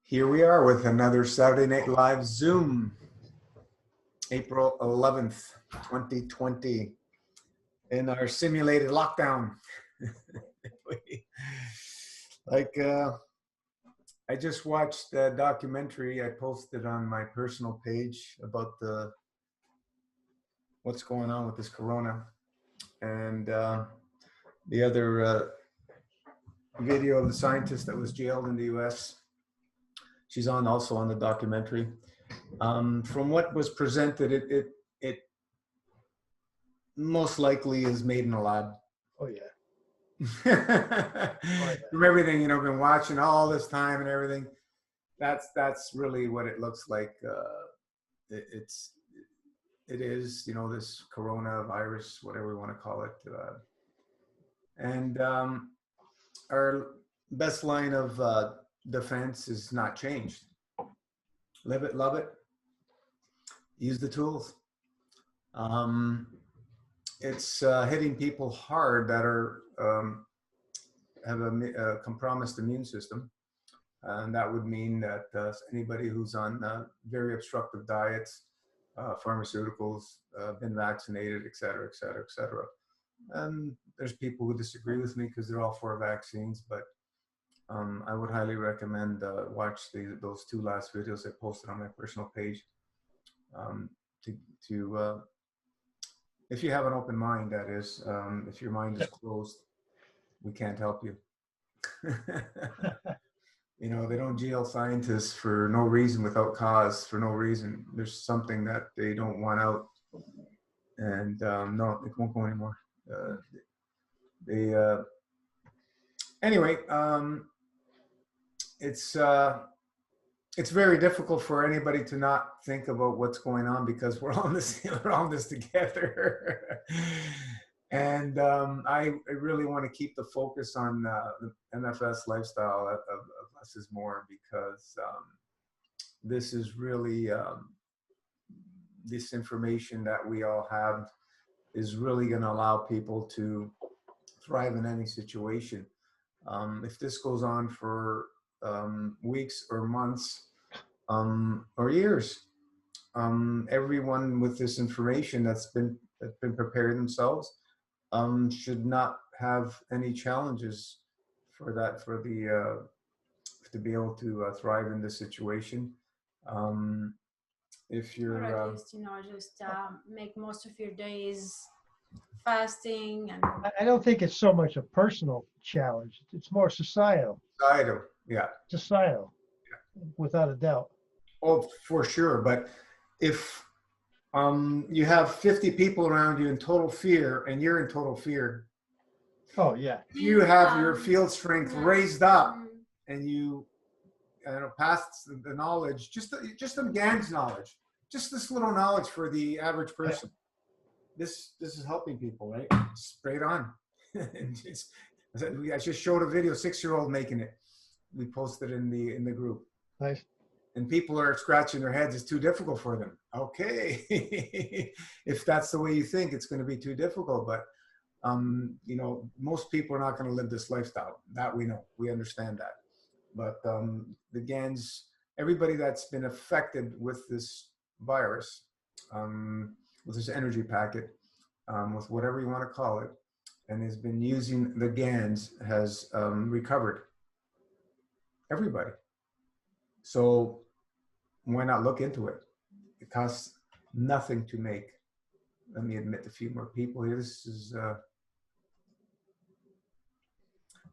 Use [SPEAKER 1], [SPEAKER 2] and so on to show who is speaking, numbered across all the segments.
[SPEAKER 1] Here we are with another Saturday Night Live Zoom, April 11th, 2020, in our simulated lockdown. I just watched a documentary I posted on my personal page about what's going on with this corona, and the other video of the scientist that was jailed in the US. She's also on the documentary. From what was presented, it most likely is made in a lab.
[SPEAKER 2] Oh yeah.
[SPEAKER 1] From everything been watching all this time and everything, that's really what it looks like. It is this coronavirus, whatever we want to call it, and our best line of defense is not changed. Live it, love it, use the tools. It's hitting people hard that are have a compromised immune system, and that would mean that anybody who's on very obstructive diets, pharmaceuticals, been vaccinated, et cetera, et cetera, et cetera. And there's people who disagree with me because they're all for vaccines, but I would highly recommend watch those two last videos I posted on my personal page. If you have an open mind, that is. If your mind is closed, we can't help you. They don't jail scientists for no reason, without cause, for no reason. There's something that they don't want out, and no, it won't go anymore. Anyway, it's very difficult for anybody to not think about what's going on, because we're all in this together. And I really want to keep the focus on the MFS lifestyle of less is more, because this is really this information that we all have is really going to allow people to thrive in any situation. If this goes on for weeks or months or years, everyone with this information that's been preparing themselves should not have any challenges to be able to thrive in this situation. If you're
[SPEAKER 3] or at least just make most of your days fasting. And
[SPEAKER 2] I don't think it's so much a personal challenge. It's more societal.
[SPEAKER 1] Societal, yeah.
[SPEAKER 2] Societal, yeah. Without a doubt.
[SPEAKER 1] Oh, for sure. But if you have 50 people around you in total fear, and you're in total fear.
[SPEAKER 2] Oh yeah.
[SPEAKER 1] You have your field strength raised up, and you pass the knowledge, just the GAN's knowledge, just this little knowledge for the average person. Yeah. This is helping people, right? Straight on. I just showed a video, 6-year-old making it. We posted in the group.
[SPEAKER 2] Nice.
[SPEAKER 1] And people are scratching their heads. It's too difficult for them. Okay. If that's the way you think, it's going to be too difficult. But, most people are not going to live this lifestyle. That we know. We understand that. But the GANs, everybody that's been affected with this virus, with this energy packet, with whatever you want to call it, and has been using the GANs, has recovered. Everybody. So why not look into it? It costs nothing to make. Let me admit a few more people here. This is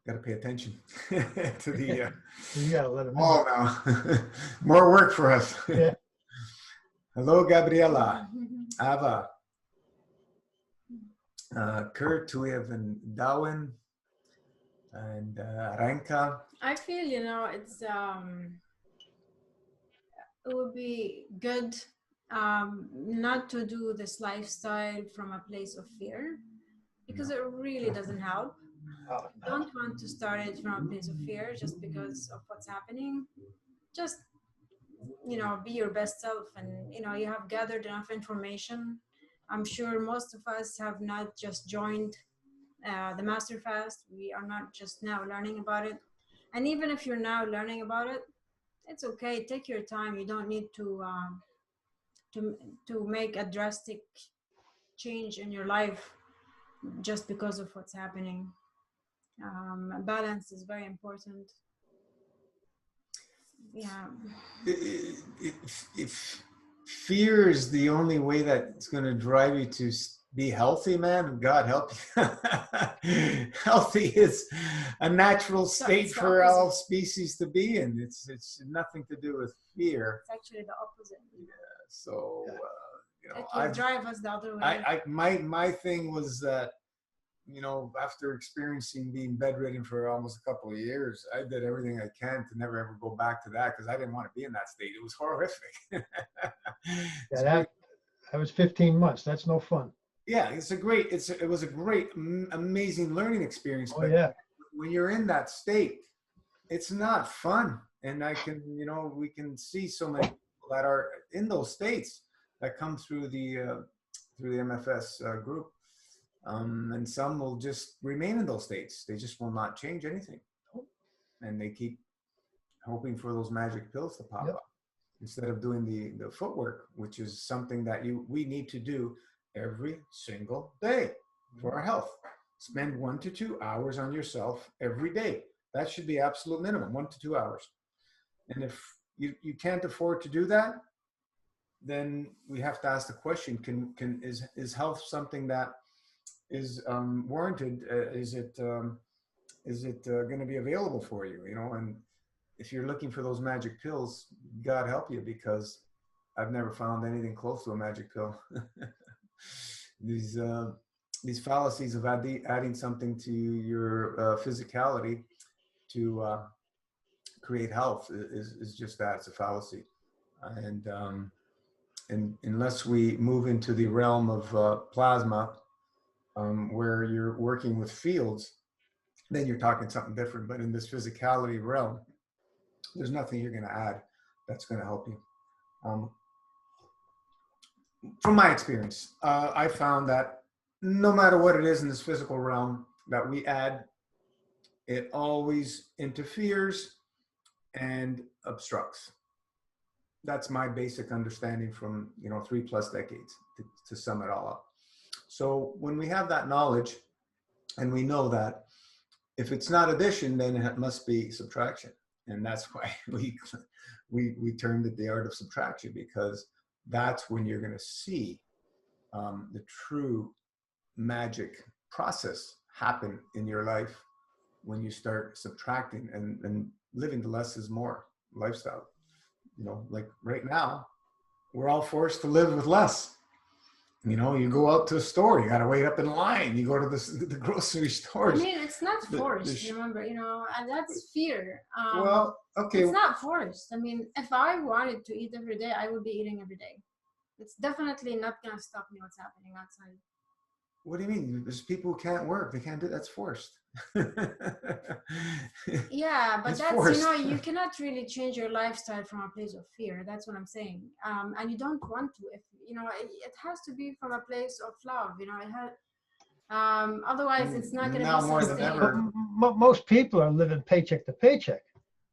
[SPEAKER 1] got to pay attention to the.
[SPEAKER 2] You gotta let them know.
[SPEAKER 1] Oh, now more work for us.
[SPEAKER 2] Yeah.
[SPEAKER 1] Hello, Gabriela, Ava, Kurt, we have in Darwin, and Ranka.
[SPEAKER 3] I feel it's it would be good not to do this lifestyle from a place of fear, because it really doesn't help.
[SPEAKER 2] Oh, no.
[SPEAKER 3] Don't want to start it from a place of fear just because of what's happening. Just be your best self, and you have gathered enough information. I'm sure most of us have not just joined the Master Fast. We are not just now learning about it. And even if you're now learning about it, it's okay. Take your time. You don't need to make a drastic change in your life just because of what's happening. Balance is very important. Yeah.
[SPEAKER 1] If fear is the only way that's going to drive you to be healthy, man, God help you. Healthy is a natural state for all species to be in. It's nothing to do with fear.
[SPEAKER 3] It's actually the opposite.
[SPEAKER 1] Yeah. So you know,
[SPEAKER 3] it will drive us the other way.
[SPEAKER 1] My thing was that, you know, after experiencing being bedridden for almost a couple of years, I did everything I can to never ever go back to that, because I didn't want to be in that state. It was horrific.
[SPEAKER 2] Yeah, that was 15 months. That's no fun.
[SPEAKER 1] Yeah, it was a great, amazing learning experience.
[SPEAKER 2] Oh,
[SPEAKER 1] but
[SPEAKER 2] yeah.
[SPEAKER 1] when you're in that state, it's not fun. And I can, you know, we can see so many people that are in those states that come through the MFS group. And some will just remain in those states. They just will not change anything. And they keep hoping for those magic pills to pop up instead of doing the footwork, which is something that we need to do every single day for our health. Spend 1 to 2 hours on yourself every day. That should be absolute minimum, 1 to 2 hours. And if you can't afford to do that, then we have to ask the question, is health something that is warranted? Is it going to be available for you? You know, and if you're looking for those magic pills, God help you, because I've never found anything close to a magic pill. These fallacies of adding something to your physicality to create health is just that. It's a fallacy, and unless we move into the realm of plasma, where you're working with fields, then you're talking something different. But in this physicality realm, there's nothing you're going to add that's going to help you. From my experience, I found that no matter what it is in this physical realm that we add, it always interferes and obstructs. That's my basic understanding from, you know, 3+ decades to sum it all up. So when we have that knowledge and we know that if it's not addition, then it must be subtraction. And that's why we termed it the art of subtraction, because that's when you're going to see the true magic process happen in your life, when you start subtracting and living the less is more lifestyle. You know, like right now, we're all forced to live with less. You know, you go out to a store, you got to wait up in line. You go to the grocery stores.
[SPEAKER 3] I mean, it's not forced, remember, you know, and that's fear.
[SPEAKER 1] Well, okay.
[SPEAKER 3] It's not forced. I mean, if I wanted to eat every day, I would be eating every day. It's definitely not going to stop me what's happening outside.
[SPEAKER 1] What do you mean? There's people who can't work. They can't do that's forced.
[SPEAKER 3] Yeah, but
[SPEAKER 1] it's
[SPEAKER 3] that's
[SPEAKER 1] forced.
[SPEAKER 3] You know, you cannot really change your lifestyle from a place of fear. That's what I'm saying. And you don't want to. If you know, it has to be from a place of love. You know, it has. Otherwise, it's not going to be
[SPEAKER 1] more than ever.
[SPEAKER 2] Most people are living paycheck to paycheck.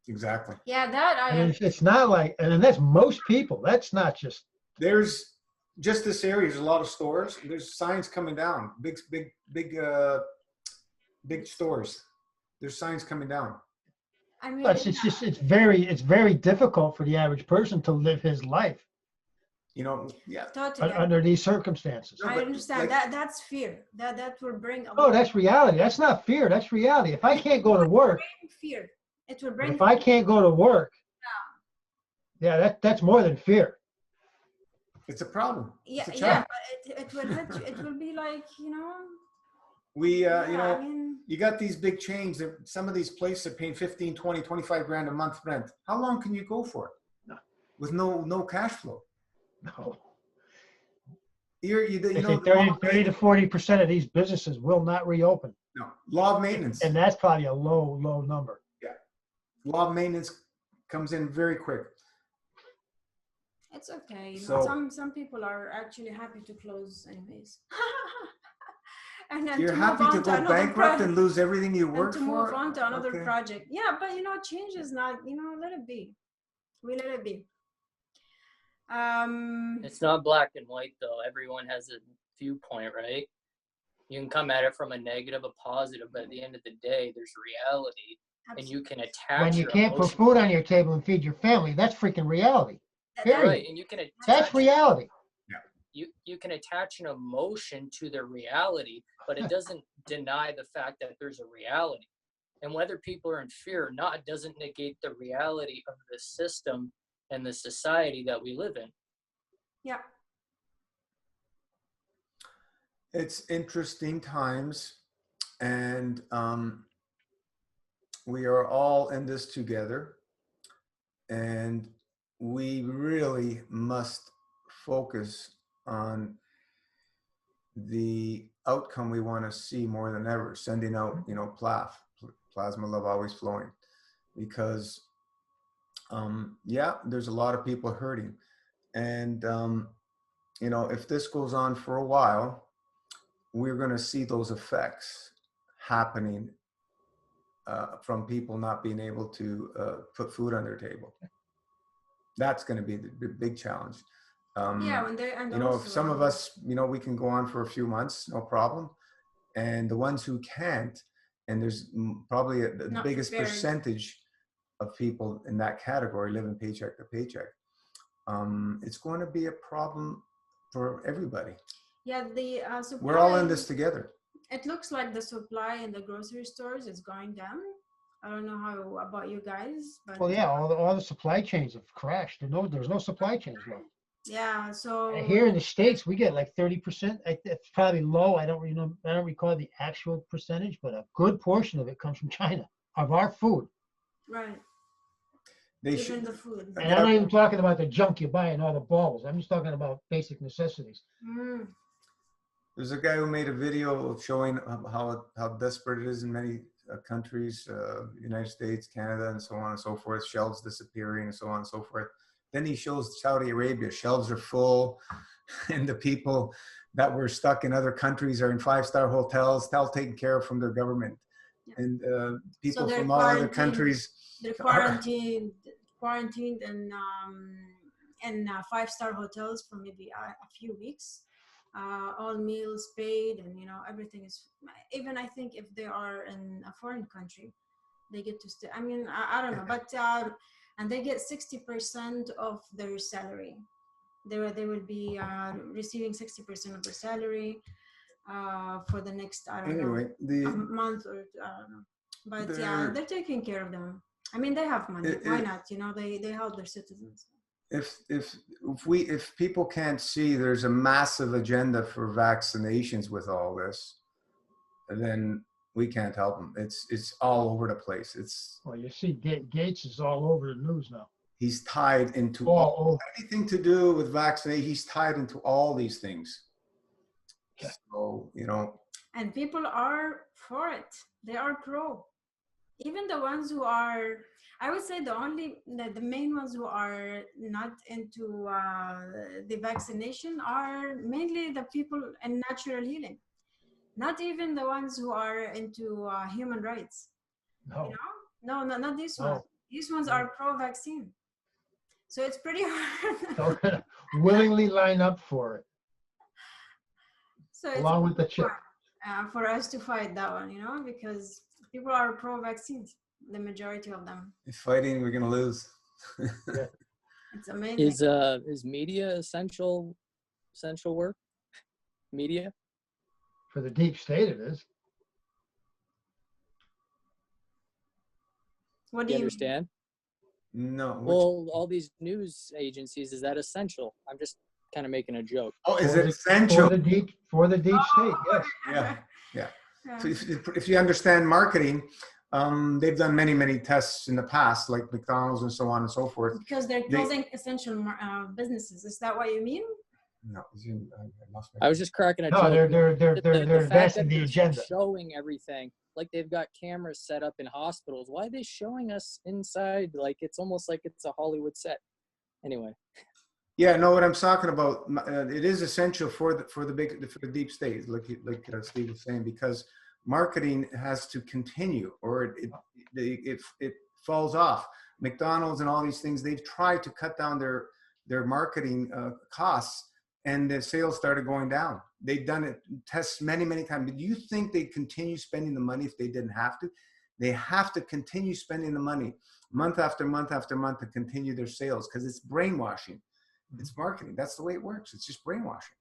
[SPEAKER 1] Exactly.
[SPEAKER 3] Yeah, that I.
[SPEAKER 2] And it's not like, and that's most people. That's not just.
[SPEAKER 1] There's just this area. There's a lot of stores. There's signs coming down. Big stores. There's signs coming down.
[SPEAKER 3] I mean,
[SPEAKER 2] it's very difficult for the average person to live his life.
[SPEAKER 1] You know, yeah.
[SPEAKER 3] Totally.
[SPEAKER 2] Under these circumstances.
[SPEAKER 3] I understand that's fear. That will bring.
[SPEAKER 2] No, that's reality. That's not fear. That's reality. If I can't go to work,
[SPEAKER 3] fear. It will bring.
[SPEAKER 2] If I can't go to work, yeah, that's more than fear.
[SPEAKER 1] It's a problem.
[SPEAKER 3] Yeah, yeah, but it will hit you. It will be like, you know.
[SPEAKER 1] You know, I mean, you got these big chains. Some of these places are paying 15, 20, 25 grand a month rent. How long can you go for?
[SPEAKER 2] No.
[SPEAKER 1] With no cash flow.
[SPEAKER 2] No.
[SPEAKER 1] You know,
[SPEAKER 2] 30 to 40% of these businesses will not reopen.
[SPEAKER 1] No. Law of maintenance.
[SPEAKER 2] And that's probably a low number.
[SPEAKER 1] Yeah. Law of maintenance comes in very quick.
[SPEAKER 3] It's okay. So, some people are actually happy to close anyways. And then
[SPEAKER 1] you're happy to go bankrupt and lose everything you worked for?
[SPEAKER 3] To move on to another project. Yeah, but you know, change is not, you know, let it be. We let it be.
[SPEAKER 4] It's not black and white though. Everyone has a viewpoint, right? You can come at it from a negative, a positive, but at the end of the day, there's reality, and you can attach
[SPEAKER 2] When you
[SPEAKER 4] your
[SPEAKER 2] can't put
[SPEAKER 4] emotion.
[SPEAKER 2] food on your table and feed your family, that's freaking reality. Period.
[SPEAKER 4] Right, and you can
[SPEAKER 2] That's
[SPEAKER 4] attach
[SPEAKER 2] reality.
[SPEAKER 4] you can attach an emotion to the reality, but it doesn't deny the fact that there's a reality. And whether people are in fear or not doesn't negate the reality of the system and the society that we live in.
[SPEAKER 3] Yeah.
[SPEAKER 1] It's interesting times, and we are all in this together, and we really must focus on the outcome we want to see more than ever, sending out, you know, plasma love always flowing, because yeah, there's a lot of people hurting, and you know, if this goes on for a while, we're going to see those effects happening from people not being able to put food on their table. That's going to be the big challenge.
[SPEAKER 3] Yeah, when they, and
[SPEAKER 1] you know,
[SPEAKER 3] also,
[SPEAKER 1] if some of us, you know, we can go on for a few months, no problem. And the ones who can't, and there's probably the
[SPEAKER 3] Not
[SPEAKER 1] biggest
[SPEAKER 3] prepared.
[SPEAKER 1] percentage of people in that category living paycheck to paycheck, it's going to be a problem for everybody.
[SPEAKER 3] Yeah, the supply,
[SPEAKER 1] We're all in this together.
[SPEAKER 3] It looks like the supply in the grocery stores is going down. I don't know how about you guys, but
[SPEAKER 2] Well, yeah, all the supply chains have crashed. There's no supply chains left.
[SPEAKER 3] yeah, so
[SPEAKER 2] Here in the States, we get like 30%. It's probably low. I don't recall the actual percentage, but a good portion of it comes from China, of our food.
[SPEAKER 3] right,
[SPEAKER 1] They
[SPEAKER 3] even
[SPEAKER 1] should,
[SPEAKER 3] the food.
[SPEAKER 2] And I'm not even talking about the junk you buy and all the balls. I'm just talking about basic necessities.
[SPEAKER 3] Mm.
[SPEAKER 1] there's a guy who made a video showing how desperate it is in many countries, United States, Canada, and so on and so forth, shelves disappearing and so on and so forth. Then he shows Saudi Arabia, shelves are full, and the people that were stuck in other countries are in 5-star hotels, all taken care of from their government.
[SPEAKER 3] Yeah.
[SPEAKER 1] And people
[SPEAKER 3] So
[SPEAKER 1] from all other countries.
[SPEAKER 3] They're quarantined in 5-star hotels for maybe a few weeks. All meals paid, and you know, everything is, even I think if they are in a foreign country, they get to stay. I mean, I don't know, but and they get 60% of their salary. They will be receiving 60% of their salary for the next, I don't know, a month or I don't know. But yeah, they're taking care of them. I mean, they have money. Why not? You know, they help their citizens.
[SPEAKER 1] If people can't see there's a massive agenda for vaccinations with all this, then we can't help them. It's all over the place.
[SPEAKER 2] Well, you see, Gates is all over the news now.
[SPEAKER 1] He's tied into anything to do with vaccination. He's tied into all these things. Yeah. So, you know.
[SPEAKER 3] And people are for it. They are pro. Even the ones who are, I would say the main ones who are not into the vaccination are mainly the people in natural healing. Not even the ones who are into human rights.
[SPEAKER 2] No.
[SPEAKER 3] You know? No, not these ones. These ones are pro-vaccine. So it's pretty hard.
[SPEAKER 2] They're gonna willingly line up for it.
[SPEAKER 3] So it's
[SPEAKER 2] along with the chip.
[SPEAKER 3] For us to fight that one, you know, because people are pro-vaccines, the majority of them.
[SPEAKER 1] If fighting, we're gonna lose.
[SPEAKER 2] Yeah.
[SPEAKER 3] It's amazing.
[SPEAKER 4] Is media essential work? Media?
[SPEAKER 2] For the deep state, it is.
[SPEAKER 3] What do you
[SPEAKER 4] understand?
[SPEAKER 1] No.
[SPEAKER 4] Well, all these news agencies, is that essential? I'm just kind of making a joke.
[SPEAKER 1] Oh, is it essential?
[SPEAKER 2] For the deep state, yes.
[SPEAKER 1] Yeah. So if you understand marketing, they've done many tests in the past, like McDonald's and so on and so forth.
[SPEAKER 3] Because they're closing essential businesses. Is that what you mean?
[SPEAKER 1] No,
[SPEAKER 4] I was just cracking a
[SPEAKER 2] joke.
[SPEAKER 4] No,
[SPEAKER 2] they're advancing the agenda.
[SPEAKER 4] Showing everything, like they've got cameras set up in hospitals. Why are they showing us inside? Like it's almost like it's a Hollywood set. Anyway.
[SPEAKER 1] Yeah, no, what I'm talking about, it is essential for the deep state, like Steve was saying, because marketing has to continue, or it falls off. McDonald's and all these things, they've tried to cut down their marketing costs, and the sales started going down. They've done it tests many, many times. But do you think they'd continue spending the money if they didn't have to? They have to continue spending the money month after month after month to continue their sales, because it's brainwashing. It's marketing. That's the way it works. It's just brainwashing.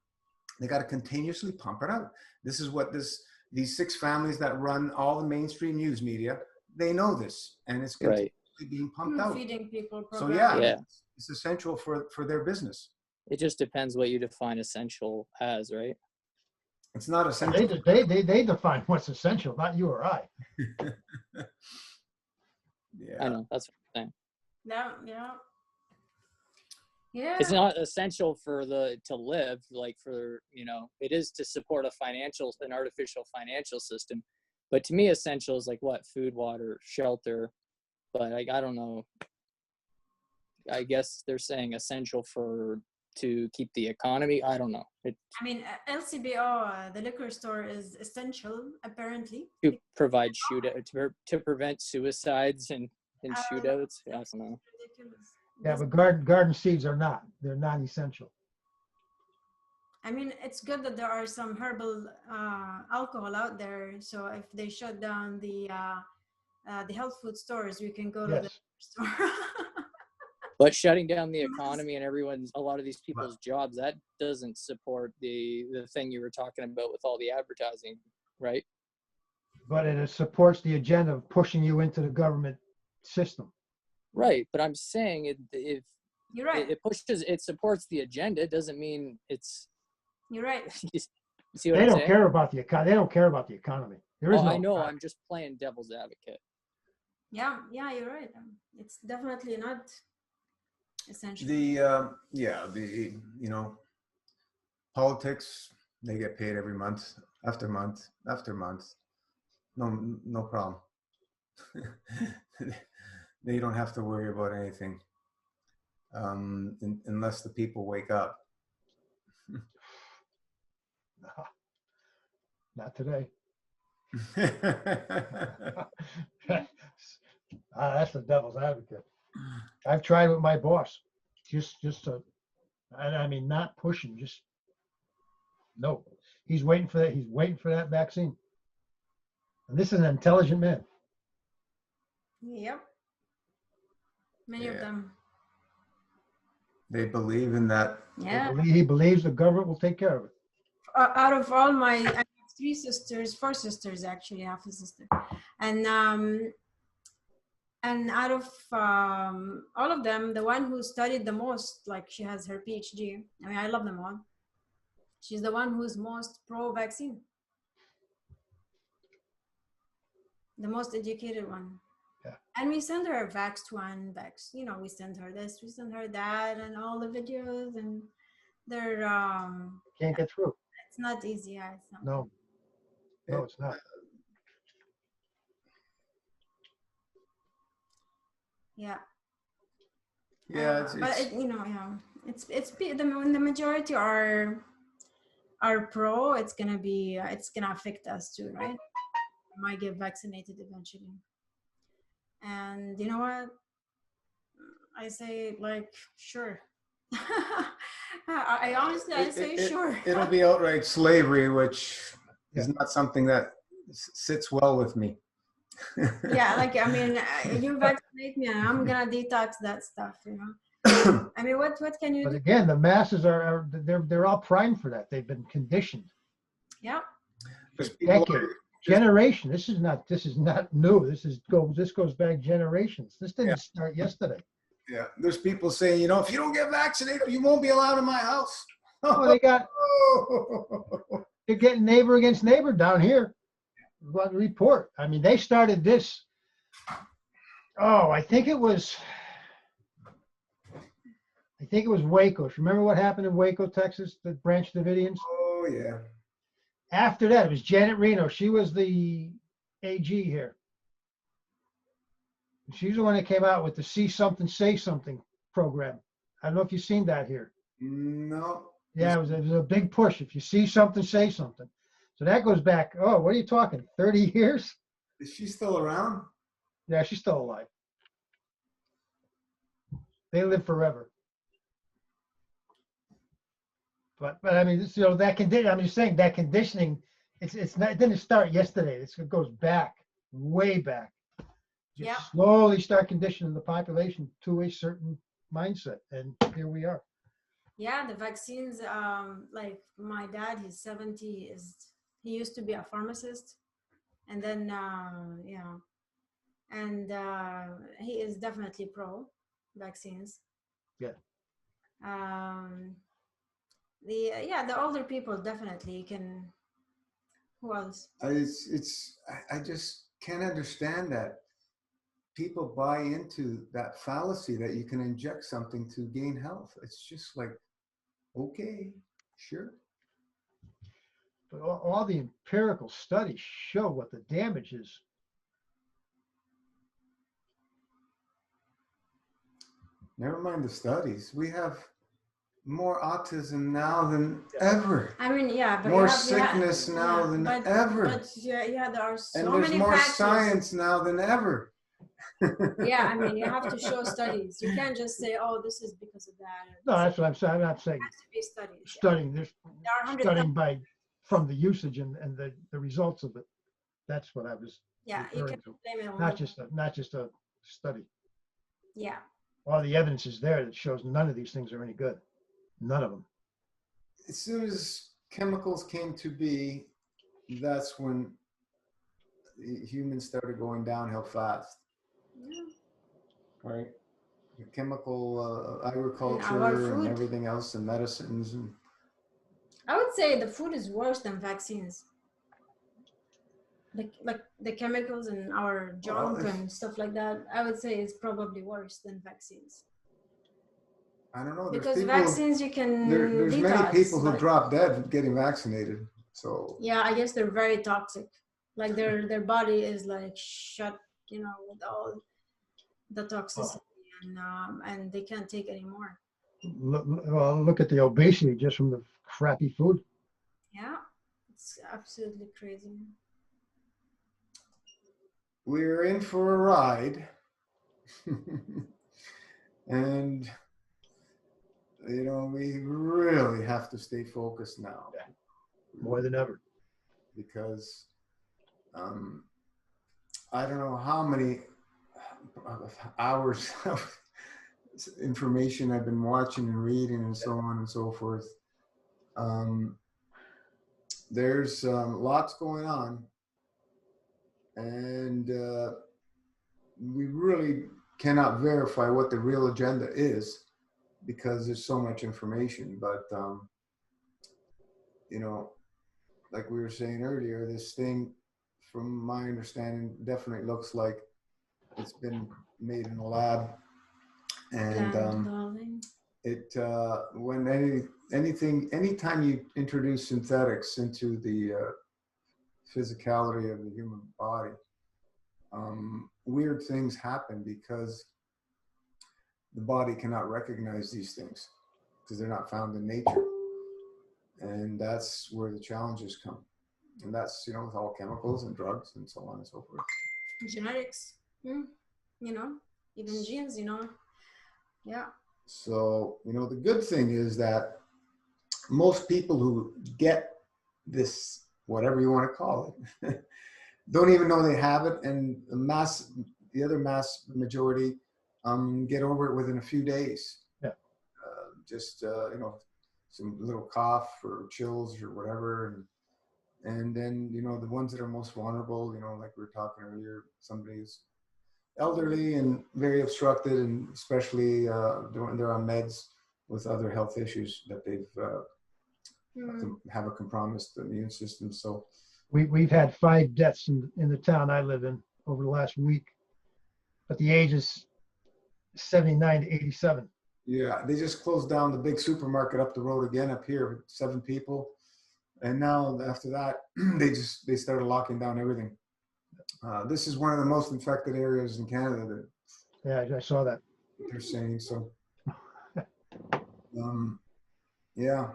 [SPEAKER 1] They got to continuously pump it out. This is what these 6 families that run all the mainstream news media, they know this, and it's continuously being pumped out.
[SPEAKER 3] Feeding people.
[SPEAKER 1] So yeah,
[SPEAKER 4] Yeah.
[SPEAKER 1] it's essential for their business.
[SPEAKER 4] It just depends what you define essential as, right?
[SPEAKER 1] It's not essential.
[SPEAKER 2] They define what's essential, not you or I.
[SPEAKER 1] Yeah.
[SPEAKER 4] I know, that's what I'm saying.
[SPEAKER 3] Yeah.
[SPEAKER 4] It's not essential to live, like it is to support an artificial financial system. But to me, essential is like what? Food, water, shelter. But I don't know. I guess they're saying essential to keep the economy. I don't know.
[SPEAKER 3] I mean, LCBO, the liquor store, is essential apparently
[SPEAKER 4] to provide to prevent suicides and shootouts. I don't know.
[SPEAKER 3] Ridiculous.
[SPEAKER 2] Yeah, but garden seeds are not. They're non-essential.
[SPEAKER 3] I mean, it's good that there are some herbal alcohol out there. So if they shut down the health food stores, we can go to the store.
[SPEAKER 4] But shutting down the economy and a lot of these people's jobs, that doesn't support the thing you were talking about with all the advertising, right?
[SPEAKER 2] But it supports the agenda of pushing you into the government system.
[SPEAKER 4] Right, but I'm saying if
[SPEAKER 3] You're right.
[SPEAKER 4] it supports the agenda, it doesn't mean it's.
[SPEAKER 3] You're right.
[SPEAKER 4] You see what
[SPEAKER 2] They
[SPEAKER 4] I'm
[SPEAKER 2] don't
[SPEAKER 4] saying?
[SPEAKER 2] care about the economy. They don't care about the economy. There is no.
[SPEAKER 4] I know.
[SPEAKER 2] economy.
[SPEAKER 4] I'm just playing devil's advocate.
[SPEAKER 3] Yeah, you're right. It's definitely not essential.
[SPEAKER 1] Politics, they get paid every month after month after month. No problem. They don't have to worry about anything unless the people wake up.
[SPEAKER 2] No, not today. That's the devil's advocate. I've tried with my boss, just to, and I mean, not pushing, just no. He's waiting for that. He's waiting for that vaccine. And this is an intelligent man.
[SPEAKER 3] Yep. Many of them.
[SPEAKER 1] They believe in that.
[SPEAKER 3] Yeah.
[SPEAKER 2] He believes the government will take care of it.
[SPEAKER 3] Out of all I have 4 sisters actually, half a sister, and out of all of them, the one who studied the most, like she has her PhD. I mean, I love them all. She's the one who's most pro-vaccine, the most educated one.
[SPEAKER 2] Yeah.
[SPEAKER 3] And we send her Vaxxed One, we send her this, we send her that, and all the videos, and they're
[SPEAKER 2] Can't get through.
[SPEAKER 3] it's not easy. Yeah, it's not.
[SPEAKER 2] No, it's not.
[SPEAKER 3] Yeah.
[SPEAKER 1] Yeah,
[SPEAKER 3] the majority are pro. It's gonna affect us too, right? We might get vaccinated eventually. And you know what? I say, sure. I honestly say sure.
[SPEAKER 1] It'll be outright slavery, which is not something that sits well with me.
[SPEAKER 3] Yeah, you vaccinate me and I'm gonna detox that stuff, I mean, what can you
[SPEAKER 2] But
[SPEAKER 3] do?
[SPEAKER 2] again, the masses they're all primed for that. They've been conditioned.
[SPEAKER 3] Yeah.
[SPEAKER 2] Decade, generation. This is not new. This goes back generations. This didn't start yesterday.
[SPEAKER 1] Yeah, there's people saying, if you don't get vaccinated, you won't be allowed in my house.
[SPEAKER 2] Oh, they're getting neighbor against neighbor down here. Report. I mean, they started this. Oh, I think it was Waco. Remember what happened in Waco, Texas, the Branch Davidians?
[SPEAKER 1] Oh, yeah.
[SPEAKER 2] After that, it was Janet Reno. She was the AG here. She's the one that came out with the See Something, Say Something program. I don't know if you've seen that here.
[SPEAKER 1] No.
[SPEAKER 2] Yeah, it was a big push. If you see something, say something. So that goes back, what are you talking, 30 years?
[SPEAKER 1] Is she still around?
[SPEAKER 2] Yeah, she's still alive. They live forever. But I mean, you know, that condition. I'm just saying that conditioning. It's not. It didn't start yesterday. It goes back, way back. You
[SPEAKER 3] Yeah.
[SPEAKER 2] slowly start conditioning the population to a certain mindset, and here we are.
[SPEAKER 3] Yeah, the vaccines, like my dad, he's 70, he used to be a pharmacist, and then yeah, and he is definitely pro vaccines.
[SPEAKER 2] Yeah.
[SPEAKER 3] Um, the older people definitely can. Who else?
[SPEAKER 1] I just can't understand that people buy into that fallacy that you can inject something to gain health. It's just like, okay, sure.
[SPEAKER 2] But all the empirical studies show what the damage is.
[SPEAKER 1] Never mind the studies. We have more autism now than ever.
[SPEAKER 3] I mean, yeah, but
[SPEAKER 1] More sickness now than ever.
[SPEAKER 3] But yeah, there are so
[SPEAKER 1] And there's
[SPEAKER 3] many
[SPEAKER 1] more
[SPEAKER 3] factors.
[SPEAKER 1] science now than ever.
[SPEAKER 3] Yeah, I mean, you have to show studies. You can't just say, "Oh, this is because of that."
[SPEAKER 2] No, that's what I'm saying. I'm not saying
[SPEAKER 3] It has to be studies.
[SPEAKER 2] studying. There's
[SPEAKER 3] There are hundreds.
[SPEAKER 2] studying from the usage and the results of it. That's what I was
[SPEAKER 3] Yeah, you
[SPEAKER 2] referring
[SPEAKER 3] can
[SPEAKER 2] to.
[SPEAKER 3] blame it on
[SPEAKER 2] Not just a study.
[SPEAKER 3] Yeah.
[SPEAKER 2] All the evidence is there that shows none of these things are any good. None of them.
[SPEAKER 1] As soon as chemicals came to be, that's when humans started going downhill fast.
[SPEAKER 3] Yeah.
[SPEAKER 1] Right? The chemical agriculture and everything else, and medicines. And
[SPEAKER 3] I would say the food is worse than vaccines. Like the chemicals in our junk and stuff like that, I would say is probably worse than vaccines.
[SPEAKER 1] I don't know.
[SPEAKER 3] Because vaccines you can
[SPEAKER 1] there's
[SPEAKER 3] detox,
[SPEAKER 1] many people who drop dead getting vaccinated. So
[SPEAKER 3] yeah, I guess they're very toxic. Like their body is like shut, with all the toxicity, and they can't take anymore.
[SPEAKER 2] Look at the obesity just from the crappy food.
[SPEAKER 3] Yeah, it's absolutely crazy.
[SPEAKER 1] We're in for a ride. And we really have to stay focused now.
[SPEAKER 2] Yeah. More than ever.
[SPEAKER 1] Because I don't know how many hours of information I've been watching and reading and so on and so forth. There's lots going on, and we really cannot verify what the real agenda is because there's so much information. But like we were saying earlier, this thing, from my understanding, definitely looks like it's been made in a lab. And anytime you introduce synthetics into the physicality of the human body, weird things happen because the body cannot recognize these things because they're not found in nature. And that's where the challenges come. And that's, with all chemicals and drugs and so on and so forth.
[SPEAKER 3] Genetics, even genes, yeah.
[SPEAKER 1] So, the good thing is that most people who get this, whatever you want to call it, don't even know they have it. And the other mass majority get over it within a few days.
[SPEAKER 2] Yeah.
[SPEAKER 1] Some little cough or chills or whatever. And then, the ones that are most vulnerable, like we were talking earlier, somebody who's elderly and very obstructed, and especially when they're on meds with other health issues that they've have a compromised immune system. So
[SPEAKER 2] we've had 5 deaths in the town I live in over the last week, but the age is 79 to 87.
[SPEAKER 1] Yeah, they just closed down the big supermarket up the road again up here, 7 people. And now after that, they started locking down everything. This is one of the most infected areas in Canada.
[SPEAKER 2] Yeah, I saw that.
[SPEAKER 1] They're saying so. Yeah.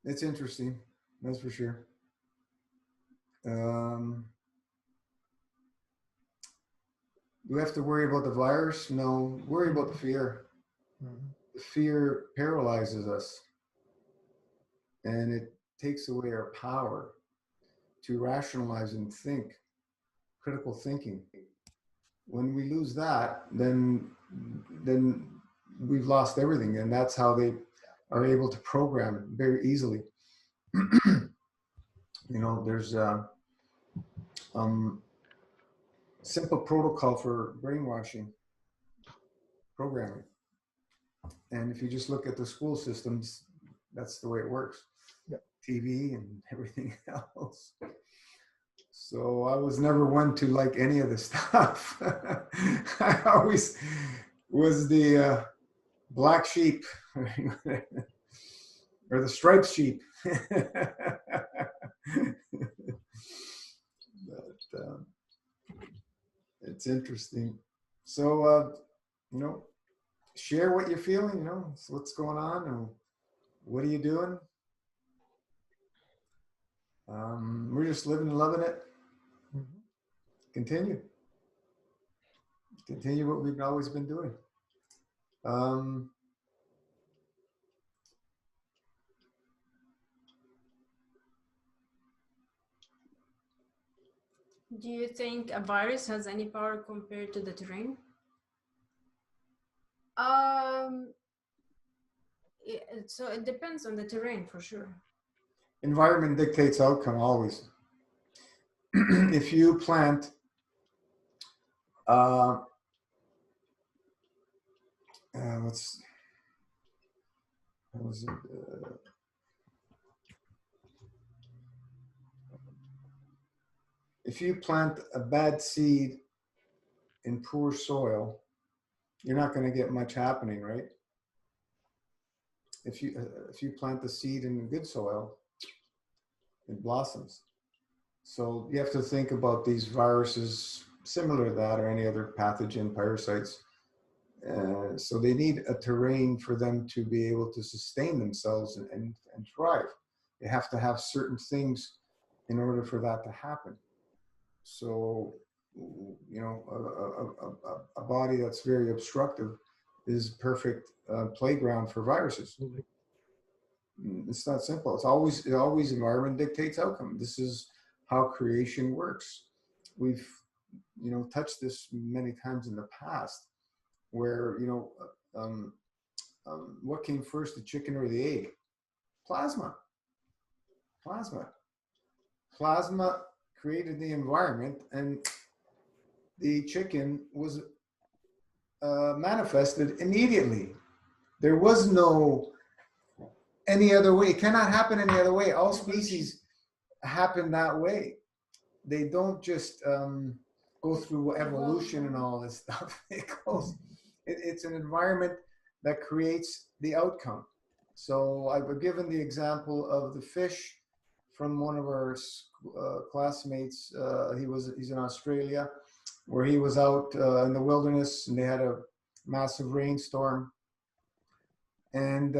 [SPEAKER 1] It's interesting, that's for sure. Do we have to worry about the virus? No. Worry about the fear.
[SPEAKER 2] Mhm.
[SPEAKER 1] The fear paralyzes us, and it takes away our power to rationalize and think, critical thinking. When we lose that, then we've lost everything, and that's how they are able to program very easily. There's um, simple protocol for brainwashing programming, and if you just look at the school systems, that's the way it works.
[SPEAKER 2] Yep.
[SPEAKER 1] TV and everything else. So I was never one to like any of the stuff. I always was the black sheep or the striped sheep. But it's interesting. So, share what you're feeling, what's going on and what are you doing? We're just living and loving it.
[SPEAKER 2] Mhm.
[SPEAKER 1] Continue what we've always been doing.
[SPEAKER 3] Do you think a virus has any power compared to the terrain? So it depends on the terrain for sure.
[SPEAKER 1] Environment dictates outcome always. If you plant what's what was it? If you plant a bad seed in poor soil, you're not going to get much happening, right? If you plant the seed in good soil, it blossoms. So you have to think about these viruses similar to that or any other pathogen, parasites. So they need a terrain for them to be able to sustain themselves and thrive. They have to have certain things in order for that to happen. So, a body that's very obstructive is perfect playground for viruses.
[SPEAKER 2] Absolutely.
[SPEAKER 1] It's not simple. It's always environment dictates outcome. This is how creation works. We've, touched this many times in the past where, what came first, the chicken or the egg? Plasma. Plasma created the environment, and the chicken was manifested immediately. There was no any other way. It cannot happen any other way. All species happen that way. They don't just go through evolution and all this stuff. It's an environment that creates the outcome. So I've given the example of the fish from one of our classmates. He's in Australia, where he was out in the wilderness, and they had a massive rainstorm, and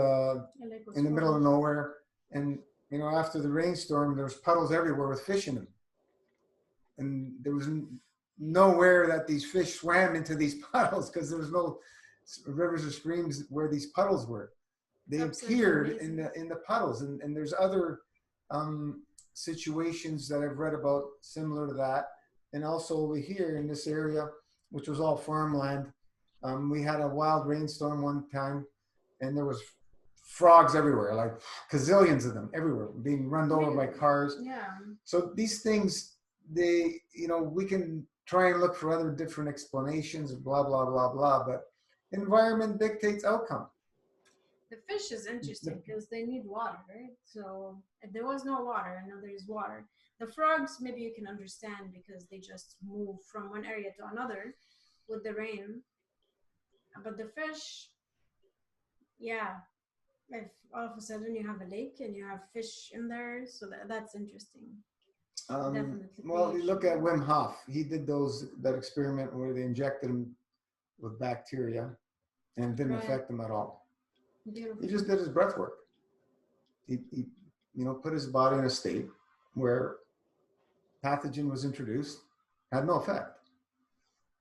[SPEAKER 1] in the middle of nowhere. And after the rainstorm, there was puddles everywhere with fish in them, and there was nowhere that these fish swam into these puddles because there was no rivers or streams where these puddles were. They appeared in the puddles, and there's other situations that I've read about similar to that. And also over here in this area, which was all farmland, we had a wild rainstorm one time, and there was frogs everywhere, like gazillions of them everywhere, being run over by cars.
[SPEAKER 3] Yeah.
[SPEAKER 1] So these things, we can try and look for other different explanations, blah, blah, blah, blah, but environment dictates outcome.
[SPEAKER 3] The fish is interesting because they need water, right? So if there was no water and now there is water, the frogs, maybe you can understand because they just move from one area to another with the rain. But the fish, yeah, if all of a sudden you have a lake and you have fish in there, so that's interesting.
[SPEAKER 1] Well, you look at Wim Hof. He did that experiment where they injected him with bacteria and it didn't affect him at all.
[SPEAKER 3] Beautiful.
[SPEAKER 1] He just did his breath work. He put his body in a state where pathogen was introduced, had no effect.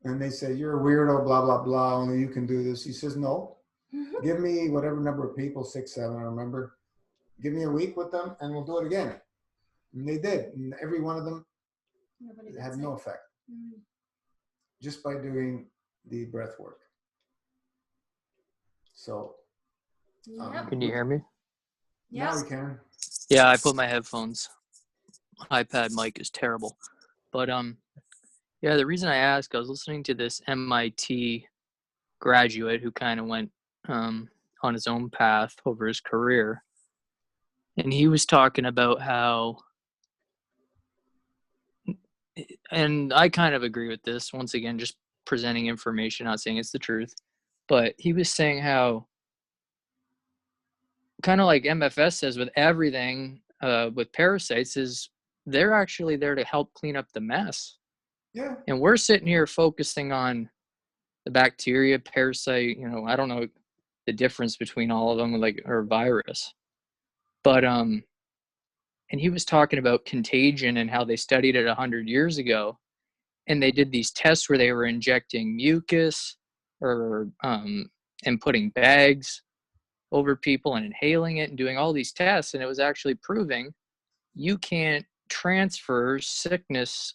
[SPEAKER 1] and they say, you're a weirdo, blah, blah, blah, only you can do this. He says, no, give me whatever number of people, 6, 7, I remember. Give me a week with them and we'll do it again. And they did. And every one of them had no effect. Just by doing the breath work. So.
[SPEAKER 4] Can you hear me?
[SPEAKER 1] Now we can.
[SPEAKER 4] Yeah, I put my headphones. iPad mic is terrible. But yeah, the reason I asked, I was listening to this MIT graduate who kind of went on his own path over his career. And he was talking about how, and I kind of agree with this, once again, just presenting information, not saying it's the truth. But he was saying how, kind of like MFS says with everything, with parasites, is they're actually there to help clean up the mess.
[SPEAKER 1] Yeah.
[SPEAKER 4] And we're sitting here focusing on the bacteria, parasite, I don't know the difference between all of them, like, or virus. But and he was talking about contagion and how they studied it 100 years ago, and they did these tests where they were injecting mucus or and putting bags over people and inhaling it and doing all these tests, and it was actually proving you can't transfer sickness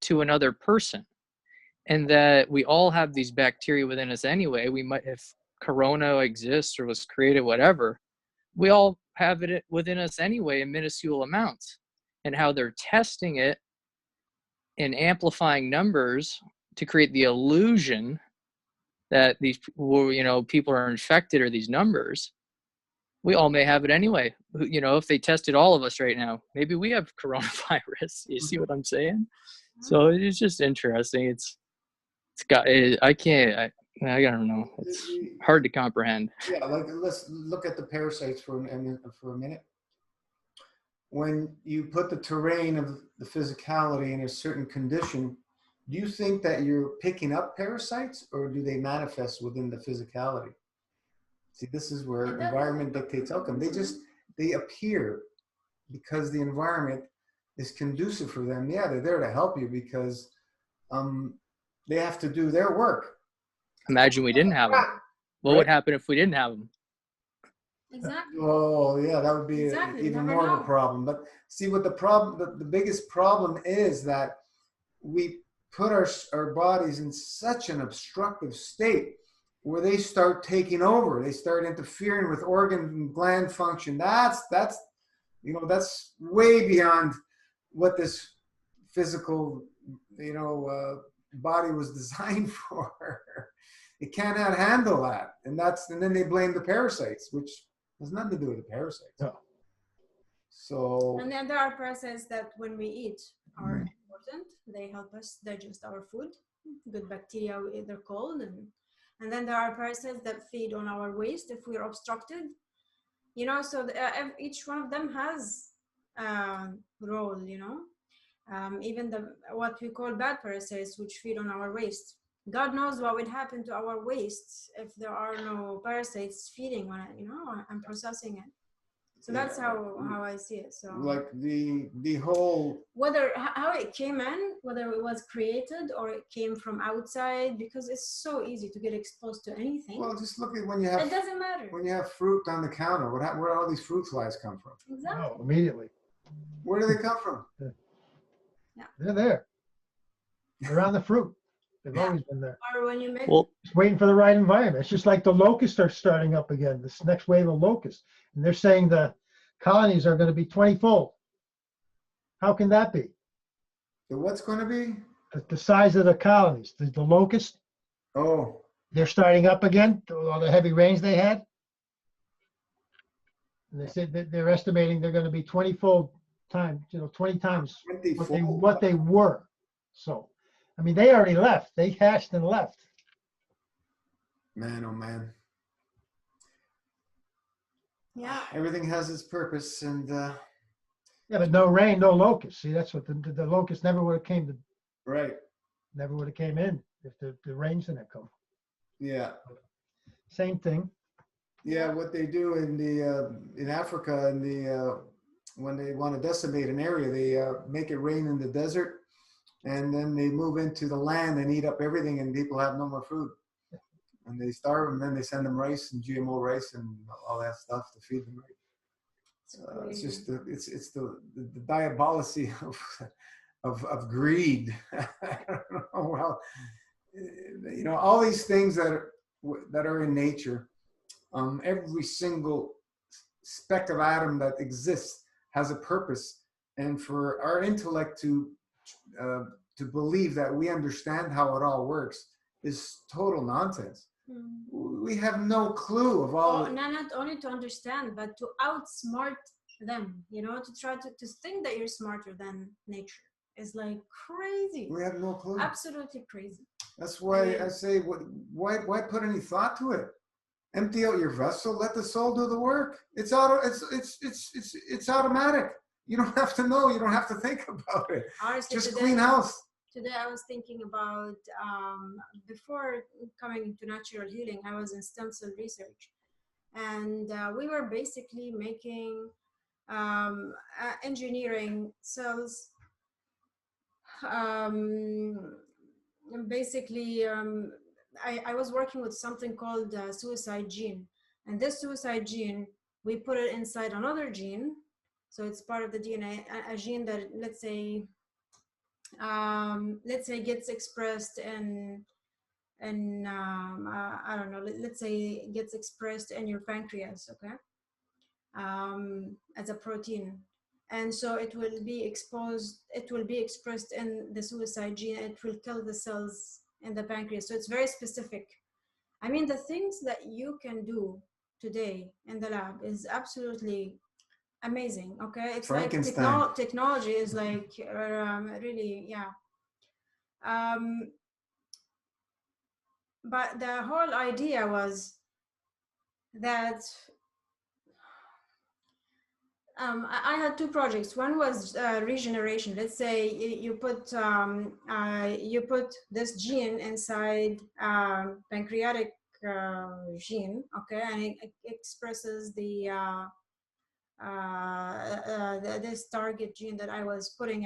[SPEAKER 4] to another person, and that we all have these bacteria within us anyway. We might, if corona exists or was created, whatever, we all have it within us anyway in minuscule amounts, and how they're testing it in amplifying numbers to create the illusion that these people are infected, or these numbers. We all may have it anyway. If they tested all of us right now, maybe we have coronavirus. You see what I'm saying? So it's just interesting. It's got, I don't know. It's hard to comprehend.
[SPEAKER 1] Yeah, like let's look at the parasites for a minute. When you put the terrain of the physicality in a certain condition, do you think that you're picking up parasites, or do they manifest within the physicality? See, this is where environment dictates outcome. They appear because the environment is conducive for them. Yeah, they're there to help you because they have to do their work.
[SPEAKER 4] Imagine we didn't have them. What would happen if we didn't have them?
[SPEAKER 3] Exactly.
[SPEAKER 1] Oh, yeah, that would be even more of a problem. But see, what the biggest problem is that we put our bodies in such an obstructive state where they start taking over. They start interfering with organ and gland function. That's way beyond what this physical, body was designed for. It cannot handle that. And then they blame the parasites, which has nothing to do with the parasites.
[SPEAKER 2] No.
[SPEAKER 1] So.
[SPEAKER 3] And then there are parasites that when we eat are important. They help us digest our food. Good bacteria, they're called. And then there are parasites that feed on our waste if we're obstructed. So each one of them has a role, even what we call bad parasites, which feed on our waste. God knows what would happen to our waste if there are no parasites feeding on it, and processing it. So that's how I see it. So
[SPEAKER 1] like the whole,
[SPEAKER 3] how it came in, whether it was created or it came from outside, because it's so easy to get exposed to anything.
[SPEAKER 1] Well, just look at when you have.
[SPEAKER 3] It doesn't matter.
[SPEAKER 1] When you have fruit on the counter, where all these fruit flies come from?
[SPEAKER 3] Exactly.
[SPEAKER 2] Oh, immediately.
[SPEAKER 1] Where do they come from?
[SPEAKER 3] Yeah.
[SPEAKER 2] They're there. They're on the fruit. They've always been there.
[SPEAKER 3] Or when you make
[SPEAKER 2] Just waiting for the right environment. It's just like the locusts are starting up again, this next wave of locusts. And they're saying the colonies are going to be 20-fold. How can that be?
[SPEAKER 1] So what's going to be?
[SPEAKER 2] The size of the colonies, the locusts.
[SPEAKER 1] Oh.
[SPEAKER 2] They're starting up again, all the heavy rains they had. And they said that they're estimating they're going to be 20-fold times, 20 times what they were. So, I mean, they already left. They hashed and left.
[SPEAKER 1] Man, oh man.
[SPEAKER 3] Yeah.
[SPEAKER 1] Everything has its purpose, and
[SPEAKER 2] yeah, but no rain, no locusts. See, that's what the locusts never would have came to.
[SPEAKER 1] Right.
[SPEAKER 2] Never would have came in if the rains didn't come.
[SPEAKER 1] Yeah.
[SPEAKER 2] Same thing.
[SPEAKER 1] Yeah, what they do in Africa, when they want to decimate an area, they make it rain in the desert, and then they move into the land and eat up everything, and people have no more food. And they starve, and then they send them rice and GMO rice and all that stuff to feed them. It's just it's the diabolicy of greed. I don't know. Well, you know, all these things that are in nature, every single speck of atom that exists has a purpose, and for our intellect to believe that we understand how it all works is total nonsense. We have no clue of all.
[SPEAKER 3] Not only to understand, but to outsmart them, you know, to try to think that you're smarter than nature is like crazy.
[SPEAKER 1] We have no clue.
[SPEAKER 3] Absolutely crazy.
[SPEAKER 1] That's why I say, why put any thought to it? Empty out your vessel. Let the soul do the work. It's automatic. You don't have to know. You don't have to think about it.
[SPEAKER 3] Honestly,
[SPEAKER 1] just clean house.
[SPEAKER 3] Today I was thinking about, before coming into natural healing, I was in stem cell research. And we were basically making, engineering cells. I was working with something called suicide gene. And this suicide gene, we put it inside another gene. So it's part of the DNA, a gene that, let's say gets expressed in I don't know, let's say gets expressed in your pancreas, okay, as a protein. And so it will be expressed in the suicide gene. It will kill the cells in the pancreas. So it's very specific. I mean, the things that you can do today in the lab is absolutely amazing. Okay, it's like technology is like really, yeah. But the whole idea was that I had two projects. One was regeneration. Let's say you put this gene inside pancreatic gene, okay, and it expresses this target gene that I was putting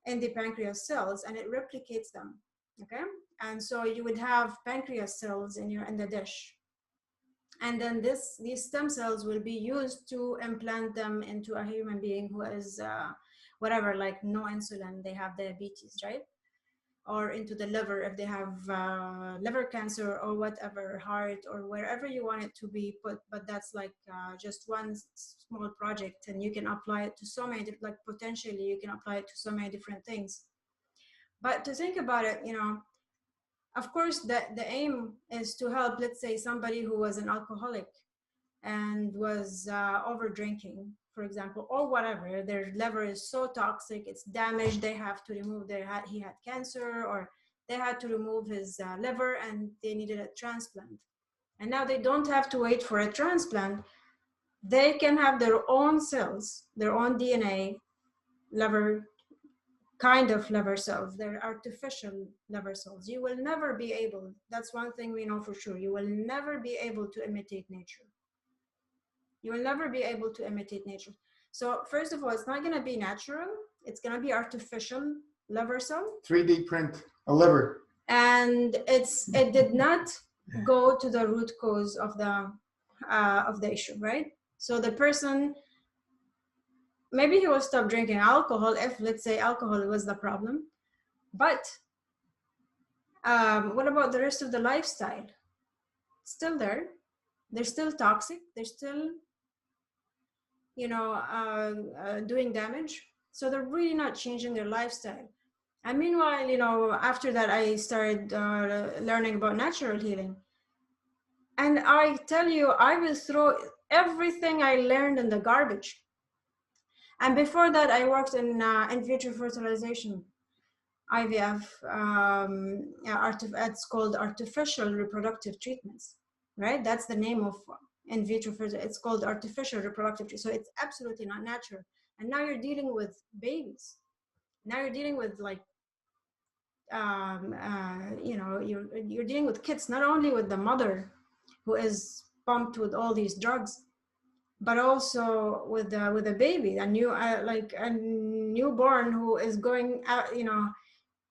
[SPEAKER 3] in the pancreas cells, and it replicates them, okay. And so you would have pancreas cells in the dish. And then these stem cells will be used to implant them into a human being who is whatever, like no insulin, they have diabetes, right? Or into the liver if they have liver cancer, or whatever, heart, or wherever you want it to be put. But that's like just one small project, and you can apply it to so many, like potentially you can apply it to so many different things. But to think about it, you know, of course, the aim is to help, let's say, somebody who was an alcoholic and was over drinking, for example, or whatever. Their liver is so toxic, it's damaged, they have to remove he had cancer, or they had to remove his liver, and they needed a transplant. And now they don't have to wait for a transplant. They can have their own cells, their own DNA, kind of liver cells. They're artificial liver cells. You will never be able, that's one thing we know for sure, you will never be able to imitate nature. You will never be able to imitate nature. So first of all, it's not going to be natural. It's going to be artificial liver cell.
[SPEAKER 1] 3D print a liver.
[SPEAKER 3] And it did not go to the root cause of the issue, right? So the person, maybe he will stop drinking alcohol if, let's say, alcohol was the problem. But what about the rest of the lifestyle? It's still there. They're still toxic. They're still, you know, doing damage. So they're really not changing their lifestyle. And meanwhile, you know, after that, I started learning about natural healing. And I tell you, I will throw everything I learned in the garbage. And before that, I worked in vitro fertilization, IVF. It's called artificial reproductive treatments, right? That's the name of in vitro fertilization. It's called artificial reproductive treatment. So it's absolutely not natural. And now you're dealing with babies. Now you're dealing with like, you know, you're dealing with kids, not only with the mother who is pumped with all these drugs, but also with a baby, a newborn who is going out, you know,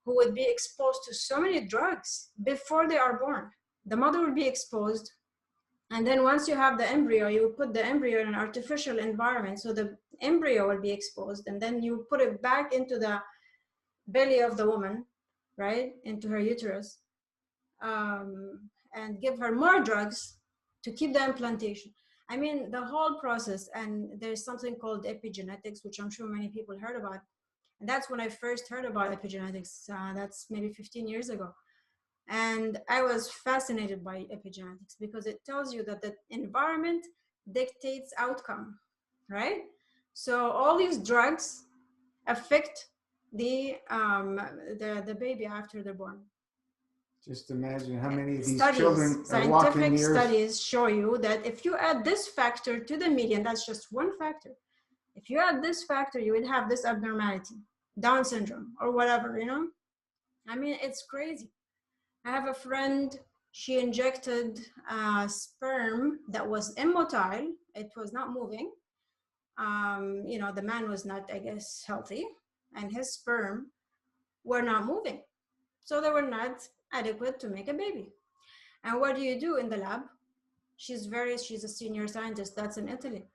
[SPEAKER 3] who would be exposed to so many drugs before they are born. The mother will be exposed, and then once you have the embryo, you put the embryo in an artificial environment, so the embryo will be exposed, and then you put it back into the belly of the woman, right, into her uterus, and give her more drugs to keep the implantation. I mean, the whole process, and there's something called epigenetics, which I'm sure many people heard about. And that's when I first heard about epigenetics. That's maybe 15 years ago. And I was fascinated by epigenetics because it tells you that the environment dictates outcome, right? So all these drugs affect the baby after they're born.
[SPEAKER 1] Just imagine how many of these
[SPEAKER 3] Studies,
[SPEAKER 1] children are walking
[SPEAKER 3] scientific
[SPEAKER 1] the earth.
[SPEAKER 3] studies show you that if you add this factor to the median, that's just one factor. If you add this factor, you would have this abnormality, Down syndrome or whatever, you know? I mean, it's crazy. I have a friend, she injected sperm that was immotile. It was not moving. You know, the man was not, I guess, healthy, and his sperm were not moving. So they were not adequate to make a baby. And what do you do in the lab? She's a senior scientist, that's in Italy.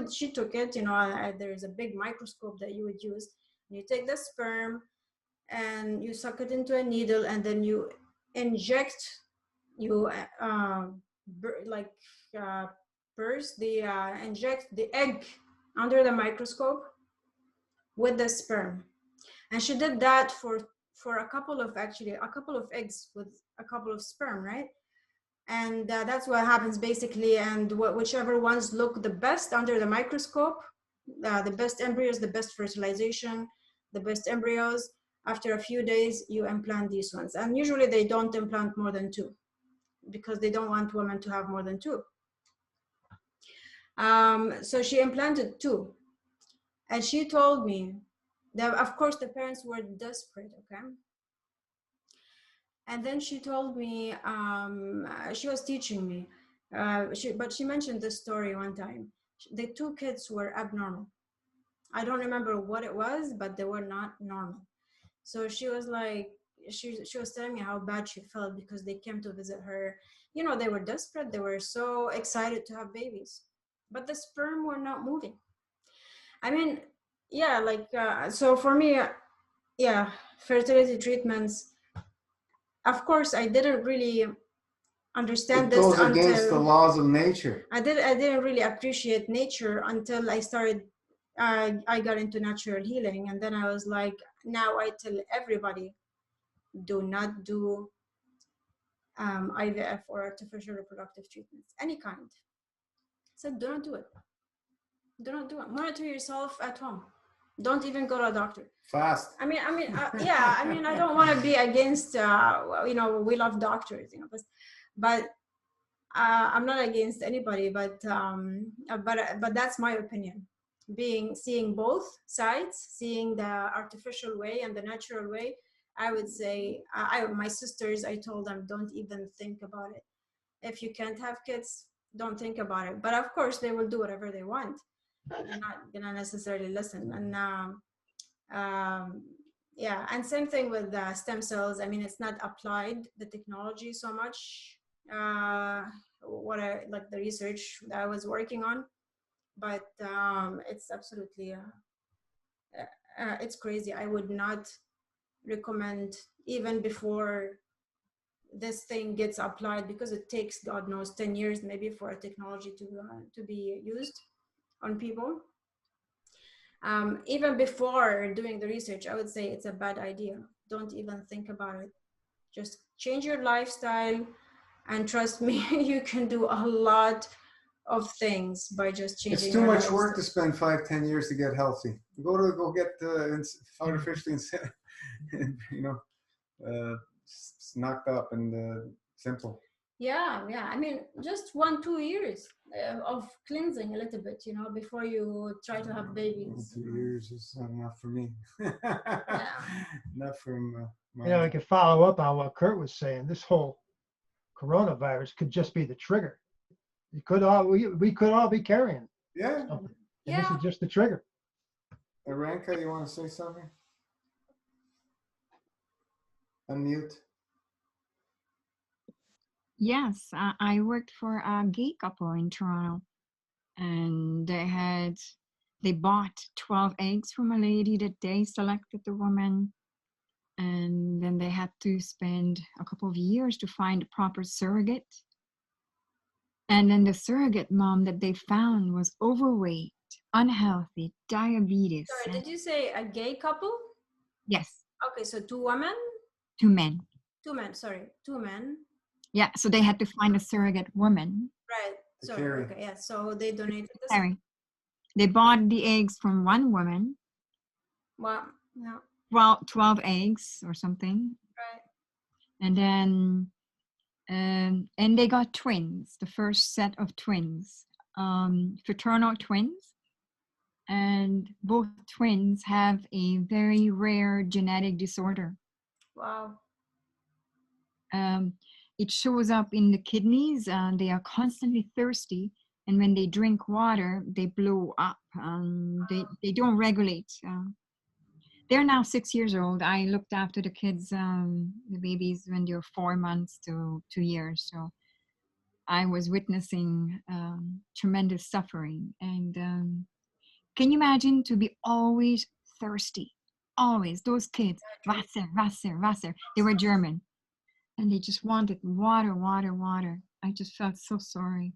[SPEAKER 3] She took it, you know, there's a big microscope that you would use. You take the sperm and you suck it into a needle, and then you inject, inject the egg under the microscope with the sperm. And she did that for a couple of eggs with a couple of sperm, right? And that's what happens basically. And whichever ones look the best under the microscope, the best embryos, the best fertilization, the best embryos, after a few days, you implant these ones. And usually they don't implant more than 2 because they don't want women to have more than 2. So she implanted 2. And she told me that, of course, the parents were desperate, okay? And then she told me, she was teaching me, but she mentioned this story one time. The 2 kids were abnormal. I don't remember what it was, but they were not normal. So she was like, she was telling me how bad she felt because they came to visit her. You know, they were desperate. They were so excited to have babies, but the sperm were not moving. I mean, yeah, like, so for me, yeah, fertility treatments, of course, I didn't really understand
[SPEAKER 1] It
[SPEAKER 3] this
[SPEAKER 1] goes against the
[SPEAKER 3] until
[SPEAKER 1] laws of nature.
[SPEAKER 3] I didn't really appreciate nature until I started, I got into natural healing. And then I was like, now I tell everybody, do not do IVF or artificial reproductive treatments, any kind. So do not do it. Do not do it. Monitor yourself at home. Don't even go to a doctor.
[SPEAKER 1] Fast.
[SPEAKER 3] I mean, yeah. I mean, I don't want to be against. You know, we love doctors, you know, but I'm not against anybody. But that's my opinion. Seeing both sides, seeing the artificial way and the natural way, I would say, my sisters, I told them, don't even think about it. If you can't have kids, don't think about it. But of course, they will do whatever they want. They're not gonna necessarily listen. And yeah, and same thing with stem cells. I mean, it's not applied, the technology, so much. Like the research that I was working on, but it's absolutely it's crazy. I would not recommend even before this thing gets applied, because it takes, God knows, 10 years maybe for a technology to be used on people. Even before doing the research, I would say it's a bad idea. Don't even think about it. Just change your lifestyle, and trust me, you can do a lot of things by just changing.
[SPEAKER 1] It's too much work to spend 5-10 years to get healthy. Go get artificially, you know, knocked up and simple.
[SPEAKER 3] Yeah. I mean, just 1-2 years of cleansing a little bit, you know, before you try to have babies.
[SPEAKER 1] 2 years is not enough for me.
[SPEAKER 3] Yeah.
[SPEAKER 1] Not from
[SPEAKER 2] You know, I could follow up on what Kurt was saying. This whole coronavirus could just be the trigger. We could all be carrying
[SPEAKER 1] Yeah.
[SPEAKER 2] something. And this is just the trigger.
[SPEAKER 1] Aranka, you want to say something? Unmute.
[SPEAKER 5] Yes, I worked for a gay couple in Toronto, and they bought 12 eggs from a lady that they selected the woman, and then they had to spend a couple of years to find a proper surrogate. And then the surrogate mom that they found was overweight, unhealthy, diabetes.
[SPEAKER 3] Sorry, did you say a gay couple?
[SPEAKER 5] Yes,
[SPEAKER 3] Okay, so 2 women,
[SPEAKER 5] 2 men.
[SPEAKER 3] 2 men. Sorry, 2 men.
[SPEAKER 5] Yeah, so they had to find a surrogate woman.
[SPEAKER 3] Right. Sorry.
[SPEAKER 1] Carrie.
[SPEAKER 3] Okay. Yeah. So they donated this.
[SPEAKER 5] Sorry. They bought the eggs from one woman,
[SPEAKER 3] Well, yeah.
[SPEAKER 5] 12 eggs or something.
[SPEAKER 3] Right.
[SPEAKER 5] And then and they got twins, the first set of twins, fraternal twins, and both twins have a very rare genetic disorder.
[SPEAKER 3] Wow.
[SPEAKER 5] It shows up in the kidneys. They are constantly thirsty, and when they drink water they blow up. They don't regulate. They're now 6 years old. I looked after the kids, the babies, when they were 4 months to 2 years. So I was witnessing tremendous suffering. And can you imagine to be always thirsty? Always. Those kids, Wasser, Wasser, Wasser. They were German. And they just wanted water, water, water. I just felt so sorry.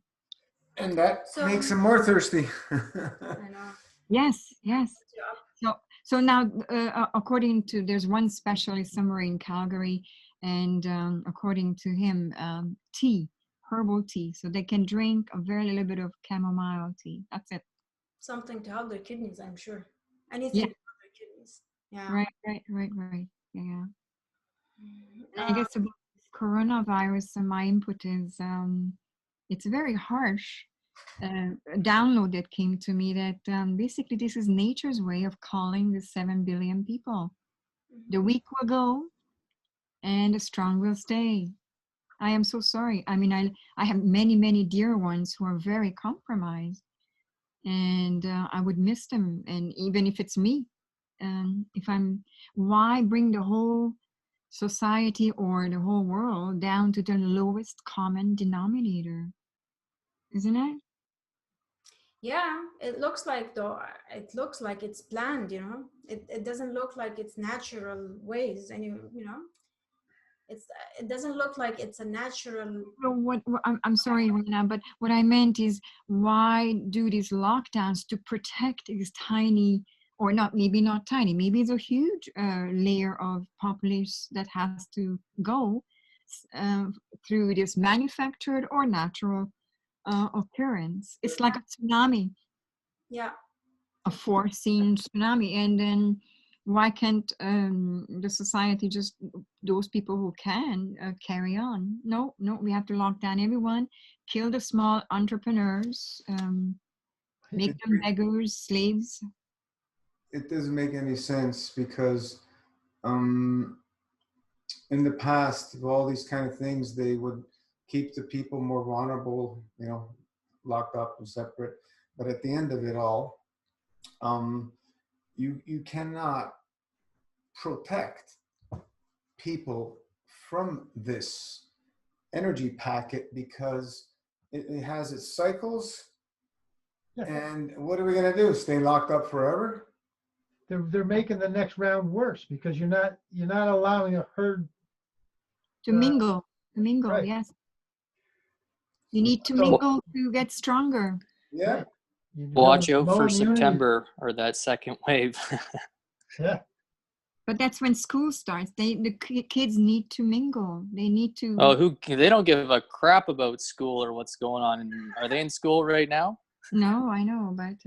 [SPEAKER 1] And that
[SPEAKER 3] So-
[SPEAKER 1] makes them more thirsty.
[SPEAKER 3] I know.
[SPEAKER 5] Yes, yes.
[SPEAKER 3] Yeah.
[SPEAKER 5] So now, according to, there's one specialist somewhere in Calgary, and according to him, tea, herbal tea. So they can drink a very little bit of chamomile tea. That's it.
[SPEAKER 3] Something to help their kidneys, I'm sure. Anything
[SPEAKER 5] Yeah.
[SPEAKER 3] to help their kidneys. Yeah.
[SPEAKER 5] Right. Yeah.
[SPEAKER 3] Uh,
[SPEAKER 5] I guess about this coronavirus, my input is it's very harsh. A download that came to me that basically this is nature's way of calling the 7 billion people. The weak will go and the strong will stay. I am so sorry. I mean, I have many dear ones who are very compromised, and I would miss them. And even if it's me, why bring the whole society or the whole world down to the lowest common denominator? Isn't it?
[SPEAKER 3] yeah, it looks like though. It looks like it's planned. You know, it doesn't look like it's natural ways. And you know, it doesn't look like it's a natural.
[SPEAKER 5] So I'm sorry, Rena, but what I meant is, why do these lockdowns to protect these tiny, or not, maybe not tiny, maybe it's a huge layer of populace that has to go through this manufactured or natural occurrence. It's like a tsunami,
[SPEAKER 3] Yeah.
[SPEAKER 5] a foreseen tsunami. And then why can't the society just, those people who can carry on? No, we have to lock down everyone, kill the small entrepreneurs, make them beggars, slaves.
[SPEAKER 1] It doesn't make any sense because in the past, of all these kind of things, they would keep the people more vulnerable, you know, locked up and separate. But at the end of it all, you cannot protect people from this energy packet because it has its cycles.
[SPEAKER 2] Yeah.
[SPEAKER 1] And what are we going to do? Stay locked up forever?
[SPEAKER 2] They're making the next round worse because you're not allowing a herd
[SPEAKER 5] To mingle,
[SPEAKER 2] right.
[SPEAKER 5] yes. You need to
[SPEAKER 2] So-
[SPEAKER 5] mingle to get stronger.
[SPEAKER 1] Yeah.
[SPEAKER 2] Right. You
[SPEAKER 4] Watch
[SPEAKER 2] develop
[SPEAKER 4] out for
[SPEAKER 2] low immunity.
[SPEAKER 4] September or that second wave.
[SPEAKER 2] Yeah.
[SPEAKER 5] But that's when school starts. The kids need to mingle. They need to.
[SPEAKER 4] Oh, they don't give a crap about school or what's going on. Are they in school right now?
[SPEAKER 5] No, I know, but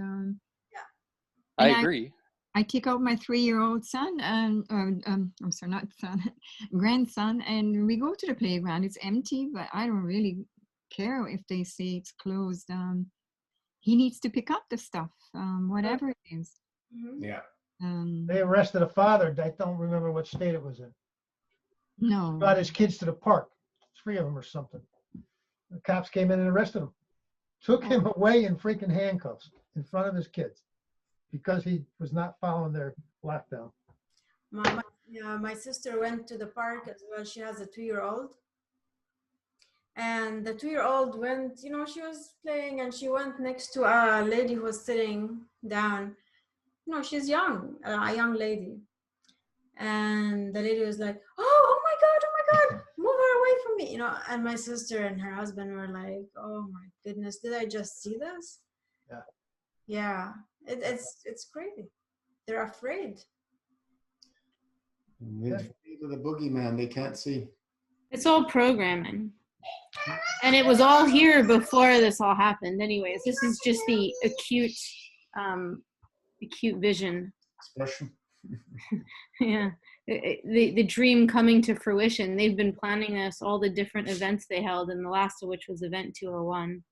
[SPEAKER 4] I
[SPEAKER 5] and
[SPEAKER 4] agree.
[SPEAKER 5] I take out my 3-year-old son, and I'm sorry, not son, grandson, and we go to the playground. It's empty, but I don't really care if they say it's closed. He needs to pick up the stuff, whatever it is.
[SPEAKER 3] Mhm.
[SPEAKER 1] Yeah.
[SPEAKER 2] They arrested a father. I don't remember what state it was in.
[SPEAKER 5] No.
[SPEAKER 2] Brought his kids to the park, 3 of them or something. The cops came in and arrested him. Took him away in freaking handcuffs in front of his kids. because he was not following their lockdown.
[SPEAKER 3] Yeah, my sister went to the park as well. She has a 2-year-old. And the 2-year-old went, she was playing and she went next to a lady who was sitting down. She's young, a young lady. And the lady was like, oh my God, move her away from me. And my sister and her husband were like, oh my goodness, did I just see this?
[SPEAKER 2] Yeah.
[SPEAKER 3] Yeah, it's crazy. They're afraid.
[SPEAKER 1] With the boogeyman, they can't see.
[SPEAKER 6] It's all programming. And it was all here before this all happened anyways. This is just the acute vision.
[SPEAKER 1] Expression.
[SPEAKER 6] Yeah. The dream coming to fruition. They've been planning this, all the different events they held, and the last of which was Event 201.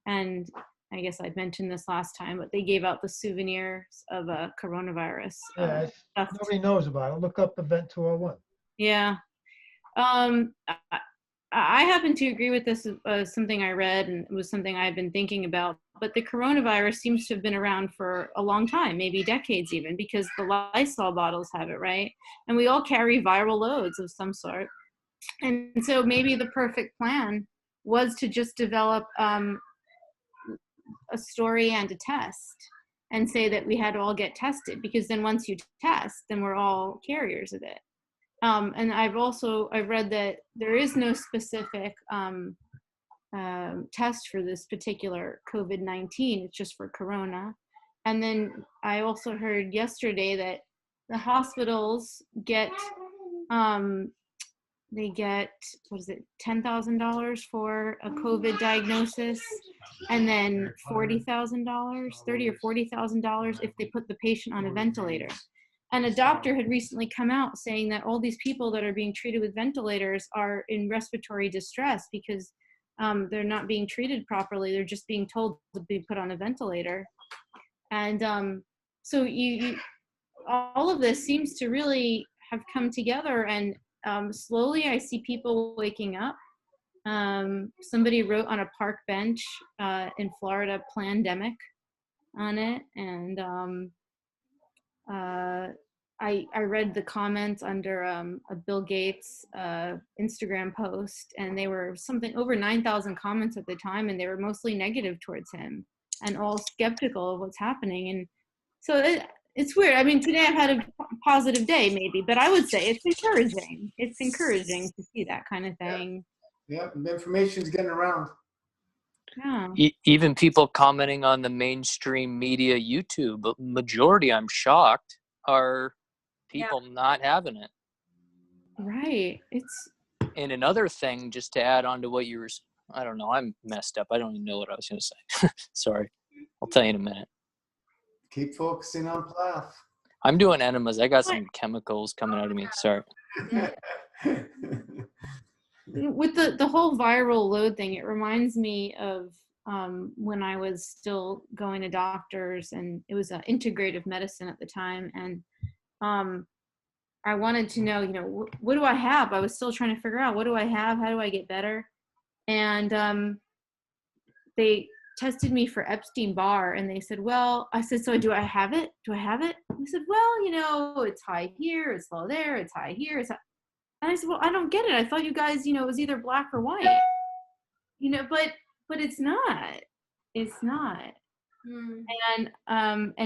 [SPEAKER 6] And I guess I'd mentioned this last time, but they gave out the souvenirs of a coronavirus.
[SPEAKER 2] Yeah, nobody knows about it. Look up Event 201.
[SPEAKER 6] Yeah. I happen to agree with this, something I read, and it was something I've been thinking about. But the coronavirus seems to have been around for a long time, maybe decades even, because the Lysol bottles have it, right? And we all carry viral loads of some sort. And so maybe the perfect plan was to just develop a story and a test and say that we had to all get tested, because then once you test, then we're all carriers of it. And I've read that there is no specific test for this particular COVID-19. It's just for corona. And then I also heard yesterday that the hospitals get what is it, $10,000 for a COVID diagnosis, and then $40,000, $30,000 or $40,000 if they put the patient on a ventilator. And a doctor had recently come out saying that all these people that are being treated with ventilators are in respiratory distress because they're not being treated properly. They're just being told to be put on a ventilator. And so all of this seems to really have come together, and slowly I see people waking up. Somebody wrote on a park bench in Florida, "Plandemic" on it, and I read the comments under a Bill Gates Instagram post, and they were something over 9,000 comments at the time, and they were mostly negative towards him and all skeptical of what's happening. And so it's weird. I mean, today I've had a positive day maybe, but I would say it's encouraging. It's encouraging to see that kind of thing.
[SPEAKER 1] Yeah, the information's getting around.
[SPEAKER 6] Yeah.
[SPEAKER 4] Even people commenting on the mainstream media YouTube, but majority, I'm shocked, are people not having it.
[SPEAKER 6] Right.
[SPEAKER 4] And another thing, just to add on to what you were, I don't know, I'm messed up. I don't even know what I was going to say. Sorry. I'll tell you in a minute.
[SPEAKER 1] Keep focusing on Plath.
[SPEAKER 4] I'm doing enemas. I got some chemicals coming out of me. Sorry.
[SPEAKER 6] With the whole viral load thing, it reminds me of when I was still going to doctors, and it was integrative medicine at the time, and I wanted to know, what do I have? I was still trying to figure out, what do I have? How do I get better? And they tested me for Epstein-Barr, and they said, well, I said, so do I have it? Do I have it? They said, well, it's high here, it's low there, it's high here, it's high. And I said, well, I don't get it. I thought you guys, it was either black or white, but it's not. It's not. And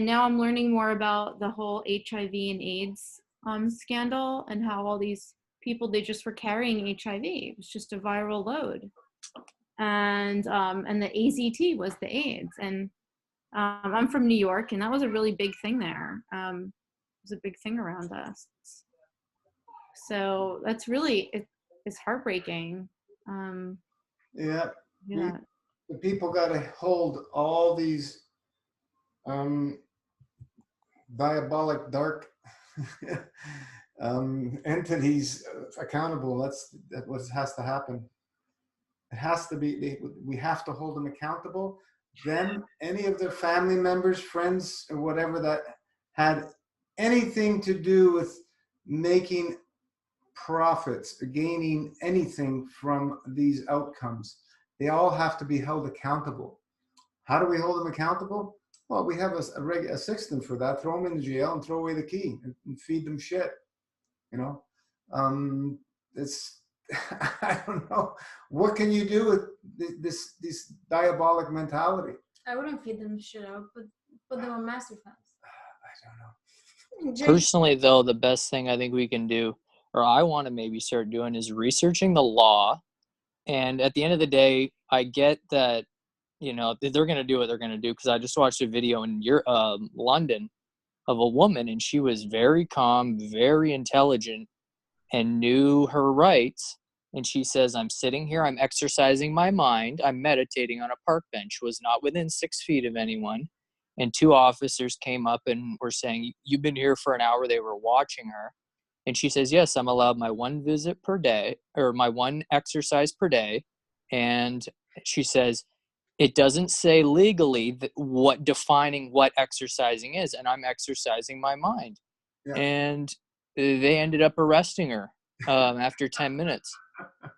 [SPEAKER 6] now I'm learning more about the whole HIV and AIDS scandal, and how all these people, they just were carrying HIV. It was just a viral load. And the AZT was the AIDS. And I'm from New York, and that was a really big thing there. It was a big thing around us. So that's really, it's heartbreaking.
[SPEAKER 1] Yeah.
[SPEAKER 6] Yeah.
[SPEAKER 1] The people got to hold all these diabolic, dark entities accountable. That's what has to happen. It has to be, we have to hold them accountable. Them, any of their family members, friends, or whatever that had anything to do with making profits, gaining anything from these outcomes, they all have to be held accountable. How do we hold them accountable? Well, we have a system for that. Throw them in the jail and throw away the key and feed them shit. You know, it's I don't know. What can you do with this diabolic mentality?
[SPEAKER 3] I wouldn't feed them shit. I would put them on master fast.
[SPEAKER 1] I don't know.
[SPEAKER 4] Personally, though, the best thing I think we can do, or I want to maybe start doing, is researching the law. And at the end of the day, I get that, you know, they're going to do what they're going to do, because I just watched a video in London of a woman, and she was very calm, very intelligent, and knew her rights. And she says, I'm sitting here, I'm exercising my mind, I'm meditating on a park bench, was not within 6 feet of anyone. And 2 officers came up and were saying, you've been here for an hour. They were watching her. And she says, yes, I'm allowed my 1 visit per day, or my 1 exercise per day. And she says, it doesn't say legally what defining what exercising is. And I'm exercising my mind.
[SPEAKER 1] Yeah.
[SPEAKER 4] And they ended up arresting her after 10 minutes.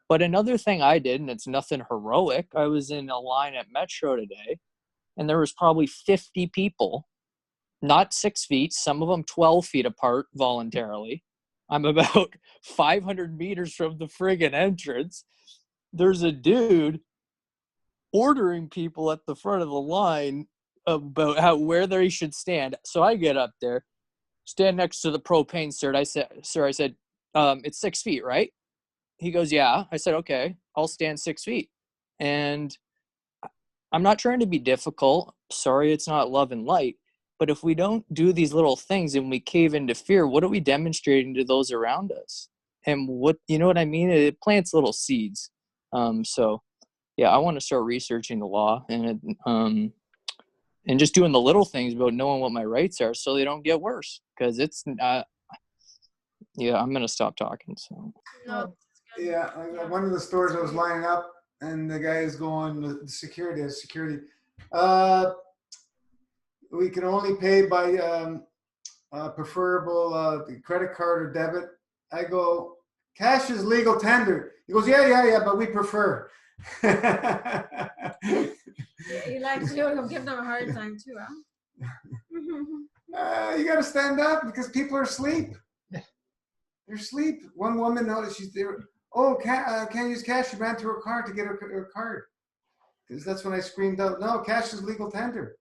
[SPEAKER 4] But another thing I did, and it's nothing heroic, I was in a line at Metro today, and there was probably 50 people, not 6 feet, some of them 12 feet apart voluntarily. I'm about 500 meters from the friggin' entrance. There's a dude ordering people at the front of the line about where they should stand. So I get up there, stand next to the propane, sir. I said, it's 6 feet, right? He goes, yeah. I said, okay, I'll stand 6 feet. And I'm not trying to be difficult. Sorry, it's not love and light. But if we don't do these little things and we cave into fear, what are we demonstrating to those around us? And what, you know what I mean? It plants little seeds. So yeah, I want to start researching the law and just doing the little things about knowing what my rights are so they don't get worse. Because it's, yeah, I'm going to stop talking. So.
[SPEAKER 3] No.
[SPEAKER 1] Yeah, one of the stores I was lining up, and the guy is going, the security, we can only pay by preferable credit card or debit. I go, cash is legal tender. He goes, yeah, but we prefer.
[SPEAKER 3] He likes you. Give them a hard time too, huh?
[SPEAKER 1] You got to stand up because people are asleep. They're asleep. One woman noticed she's there. Oh, can't use cash. She ran to her car to get her card. Because that's when I screamed out, no, cash is legal tender.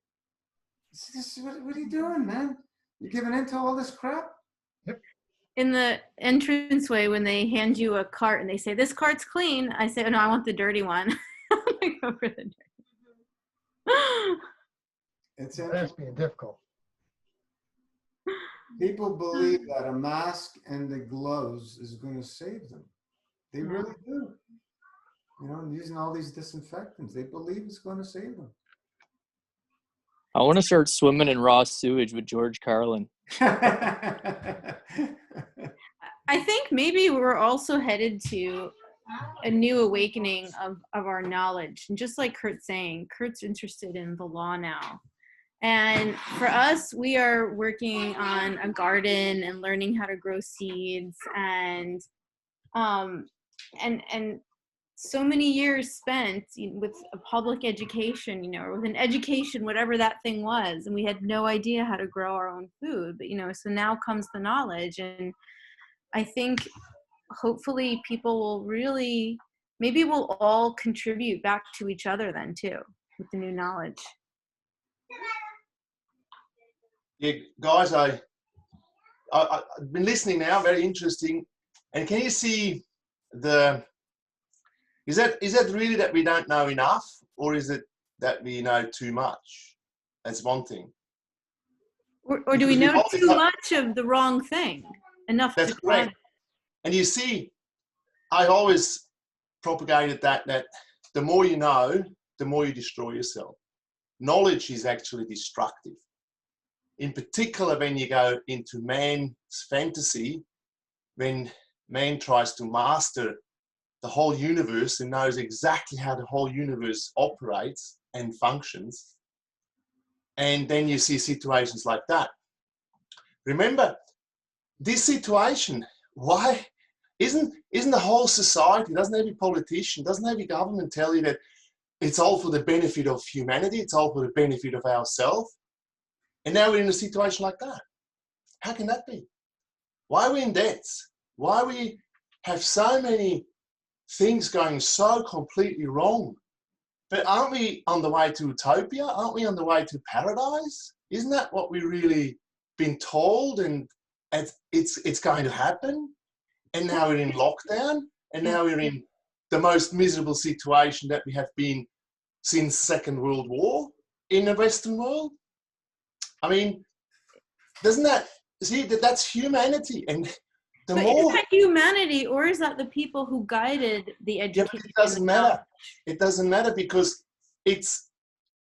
[SPEAKER 1] What are you doing, man? You're giving into all this crap?
[SPEAKER 2] Yep.
[SPEAKER 6] In the entranceway, when they hand you a cart and they say, this cart's clean, I say, oh, no, I want the dirty one. I go for the dirty one.
[SPEAKER 2] That's being difficult.
[SPEAKER 1] People believe that a mask and the gloves is going to save them. They really do. You know, using all these disinfectants, they believe it's going to save them.
[SPEAKER 4] I want to start swimming in raw sewage with George Carlin.
[SPEAKER 6] I think maybe we're also headed to a new awakening of our knowledge. And just like Kurt's saying, Kurt's interested in the law now. And for us, we are working on a garden and learning how to grow seeds and so many years spent with a public education, you know, or with an education, whatever that thing was. And we had no idea how to grow our own food, but, you know, so now comes the knowledge. And I think hopefully people will really, maybe we'll all contribute back to each other then too, with the new knowledge.
[SPEAKER 7] Yeah, guys, I've been listening now, very interesting. And can you see is that really that we don't know enough, or is it that we know too much? That's one thing.
[SPEAKER 6] Or do we know too much of the wrong thing? Enough
[SPEAKER 7] That's
[SPEAKER 6] to
[SPEAKER 7] correct. And you see, I always propagated that the more you know, the more you destroy yourself. Knowledge is actually destructive. In particular, when you go into man's fantasy, when man tries to master the whole universe and knows exactly how the whole universe operates and functions. And then you see situations like that. Remember, this situation, why isn't the whole society, doesn't every politician, doesn't every government tell you that it's all for the benefit of humanity, it's all for the benefit of ourselves? And now we're in a situation like that. How can that be? Why are we in debts? Why we have so many things going so completely wrong? But aren't we on the way to utopia? Aren't we on the way to paradise? Isn't that what we really been told? And it's going to happen. And now we're in lockdown. And now we're in the most miserable situation that we have been since Second World War in the Western world. I mean, doesn't that, see, that's humanity. And the
[SPEAKER 6] But
[SPEAKER 7] more...
[SPEAKER 6] is that humanity, or is that the people who guided the education?
[SPEAKER 7] Yeah, but it doesn't matter. It doesn't matter because it's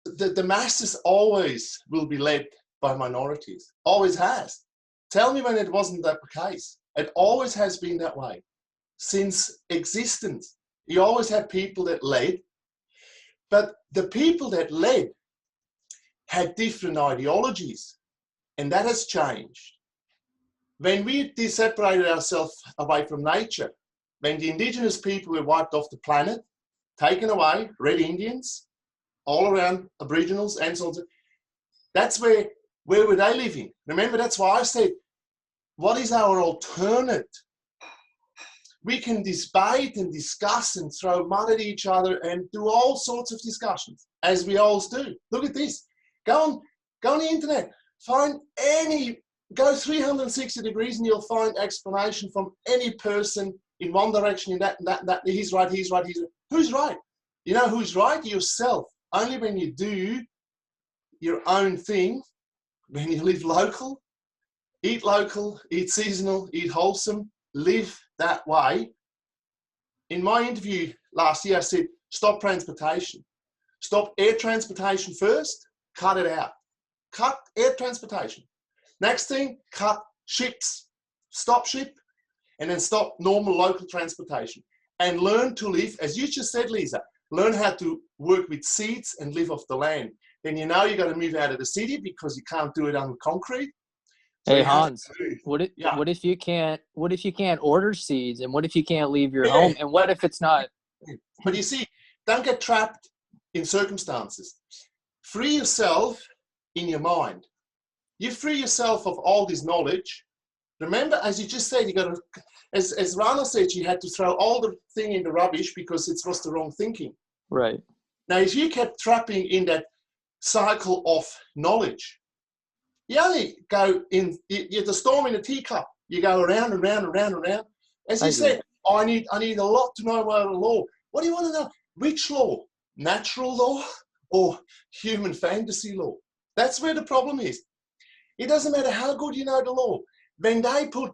[SPEAKER 7] the masses always will be led by minorities. Always has. Tell me when it wasn't that the case. It always has been that way since existence. You always had people that led, but the people that led had different ideologies, and that has changed. When we separated ourselves away from nature, when the indigenous people were wiped off the planet, taken away, Red Indians, all around Aboriginals and so on, that's where were they living? Remember, that's why I said, what is our alternate? We can debate and discuss and throw mud at each other and do all sorts of discussions, as we always do. Look at this. Go on the internet, go 360 degrees and you'll find explanation from any person in one direction, in that, he's right. Who's right? You know who's right? Yourself. Only when you do your own thing, when you live local, eat seasonal, eat wholesome, live that way. In my interview last year, I said, stop transportation. Stop air transportation first, cut it out. Cut air transportation. Next thing, cut ships. Stop ship, and then stop normal local transportation. And learn to live, as you just said, Lisa, learn how to work with seeds and live off the land. Then you know you got to move out of the city because you can't do it on concrete. So
[SPEAKER 4] hey Hans, what if you can't order seeds, and what if you can't leave your home, and what if it's not?
[SPEAKER 7] But you see, don't get trapped in circumstances. Free yourself in your mind. You free yourself of all this knowledge. Remember, as you just said, you got to, as Rana said, you had to throw all the thing in the rubbish because it was the wrong thinking.
[SPEAKER 4] Right.
[SPEAKER 7] Now, if you kept trapping in that cycle of knowledge, you only go in, you're the storm in a teacup. You go around and round and round and round. As you said, I need a lot to know about the law. What do you want to know? Which law? Natural law or human fantasy law? That's where the problem is. It doesn't matter how good you know the law. When they put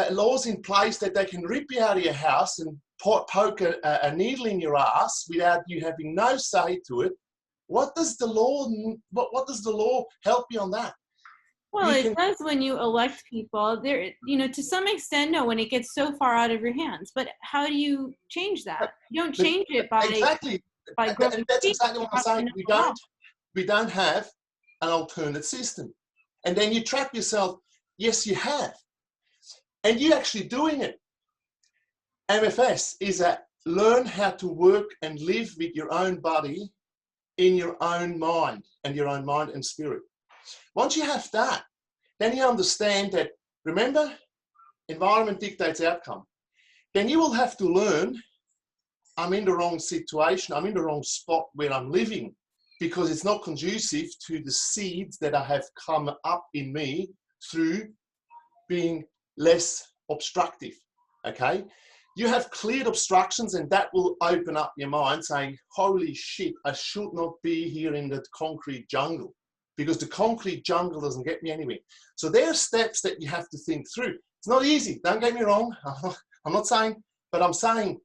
[SPEAKER 7] laws in place that they can rip you out of your house and poke a needle in your ass without you having no say to it, what does the law help you on that?
[SPEAKER 6] Well, it does when you elect people. There, to some extent, no, when it gets so far out of your hands. But how do you change that? You don't change it by
[SPEAKER 7] exactly.
[SPEAKER 6] growing.
[SPEAKER 7] That's exactly what I'm saying. We don't have an alternate system, and then you trap yourself. Yes, you have, and you're actually doing it. MFS is a learn how to work and live with your own body, in your own mind, and your own mind and spirit. Once you have that, then you understand that, remember, environment dictates outcome. Then you will have to learn, I'm in the wrong situation, I'm in the wrong spot where I'm living because it's not conducive to the seeds that I have come up in me through being less obstructive, okay? You have cleared obstructions and that will open up your mind saying, holy shit, I should not be here in the concrete jungle, because the concrete jungle doesn't get me anywhere. So there are steps that you have to think through. It's not easy, don't get me wrong. I'm not saying, but I'm saying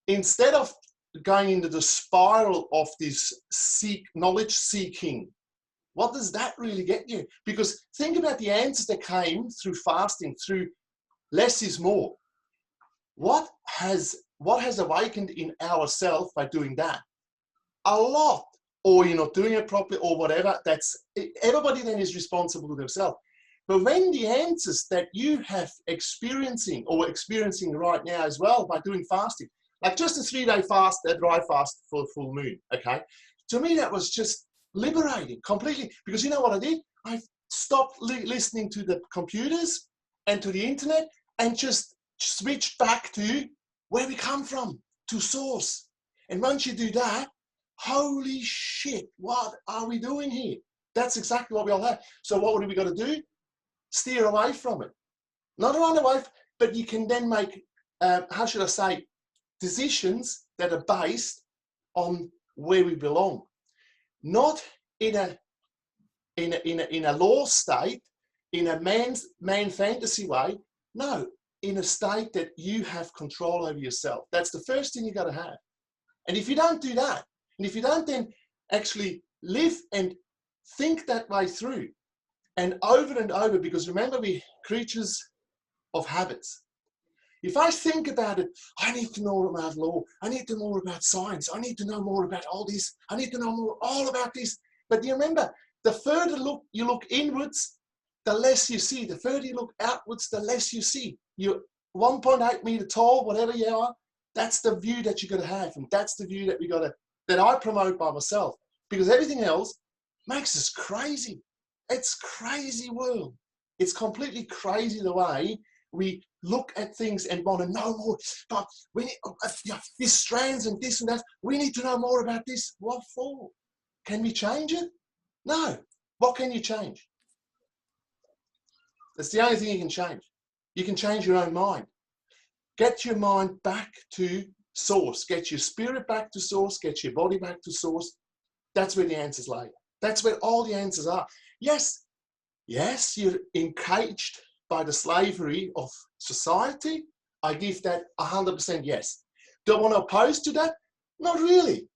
[SPEAKER 7] instead of going into the spiral of this knowledge seeking, what does that really get you? Because think about the answers that came through fasting, through less is more. What has awakened in ourselves by doing that? A lot. Or you're not doing it properly or whatever. Everybody then is responsible to themselves. But when the answers that you have experiencing right now as well by doing fasting, like just a 3-day fast, a dry fast for full moon, okay? To me, that was just liberating completely, because you know what I did? I stopped listening to the computers and to the internet and just switched back to where we come from, to source. And once you do that, holy shit, what are we doing here? That's exactly what we all have. So what have we got to do? Steer away from it. Not run away, but you can then make, how should I say, decisions that are based on where we belong. Not in a law state, in a man fantasy way. No, in a state that you have control over yourself. That's the first thing you got to have. And if you don't do that, and if you don't then actually live and think that way through, and over, because remember, we're creatures of habits. If I think about it, I need to know about law, I need to know more about science, I need to know more about all this, I need to know more all about this. But you remember, the further you look inwards, the less you see. The further you look outwards, the less you see. You're 1.8 meter tall, whatever you are, that's the view that you got to have. And that's the view that that I promote by myself, because everything else makes us crazy. It's crazy world. It's completely crazy the way we look at things and want to know more. But we need, these strands and this and that, we need to know more about this. What for? Can we change it? No. What can you change? That's the only thing you can change. You can change your own mind. Get your mind back to source. Get your spirit back to source. Get your body back to source. That's where the answers lie. That's where all the answers are. Yes, you're encaged by the slavery of society. I give that 100% yes. Do I want to oppose to that? Not really.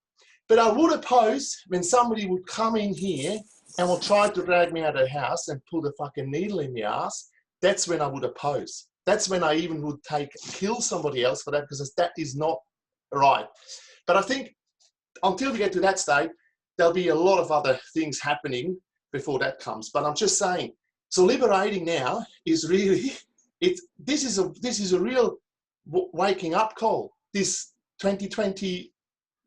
[SPEAKER 7] But I would oppose when somebody would come in here and will try to drag me out of the house and pull the fucking needle in the ass. That's when I would oppose. That's when I even would kill somebody else for that, because that is not right. But I think until we get to that state, there'll be a lot of other things happening before that comes. But I'm just saying, so liberating now is really, this is a real waking up call, this 2020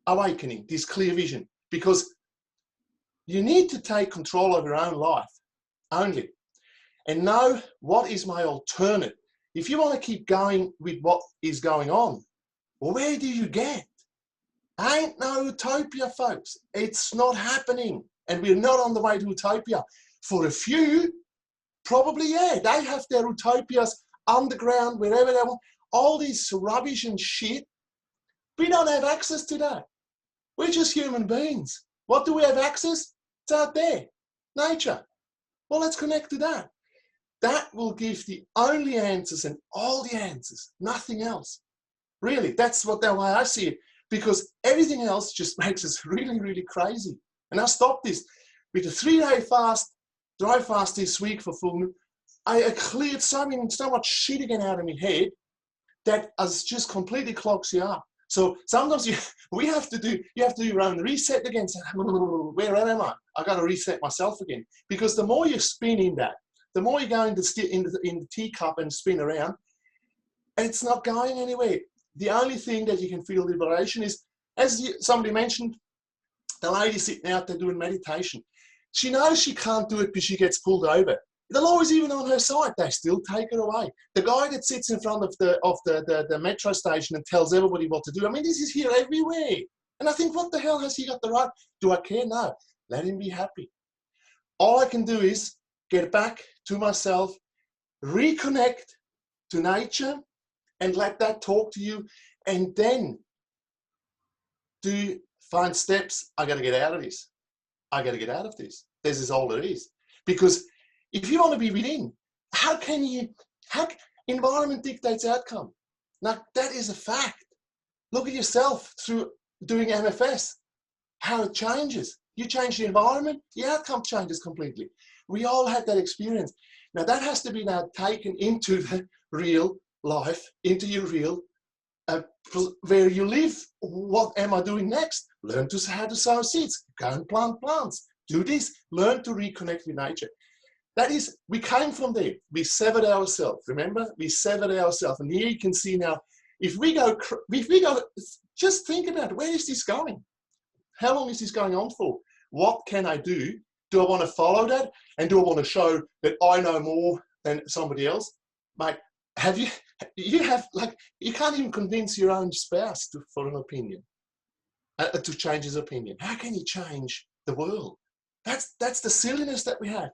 [SPEAKER 7] awakening, this clear vision, because you need to take control of your own life only and know what is my alternate. If you want to keep going with what is going on, well, where do you get? Ain't no utopia, folks. It's not happening. And we're not on the way to utopia. For a few, probably, yeah, they have their utopias underground, wherever they want. All this rubbish and shit, we don't have access to that. We're just human beings. What do we have access? It's out there, nature. Well, let's connect to that. That will give the only answers and all the answers, nothing else. Really, that's the way I see it. Because everything else just makes us really, really crazy. And I stopped this. With a 3-day fast, dry fast this week for full moon, I cleared so much shit again out of my head that just completely clogs you up. So sometimes you have to do your own reset again. Say, where am I? I got to reset myself again. Because the more you spin in that, the more you go in the teacup and spin around, it's not going anywhere. The only thing that you can feel liberation is, as somebody mentioned, the lady sitting out there doing meditation. She knows she can't do it because she gets pulled over. The law is even on her side. They still take her away. The guy that sits in front of the metro station and tells everybody what to do. I mean, this is here everywhere. And I think, what the hell has he got the right? Do I care? No. Let him be happy. All I can do is get back to myself, reconnect to nature, and let that talk to you, and then find steps. I got to get out of this. I got to get out of this. This is all there is. Because if you want to be within, environment dictates outcome. Now, that is a fact. Look at yourself through doing MFS, how it changes. You change the environment, the outcome changes completely. We all had that experience. Now, that has to be now taken into the real life, into your real, where you live. What am I doing next? Learn how to sow seeds, go and plant plants, do this, learn to reconnect with nature. That is, we came from there. We severed ourselves. Remember, we severed ourselves. And here you can see now, if we go, just think about it. Where is this going? How long is this going on for? What can I do Do I want to follow that? And do I want to show that I know more than somebody else? Mate, you can't even convince your own spouse for an opinion, to change his opinion. How can you change the world? That's the silliness that we have.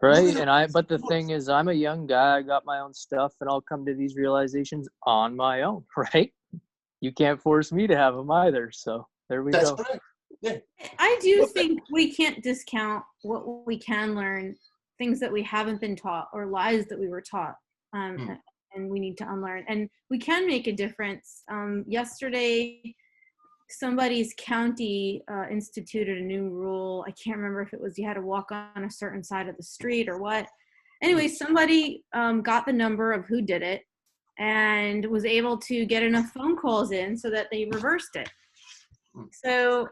[SPEAKER 4] Right. But the thing is, I'm a young guy. I got my own stuff, and I'll come to these realizations on my own, right? You can't force me to have them either. So there we
[SPEAKER 7] That's
[SPEAKER 4] go.
[SPEAKER 7] correct. Yeah.
[SPEAKER 6] I do think we can't discount what we can learn, things that we haven't been taught or lies that we were taught, and we need to unlearn. And we can make a difference. Yesterday, somebody's county instituted a new rule. I can't remember if it was you had to walk on a certain side of the street or what. Anyway, somebody got the number of who did it and was able to get enough phone calls in so that they reversed it. So,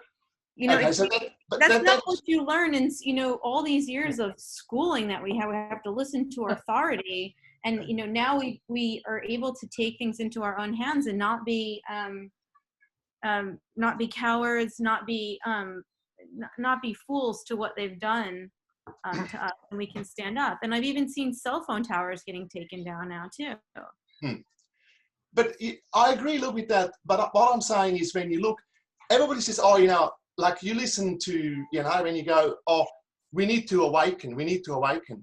[SPEAKER 6] you know,
[SPEAKER 7] Okay,
[SPEAKER 6] that's not what you learn in, you know, all these years of schooling that we have to listen to our authority. And, you know, now we are able to take things into our own hands and not be cowards, not be fools to what they've done to us, and we can stand up. And I've even seen cell phone towers getting taken down now too.
[SPEAKER 7] But I agree, look, with that. But what I'm saying is, when you look, everybody says, oh, you know, like you listen to, you know, when you go, oh, we need to awaken.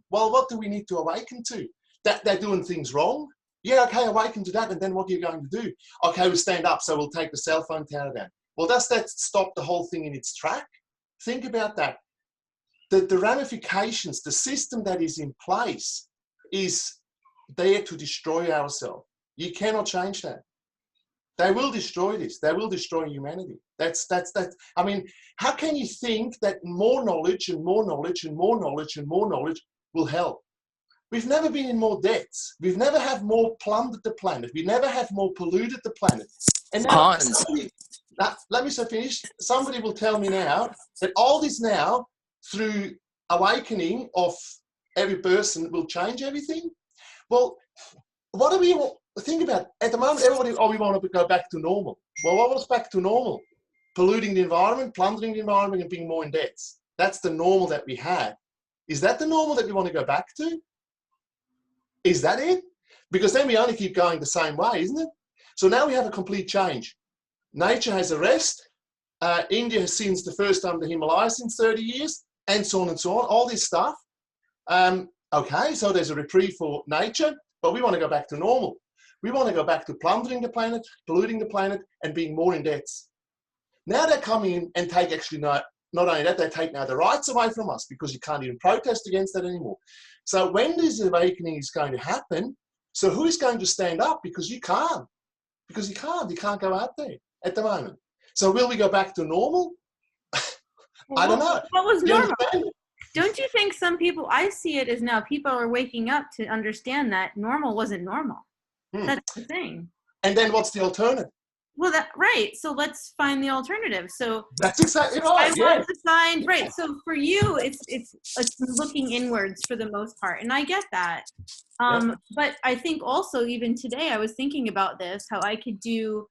[SPEAKER 7] Well, what do we need to awaken to? That they're doing things wrong? Yeah, okay, awaken to that, and then what are you going to do? Okay, we'll stand up, so we'll take the cell phone tower down. Well, does that stop the whole thing in its track? Think about that. The ramifications, the system that is in place is there to destroy ourselves. You cannot change that. They will destroy this. They will destroy humanity. That's. I mean, how can you think that more knowledge and more knowledge and more knowledge and more knowledge will help? We've never been in more debts. We've never have more plundered the planet. We never have more polluted the planet. And now, let me finish. Somebody will tell me now that all this now, through awakening of every person, will change everything. Well, what do we think about? At the moment, everybody, we want to go back to normal. Well, what was back to normal? Polluting the environment, plundering the environment, and being more in debts. That's the normal that we had. Is that the normal that we want to go back to? Is that it? Because then we only keep going the same way, isn't it? So now we have a complete change. Nature has a rest. India has seen the first time the Himalayas in 30 years, and so on, all this stuff. Okay, so there's a reprieve for nature, but we want to go back to normal. We want to go back to plundering the planet, polluting the planet, and being more in debts. Now they're coming in and take not only that, they take now the rights away from us because you can't even protest against that anymore. So when this awakening is going to happen, so who is going to stand up? Because you can't. You can't go out there at the moment. So will we go back to normal? I don't know.
[SPEAKER 6] What was normal? Don't you think some people, I see it as now people are waking up to understand that normal wasn't normal. That's the thing.
[SPEAKER 7] And then what's the alternative?
[SPEAKER 6] Well, right. So let's find the alternative. So
[SPEAKER 7] that's exactly right.
[SPEAKER 6] I want to find, right. So for you, it's looking inwards for the most part. And I get that. But I think also even today, I was thinking about this, how I could do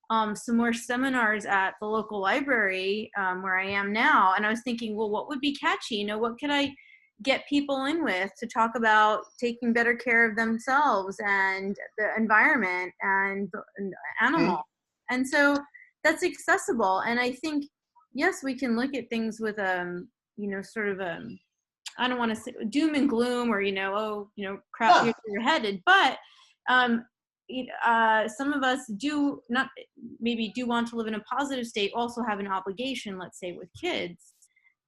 [SPEAKER 6] some more seminars at the local library where I am now. And I was thinking, well, what would be catchy? You know, what could I get people in with to talk about taking better care of themselves and the environment and the animal. And so that's accessible. And I think, yes, we can look at things with, you know, sort of I don't want to say doom and gloom or, you know, crap, you're headed. But some of us do want to live in a positive state, also have an obligation, let's say, with kids.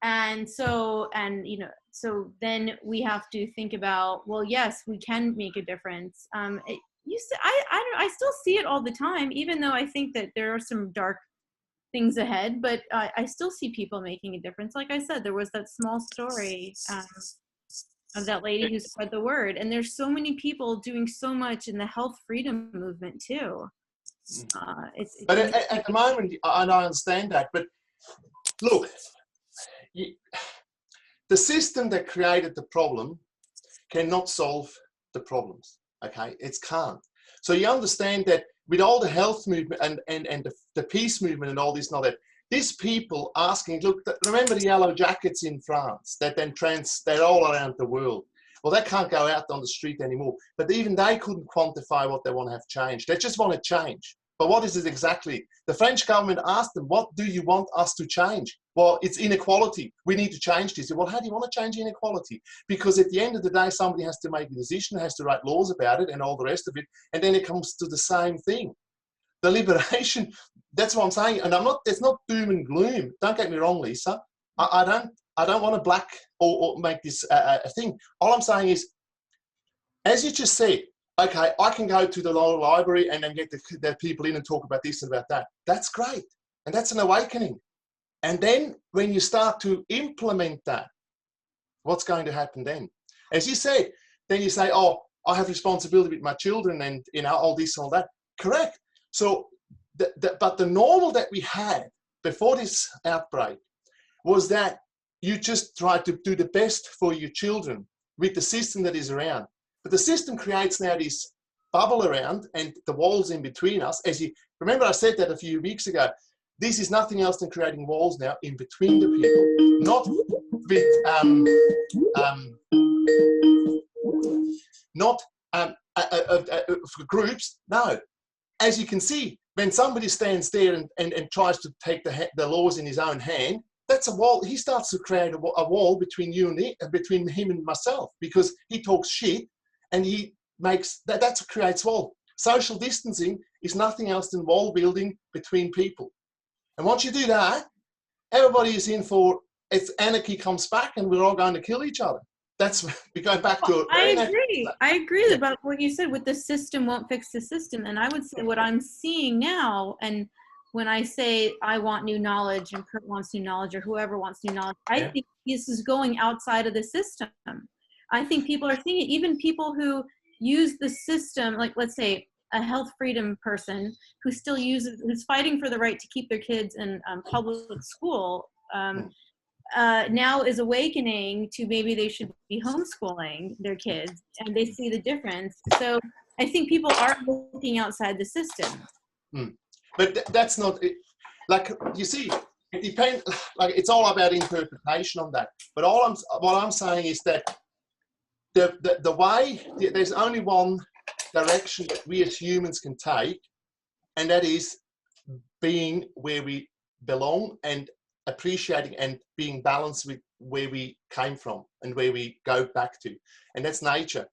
[SPEAKER 6] And so, you know, so then we have to think about, well, yes, we can make a difference. I still see it all the time, even though I think that there are some dark things ahead, but I still see people making a difference. Like I said, there was that small story of that lady who spread the word, and there's so many people doing so much in the health freedom movement too.
[SPEAKER 7] But at the moment, and I understand that, but look, the system that created the problem cannot solve the problems. Okay, it can't. So you understand that with all the health movement and the peace movement and all this and all that, these people asking, look, remember the yellow jackets in France that then they're all around the world. Well, they can't go out on the street anymore. But even they couldn't quantify what they want to have changed. They just want to change. But what is it exactly? The French government asked them, what do you want us to change? Well, it's inequality. We need to change this. Well, how do you want to change inequality? Because at the end of the day, somebody has to make a decision, has to write laws about it and all the rest of it. And then it comes to the same thing. The liberation, that's what I'm saying. And it's not doom and gloom. Don't get me wrong, Lisa. I don't want to black or make this a thing. All I'm saying is, as you just said, okay, I can go to the local library and then get the people in and talk about this and about that. That's great. And that's an awakening. And then when you start to implement that, what's going to happen then? As you said, then you say, oh, I have responsibility with my children and, you know, all this and all that. Correct. So, but the normal that we had before this outbreak was that you just try to do the best for your children with the system that is around. But the system creates now this bubble around and the walls in between us. As you remember, I said that a few weeks ago. This is nothing else than creating walls now in between the people, not with groups. No, as you can see, when somebody stands there and tries to take the laws in his own hand, that's a wall. He starts to create a wall between you and between him and myself, because he talks shit and he makes that's what creates wall. Social distancing is nothing else than wall building between people. And once you do that, everybody is in for it's anarchy comes back and we're all going to kill each other. That's we go back to
[SPEAKER 6] I agree about what you said with the system won't fix the system. And I would say what I'm seeing now, and when I say I want new knowledge and Kurt wants new knowledge or whoever wants new knowledge, I think this is going outside of the system. I think people are seeing it, even people who use the system, like let's say a health freedom person who still who's fighting for the right to keep their kids in public school, now is awakening to maybe they should be homeschooling their kids, and they see the difference. So I think people are looking outside the system.
[SPEAKER 7] But that's not like you see. It depends. Like it's all about interpretation on that. But what I'm saying is that the way there's only one direction that we as humans can take, and that is being where we belong and appreciating and being balanced with where we came from and where we go back to, and that's nature.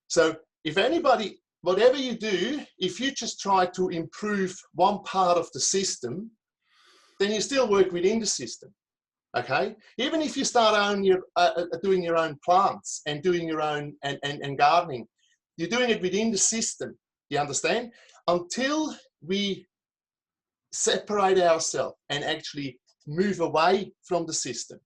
[SPEAKER 7] So if anybody, whatever you do, if you just try to improve one part of the system, then you still work within the system. Okay, even if you start doing your own plants and doing your own and gardening, you're doing it within the system. You understand? Until we separate ourselves and actually move away from the system.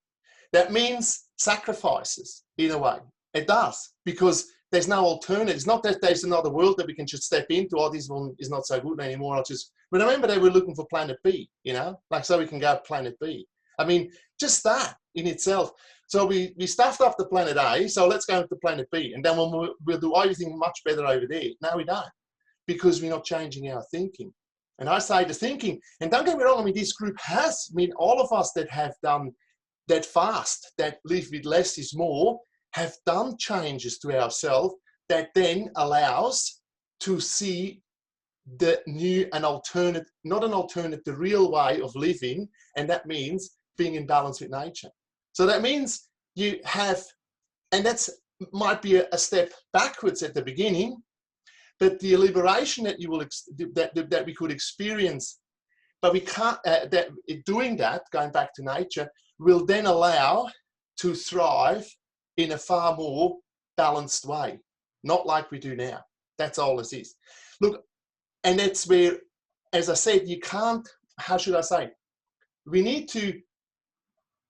[SPEAKER 7] That means sacrifices in a way. It does, because there's no alternative. It's not that there's another world that we can just step into. Oh, this one is not so good anymore. But remember they were looking for planet B, you know, like so we can go planet B. I mean, just that in itself. So we stuffed up the planet A, so let's go to planet B. And then we'll do everything much better over there. No, we don't, because we're not changing our thinking. And I say the thinking, and don't get me wrong, I mean, this group has, I mean, all of us that have done that fast, that live with less is more, have done changes to ourselves that then allows to see the new and alternate, not an alternate, the real way of living. And that means being in balance with nature. So that means you have, and that's might be a step backwards at the beginning, but the liberation that you will that we could experience, but we can't. Doing that, going back to nature, will then allow to thrive in a far more balanced way, not like we do now. That's all it is. Look, and that's where, as I said, you can't. How should I say? We need to.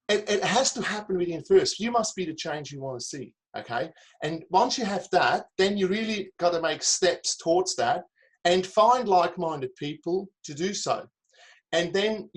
[SPEAKER 7] It has to happen within first. You must be the change you want to see. Okay, and once you have that, then you really got to make steps towards that and find like-minded people to do so. And then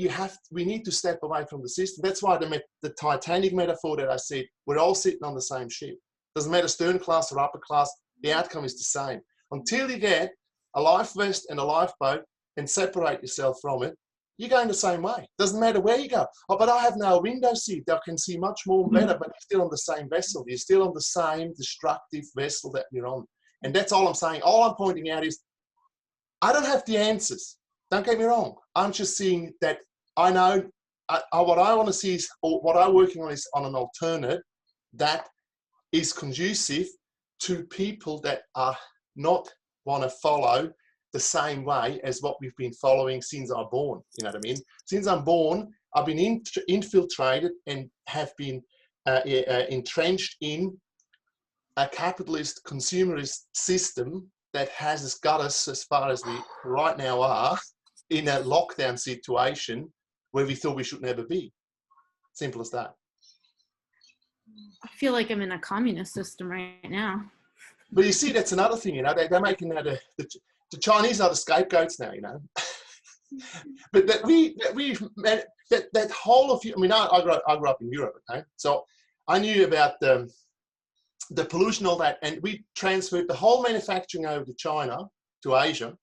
[SPEAKER 7] we need to step away from the system. That's why the Titanic metaphor that I said, we're all sitting on the same ship. Doesn't matter stern class or upper class, the outcome is the same. Until you get a life vest and a lifeboat and separate yourself from it, you're going the same way. Doesn't matter where you go. Oh, but I have now a window seat. I can see much more better, but you're still on the same vessel. You're still on the same destructive vessel that you're on. And that's all I'm saying. All I'm pointing out is I don't have the answers. Don't get me wrong. I'm just seeing that I know what I want to see is, or what I'm working on is on an alternate that is conducive to people that are not want to follow the same way as what we've been following since I'm born. You know what I mean? Since I'm born, I've been infiltrated and have been entrenched in a capitalist consumerist system that has got us as far as we right now are in a lockdown situation where we thought we should never be. Simple as that.
[SPEAKER 6] I feel like I'm in a communist system right now.
[SPEAKER 7] But you see, that's another thing, you know, they're making that the Chinese are the scapegoats now, you know. But that whole of you, I mean, I grew up in Europe, okay? So I knew about the pollution, all that, and we transferred the whole manufacturing over to China, to Asia.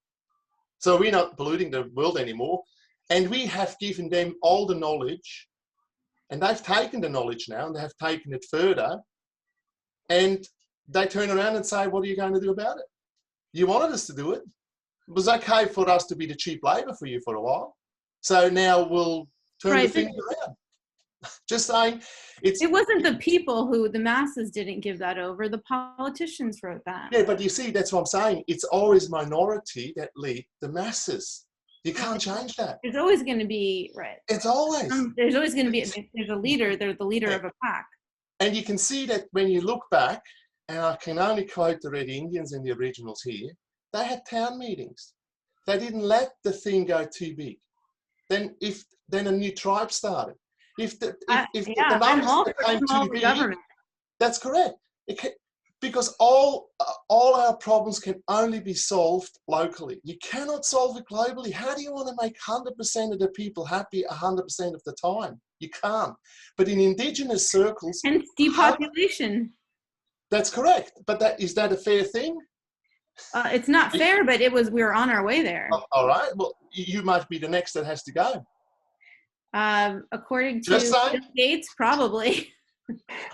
[SPEAKER 7] So we're not polluting the world anymore. And we have given them all the knowledge, and they've taken the knowledge now and they have taken it further. And they turn around and say, what are you going to do about it? You wanted us to do it. It was okay for us to be the cheap labor for you for a while. So now we'll turn the things around. Just saying, it wasn't
[SPEAKER 6] the people who, the masses didn't give that over. The politicians wrote that.
[SPEAKER 7] Yeah, but you see, that's what I'm saying. It's always minority that lead the masses. You can't change that.
[SPEAKER 6] There's always going to be, right.
[SPEAKER 7] It's always.
[SPEAKER 6] There's always going to be, there's a leader, they're the leader of a pack.
[SPEAKER 7] And you can see that when you look back, and I can only quote the Red Indians and the Aboriginals here, they had town meetings. They didn't let the thing go too big. Then a new tribe started. If the numbers became too big, that's correct. Because all our problems can only be solved locally. You cannot solve it globally. How do you want to make 100% of the people happy 100% of the time? You can't. But in indigenous circles...
[SPEAKER 6] And depopulation.
[SPEAKER 7] That's correct. But is that a fair thing?
[SPEAKER 6] It's not fair, but we were on our way there.
[SPEAKER 7] All right. Well, you might be the next that has to go.
[SPEAKER 6] According to Bill Gates, probably.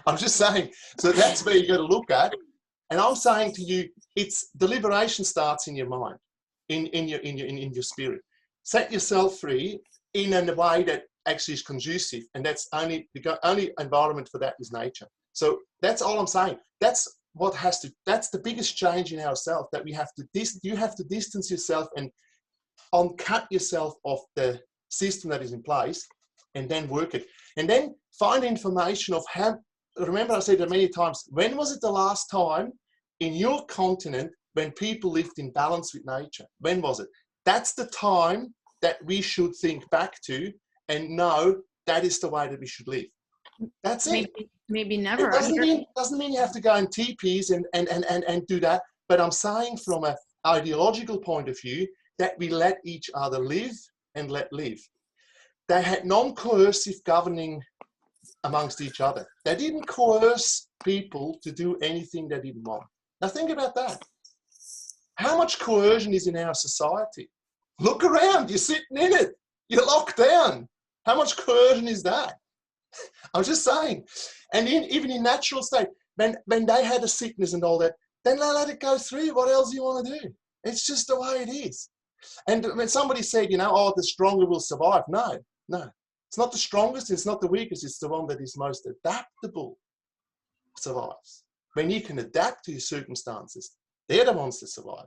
[SPEAKER 7] I'm just saying. So that's where you got to look at. And I'm saying to you, it's the liberation starts in your mind, in your spirit. Set yourself free in a way that actually is conducive, and that's the only environment for that is nature. So that's all I'm saying. That's the biggest change in ourselves, that you have to distance yourself and cut yourself off the system that is in place, and then work it. And then find information of how, remember I said it many times, when was it the last time in your continent when people lived in balance with nature? When was it? That's the time that we should think back to and know that is the way that we should live. That's it.
[SPEAKER 6] Maybe never.
[SPEAKER 7] It doesn't mean you have to go in teepees and do that. But I'm saying from an ideological point of view that we let each other live and let live. They had non-coercive governing amongst each other. They didn't coerce people to do anything they didn't want. Now think about that. How much coercion is in our society? Look around, you're sitting in it. You're locked down. How much coercion is that? I'm just saying. And even in natural state, when they had a sickness and all that, then they let it go through. What else do you want to do? It's just the way it is. And when somebody said, the stronger will survive. No. It's not the strongest, it's not the weakest, it's the one that is most adaptable survives. When you can adapt to your circumstances, they're the ones that survive.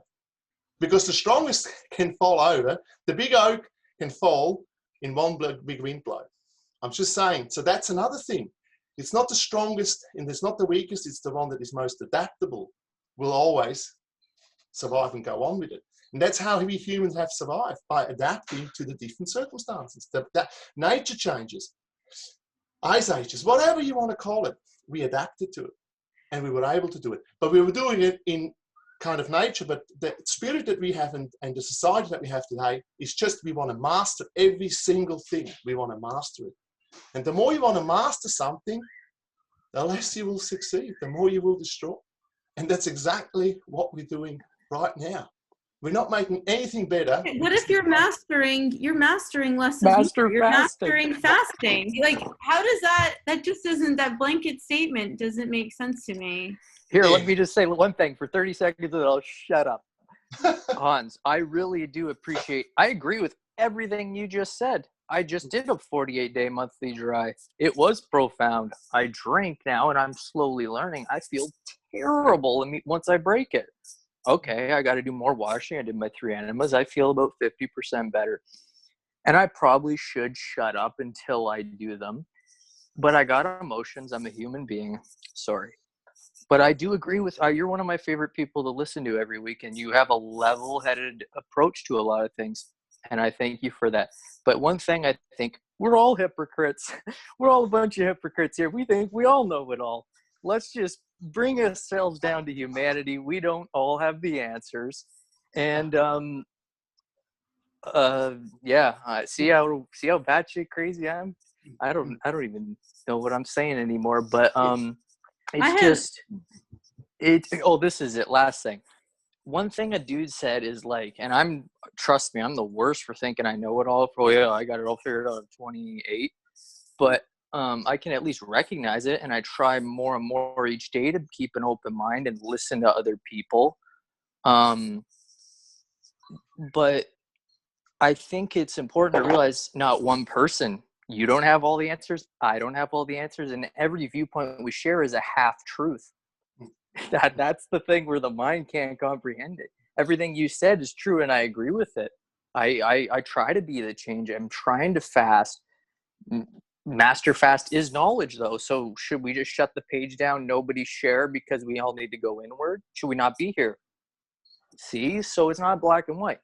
[SPEAKER 7] Because the strongest can fall over, the big oak can fall in one big wind blow. I'm just saying, so that's another thing. It's not the strongest and it's not the weakest, it's the one that is most adaptable will always survive and go on with it. And that's how we humans have survived, by adapting to the different circumstances. Nature changes, ice ages, whatever you want to call it, we adapted to it and we were able to do it. But we were doing it in kind of nature, but the spirit that we have and the society that we have today is just we want to master every single thing. We want to master it. And the more you want to master something, the less you will succeed, the more you will destroy. And that's exactly what we're doing right now. We're not making anything better.
[SPEAKER 6] What if you're mastering less is
[SPEAKER 4] Master
[SPEAKER 6] more? You're
[SPEAKER 4] fasting.
[SPEAKER 6] mastering fasting. Like, how does that just doesn't, that blanket statement doesn't make sense to me.
[SPEAKER 4] Here,
[SPEAKER 7] Yeah.
[SPEAKER 4] let me just say one thing for 30 seconds and I'll shut up. Hans, I really do appreciate, I agree with everything you just said. I just did a 48-day monthly dry. It was profound. I drink now and I'm slowly learning. I feel terrible once I break it. Okay, I got to do more washing. I did my 3 enemas. I feel about 50% better. And I probably should shut up until I do them. But I got emotions. I'm a human being. Sorry. But I do agree with you're one of my favorite people to listen to every week, and you have a level-headed approach to a lot of things, and I thank you for that. But one thing I think, we're all hypocrites. We're all a bunch of hypocrites here. We think we all know it all. Let's just bring ourselves down to humanity. We don't all have the answers, and see how batshit crazy I am. I don't even know what I'm saying anymore. But this is it. Last thing. One thing a dude said is like, and trust me, I'm the worst for thinking I know it all. Oh yeah, I got it all figured out at 28. But I can at least recognize it, and I try more and more each day to keep an open mind and listen to other people. But I think it's important to realize not one person. You don't have all the answers. I don't have all the answers. And every viewpoint we share is a half truth. That's the thing where the mind can't comprehend it. Everything you said is true, and I agree with it. I try to be the change. I'm trying to fast. Master fast is knowledge, though. So should we just shut the page down, nobody share, because we all need to go inward? Should we not be here? See? So it's not black and white.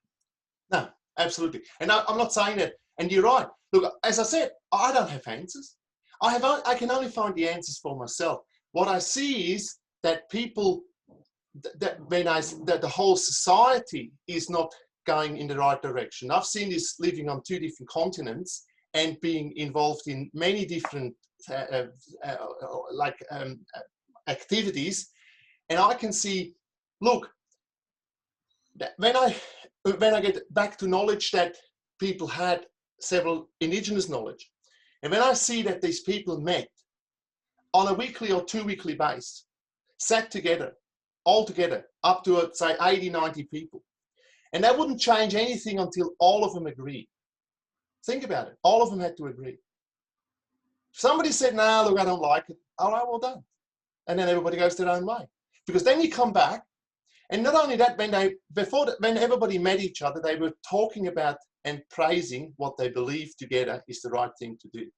[SPEAKER 7] No, absolutely. And I'm not saying that. And you're right. Look, as I said, I don't have answers. I can only find the answers for myself. What I see is that people, that the whole society is not going in the right direction. I've seen this living on 2 different continents and being involved in many different activities, and I can see, look, when I get back to knowledge that people had several indigenous knowledge, and when I see that these people met on a weekly or 2 weekly basis, sat together, all together, up to say 80, 90 people, and that wouldn't change anything until all of them agreed. Think about it. All of them had to agree. If somebody said, "Nah, look, I don't like it." All right, well done. And then everybody goes their own way. Because then you come back, and not only that, when everybody met each other, they were talking about and praising what they believe together is the right thing to do.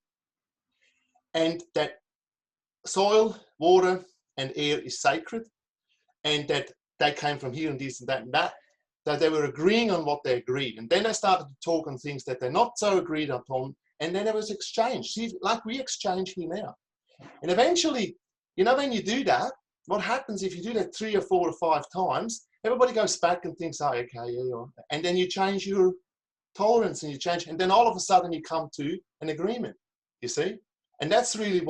[SPEAKER 7] And that soil, water, and air is sacred, and that they came from here and this and that, that they were agreeing on what they agreed. And then they started to talk on things that they're not so agreed upon, and then there was exchange. See, like we exchange here now. And eventually, when you do that, what happens if you do that 3 or 4 or 5 times, everybody goes back and thinks, oh, okay, yeah. And then you change your tolerance and and then all of a sudden you come to an agreement, you see? And that's really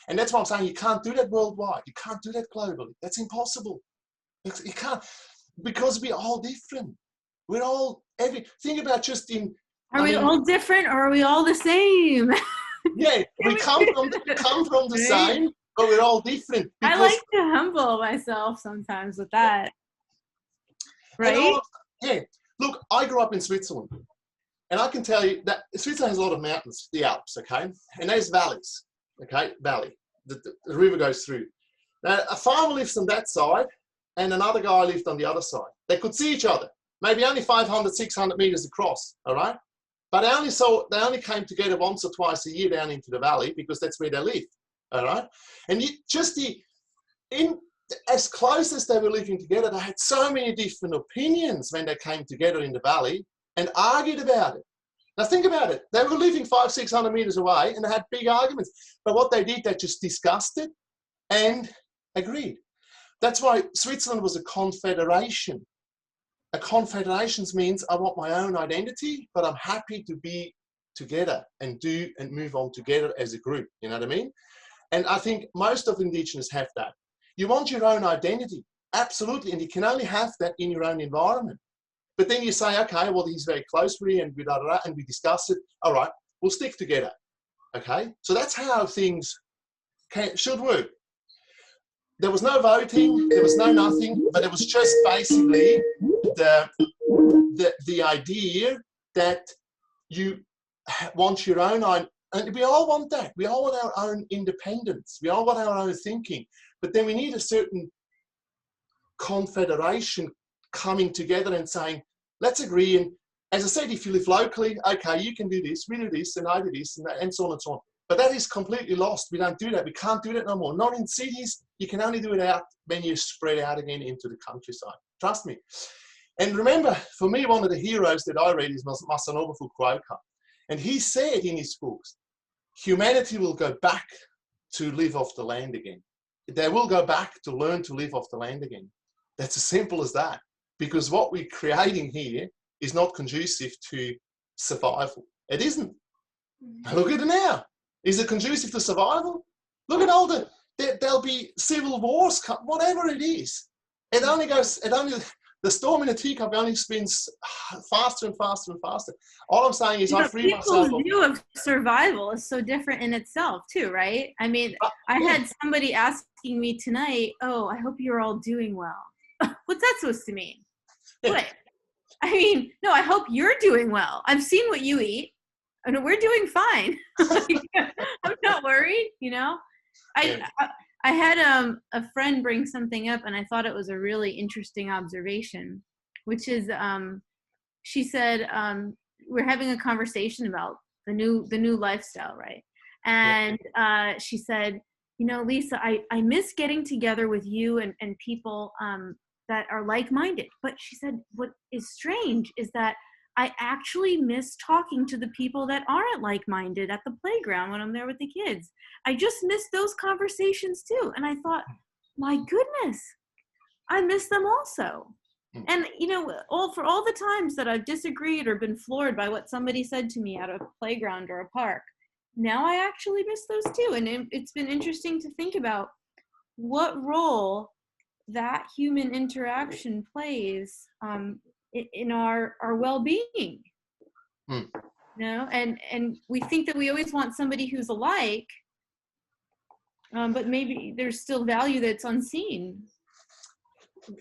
[SPEAKER 7] and that's why I'm saying you can't do that worldwide. You can't do that globally. That's impossible. You can't, because we're all different. We're all, think about just in.
[SPEAKER 6] Are we all different, or are we all the same?
[SPEAKER 7] Yeah, we come from the same, but we're all different.
[SPEAKER 6] I like to humble myself sometimes with that. Right?
[SPEAKER 7] Look, I grew up in Switzerland, and I can tell you that Switzerland has a lot of mountains, the Alps, okay? And there's valleys, okay? Valley. The river goes through. Now, a farmer lives on that side, and another guy lived on the other side. They could see each other, maybe only 500, 600 meters across, all right? But they only came together once or twice a year down into the valley because that's where they lived, all right? And as close as they were living together, they had so many different opinions when they came together in the valley and argued about it. Now think about it. They were living 500, 600 meters away and they had big arguments. But what they did, they just discussed it and agreed. That's why Switzerland was a confederation. A confederation means I want my own identity, but I'm happy to be together and do and move on together as a group. You know what I mean? And I think most of Indigenous have that. You want your own identity, absolutely, and you can only have that in your own environment. But then you say, okay, well, he's very close with me, and and we discuss it. All right, we'll stick together. Okay, so that's how things should work. There was no voting, there was no nothing, but it was just basically the idea that you want your own, and we all want that. We all want our own independence. We all want our own thinking. But then we need a certain confederation coming together and saying, let's agree. And as I said, if you live locally, okay, you can do this, we do this, and I do this, and, that, and so on and so on. But that is completely lost. We don't do that. We can't do that no more. Not in cities. You can only do it out when you spread out again into the countryside. Trust me. And remember, for me, one of the heroes that I read is Masanobu Fukuoka. And he said in his books, humanity will go back to live off the land again. They will go back to learn to live off the land again. That's as simple as that. Because what we're creating here is not conducive to survival. It isn't. Look at it now. Is it conducive to survival? Look at all there'll be civil wars, whatever it is. The storm in a teacup only spins faster and faster and faster. All I'm saying is I free myself.
[SPEAKER 6] People's view of survival is so different in itself too, right? I mean, I had somebody asking me tonight, oh, I hope you're all doing well. What's that supposed to mean? What? I mean, no, I hope you're doing well. I've seen what you eat. And we're doing fine. I'm not worried, you know. I had a friend bring something up, and I thought it was a really interesting observation, which is she said we're having a conversation about the new lifestyle, right? And she said, you know, Lisa, I miss getting together with you and people that are like-minded. But she said, what is strange is that I actually miss talking to the people that aren't like-minded at the playground when I'm there with the kids. I just miss those conversations too. And I thought, my goodness, I miss them also. And, you know, for all the times that I've disagreed or been floored by what somebody said to me at a playground or a park, now I actually miss those too. And it's been interesting to think about what role that human interaction plays in our well-being. You know, and we think that we always want somebody who's alike, but maybe there's still value that's unseen.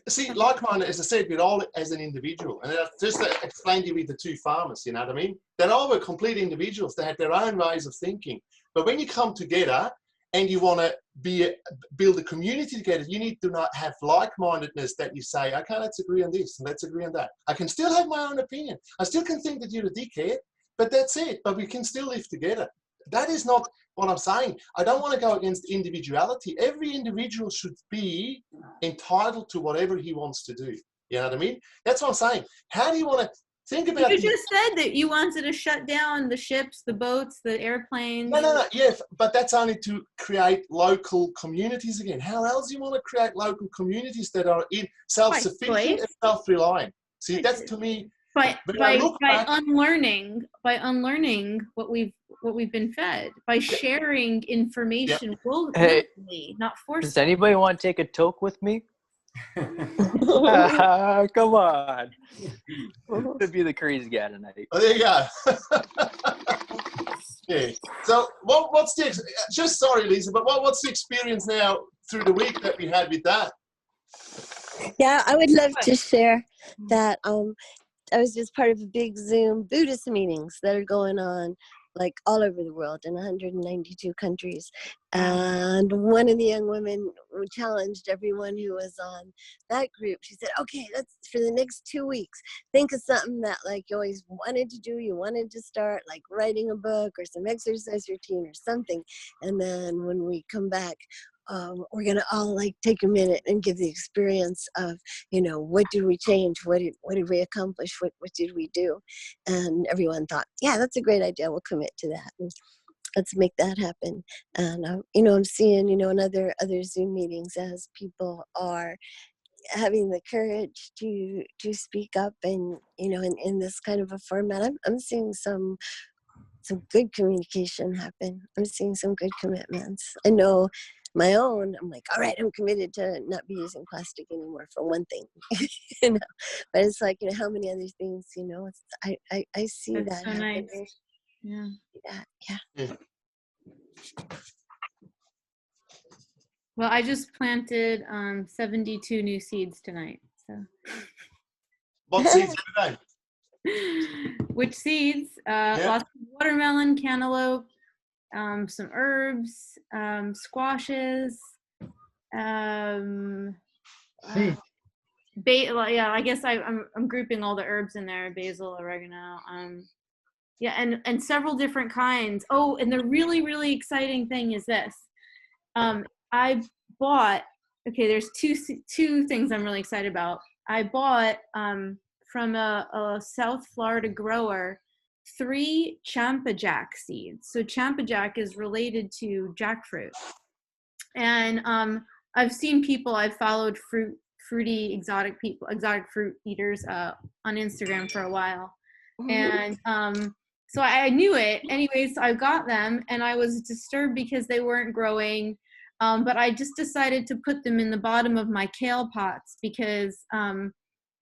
[SPEAKER 7] See, like-minded, as I said, we're all as an individual. And just to explain to you with the two farmers, you know what I mean? They all were complete individuals. They had their own ways of thinking. But when you come together and you want to build a community together, you need to not have like-mindedness that you say, okay, let's agree on this and let's agree on that. I can still have my own opinion. I still can think that you're a dickhead, but that's it. But we can still live together. That is not what I'm saying. I don't want to go against individuality. Every individual should be entitled to whatever he wants to do. You know what I mean? That's what I'm saying. How do you want to think about
[SPEAKER 6] You just said that you wanted to shut down the ships, the boats, the airplanes.
[SPEAKER 7] No. Yeah, but that's only to create local communities again. How else do you want to create local communities that are self-sufficient and self-reliant? See, that's to me.
[SPEAKER 6] By unlearning what we've been fed, by sharing information willingly, not forcing.
[SPEAKER 4] Does anybody want to take a toke with me? Come on. To be the crazy guy tonight.
[SPEAKER 7] Oh, there you go. Yeah. So what's the just sorry, Lisa, but what's the experience now through the week that we had with that?
[SPEAKER 8] Yeah, I would love to share that. I was just part of a big Zoom Buddhist meetings that are going on like all over the world in 192 countries. And one of the young women challenged everyone who was on that group. She said, okay, let's, for the next 2 weeks, think of something that like you always wanted to do, you wanted to start, like writing a book or some exercise routine or something. And then when we come back, we're gonna all like take a minute and give the experience of, you know, what did we change? What did we accomplish? What did we do? And everyone thought, yeah, that's a great idea. We'll commit to that. And let's make that happen. And, you know, I'm seeing, you know, in other Zoom meetings as people are having the courage to speak up and, you know, in this kind of a format, I'm seeing some good communication happen. I'm seeing some good commitments. I know my own, I'm like, all right, I'm committed to not be using plastic anymore for one thing, you know. But it's like, you know, how many other things, you know, it's, I see
[SPEAKER 6] That's
[SPEAKER 8] that
[SPEAKER 6] so nice.
[SPEAKER 8] happening.
[SPEAKER 6] Yeah.
[SPEAKER 8] Yeah.
[SPEAKER 6] Well, I just planted 72 new seeds tonight. So
[SPEAKER 7] What seeds today?
[SPEAKER 6] which seeds?
[SPEAKER 7] Yeah.
[SPEAKER 6] Lots of watermelon, cantaloupe, some herbs, squashes,
[SPEAKER 2] Seed.
[SPEAKER 6] yeah, I guess I'm grouping all the herbs in there: basil, oregano, yeah, and several different kinds. Oh, and the really exciting thing is this: I bought. Okay, there's two things I'm really excited about. I bought from a South Florida grower 3 champajack seeds. So champajack is related to jackfruit, and I've seen people, I've followed fruity exotic fruit eaters on Instagram for a while, and so I knew it. Anyways, I got them, and I was disturbed because they weren't growing. But I just decided to put them in the bottom of my kale pots because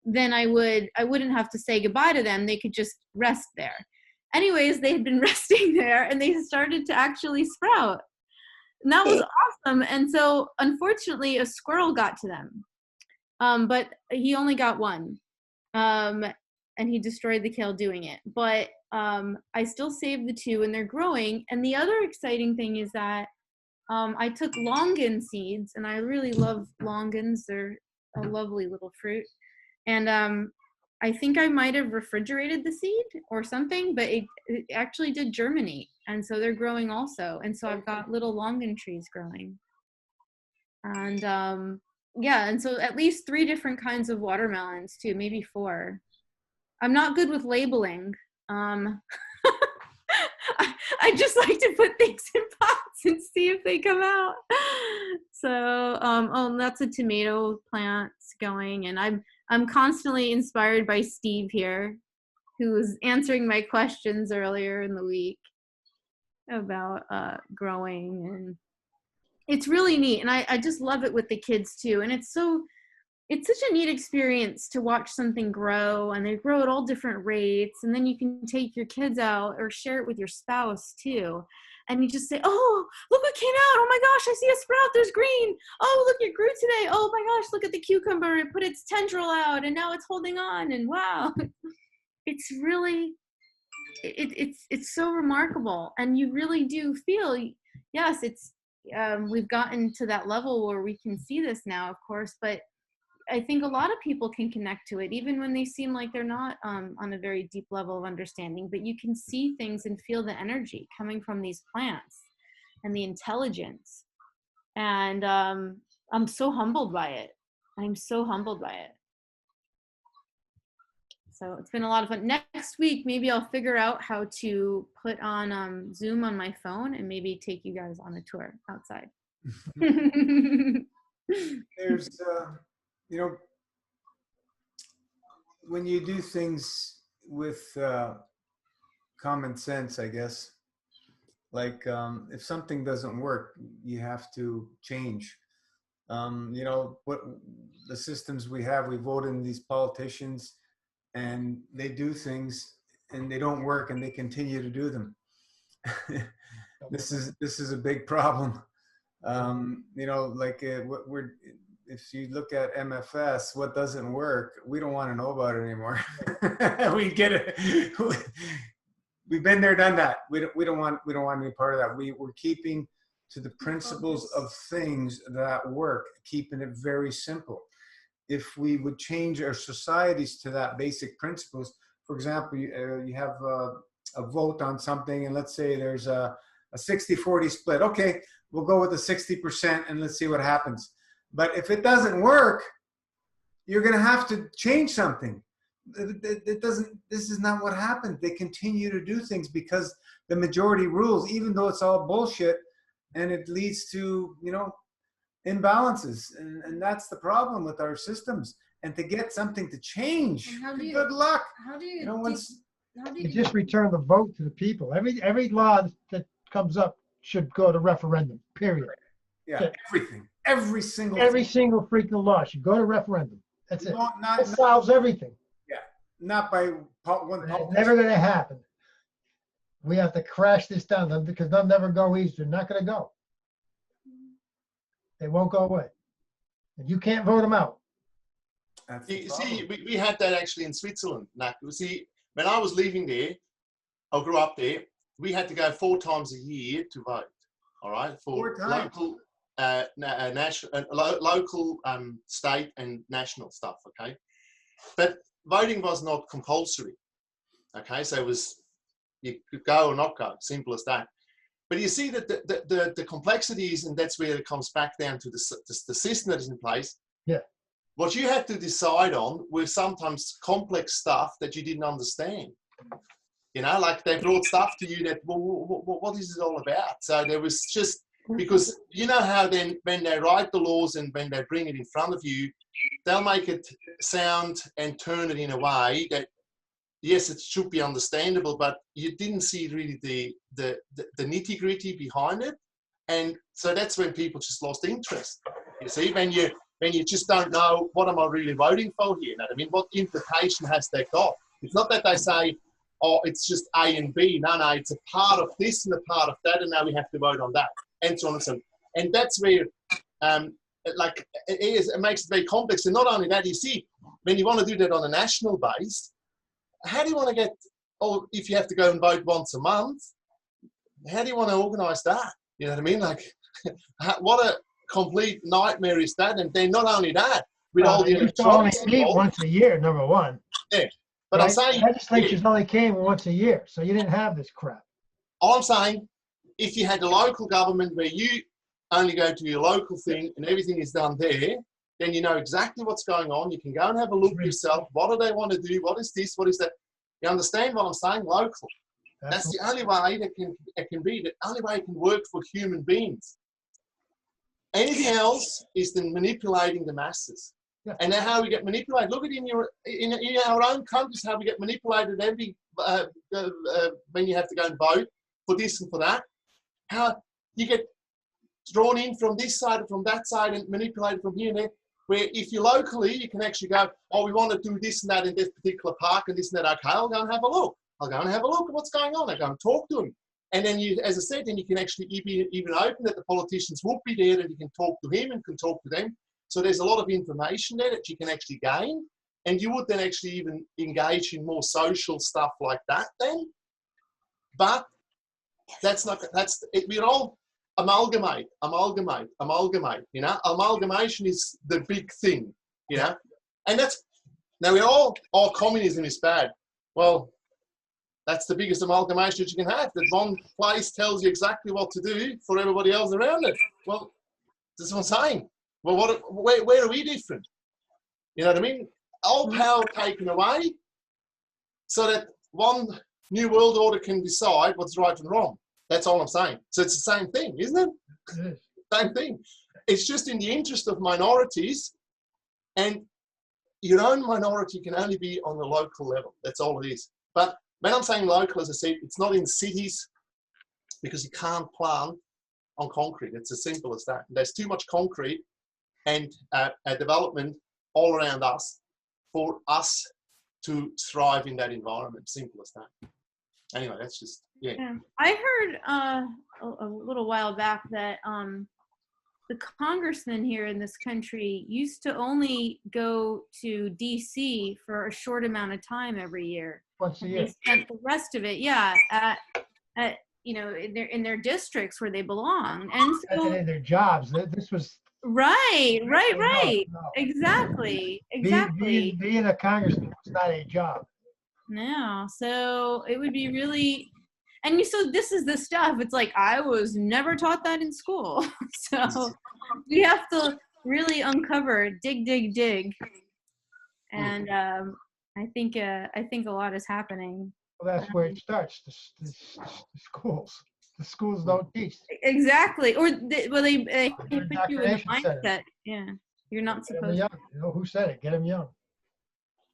[SPEAKER 6] then I wouldn't have to say goodbye to them. They could just rest there. Anyways, they had been resting there, and they started to actually sprout. And that was awesome. And so unfortunately, a squirrel got to them, but he only got one, and he destroyed the kale doing it. But I still saved the 2, and they're growing. And the other exciting thing is that I took longan seeds, and I really love longans. They're a lovely little fruit. And I think I might have refrigerated the seed or something, but it actually did germinate. And so they're growing also. And so I've got little longan trees growing. And yeah, and so at least 3 different kinds of watermelons too, maybe 4. I'm not good with labeling. I just like to put things in pots and see if they come out. So, oh, that's a tomato plant going, and I'm constantly inspired by Steve here, who was answering my questions earlier in the week about growing, and it's really neat. And I just love it with the kids too. And it's such a neat experience to watch something grow, and they grow at all different rates. And then you can take your kids out or share it with your spouse too. And you just say, oh, look what came out. Oh my gosh, I see a sprout. There's green. Oh, look, it grew today. Oh my gosh, look at the cucumber. It put its tendril out and now it's holding on. And wow, it's really, it's so remarkable. And you really do feel, yes, it's, we've gotten to that level where we can see this now, of course, but I think a lot of people can connect to it, even when they seem like they're not on a very deep level of understanding, but you can see things and feel the energy coming from these plants and the intelligence. And I'm so humbled by it. I'm so humbled by it. So it's been a lot of fun. Next week, maybe I'll figure out how to put on Zoom on my phone and maybe take you guys on a tour outside.
[SPEAKER 1] There's you know, when you do things with common sense, I guess, like if something doesn't work, you have to change. You know, what the systems we have, we vote in these politicians and they do things and they don't work and they continue to do them. This is a big problem. You know, like what we're, if you look at MFS, what doesn't work, we don't want to know about it anymore. We get it. We've been there, done that. We don't want to be part of that. We're keeping to the principles of things that work, keeping it very simple. If we would change our societies to that basic principles, for example, you have a vote on something, and let's say there's a 60-40 split. Okay, we'll go with the 60% and let's see what happens. But if it doesn't work, you're going to have to change something. It doesn't. This is not what happened. They continue to do things because the majority rules, even though it's all bullshit, and it leads to, you know, imbalances, and that's the problem with our systems. And to get something to change, good luck.
[SPEAKER 3] How do you?
[SPEAKER 1] You know, once
[SPEAKER 2] You just return the vote to the people. Every law that comes up should go to referendum, period.
[SPEAKER 1] Yeah, everything. Every single
[SPEAKER 2] Every
[SPEAKER 1] thing.
[SPEAKER 2] single freaking law should go to referendum. That's it.
[SPEAKER 1] No,
[SPEAKER 2] That solves everything.
[SPEAKER 1] not by one
[SPEAKER 2] It's
[SPEAKER 1] politician.
[SPEAKER 2] never going to happen. We have to crash this down because they'll never go east. They're not going to go. They won't go away. And you can't vote them out.
[SPEAKER 1] That's the
[SPEAKER 7] You see,
[SPEAKER 1] problem.
[SPEAKER 7] we had that actually in Switzerland. Now, you see, when I was living there, I grew up there, we had to go 4 times a year to vote, all right, for
[SPEAKER 1] 4 times.
[SPEAKER 7] local, national, local, state and national stuff, okay? But voting was not compulsory, okay? So it was, you could go or not go, simple as that. But you see that the complexities, and that's where it comes back down to the system that is in place.
[SPEAKER 2] Yeah.
[SPEAKER 7] What you had to decide on were sometimes complex stuff that you didn't understand. You know, like they brought stuff to you that, well, what is it all about? So there was just, because you know how then when they write the laws and when they bring it in front of you, they'll make it sound and turn it in a way that, yes, it should be understandable, but you didn't see really the nitty gritty behind it. And so that's when people just lost interest. You see, when you just don't know, what am I really voting for here? You know what I mean? What implication has that got? It's not that they say, oh, it's just A and B. No, it's a part of this and a part of that, and now we have to vote on that, and so on and so on. And that's where, it makes it very complex. And not only that, you see, when you want to do that on a national base, how do you want to get, or if you have to go and vote once a month, how do you want to organise that? You know what I mean? Like, what a complete nightmare is that? And then not only that, with all the
[SPEAKER 2] used to only
[SPEAKER 7] electronics
[SPEAKER 2] meet
[SPEAKER 7] involved.
[SPEAKER 2] once a year, number one.
[SPEAKER 7] Yeah. But
[SPEAKER 2] Right?
[SPEAKER 7] I'm saying,
[SPEAKER 2] Legislatures only came once a year, so you didn't have this crap.
[SPEAKER 7] all I'm saying, if you had a local government where you only go to your local thing and everything is done there, then you know exactly what's going on. You can go and have a look yourself. What do they want to do? What is this? What is that? You understand what I'm saying? Local. That's the only way that it can be. The only way it can work for human beings. Anything else is then manipulating the masses. Yeah. And now how we get manipulated. Look at in our own countries how we get manipulated every when you have to go and vote for this and for that. How you get drawn in from this side and from that side and manipulated from here and there. Where if you're locally, you can actually go, oh, we want to do this and that in this particular park and this and that. Okay, I'll go and have a look. I'll go and have a look at what's going on. I'll go and talk to them. And then you, as I said, then you can actually even open that the politicians will be there and you can talk to him and can talk to them. So there's a lot of information there that you can actually gain. And you would then actually even engage in more social stuff like that then. But that's not, that's, we're all amalgamate, you know. Amalgamation is the big thing, you know. And that's, now we're all, oh, communism is bad. Well, that's the biggest amalgamation that you can have, that one place tells you exactly what to do for everybody else around it. Well, this is what I'm saying. Well, where are we different? You know what I mean? All power taken away so that one new world order can decide what's right and wrong. That's all I'm saying. So it's the same thing, isn't it?
[SPEAKER 2] It is.
[SPEAKER 7] Same thing. It's just in the interest of minorities, and your own minority can only be on the local level. That's all it is. But when I'm saying local, as I said, it's not in cities because you can't plant on concrete. It's as simple as that. There's too much concrete and development all around us for us to thrive in that environment. Simple as that. Anyway, that's just, yeah.
[SPEAKER 6] I heard a little while back that the congressmen here in this country used to only go to DC for a short amount of time every year.
[SPEAKER 2] Once a year.
[SPEAKER 6] They spent the rest of it, at you know, in their districts where they belong, and so
[SPEAKER 2] in their jobs. This was
[SPEAKER 6] right.
[SPEAKER 2] No.
[SPEAKER 6] Exactly.
[SPEAKER 2] Being a congressman was not a job.
[SPEAKER 6] No, so it would be really, and so this is the stuff. It's like I was never taught that in school, so we have to really uncover, dig, and I think a lot is happening.
[SPEAKER 2] Well, that's where it starts. The schools. The schools don't teach.
[SPEAKER 6] Exactly, or they put you in the mindset.
[SPEAKER 2] Center.
[SPEAKER 6] Yeah, you're not
[SPEAKER 2] Get 'em
[SPEAKER 6] supposed.
[SPEAKER 2] young. You know who said it? Get them young.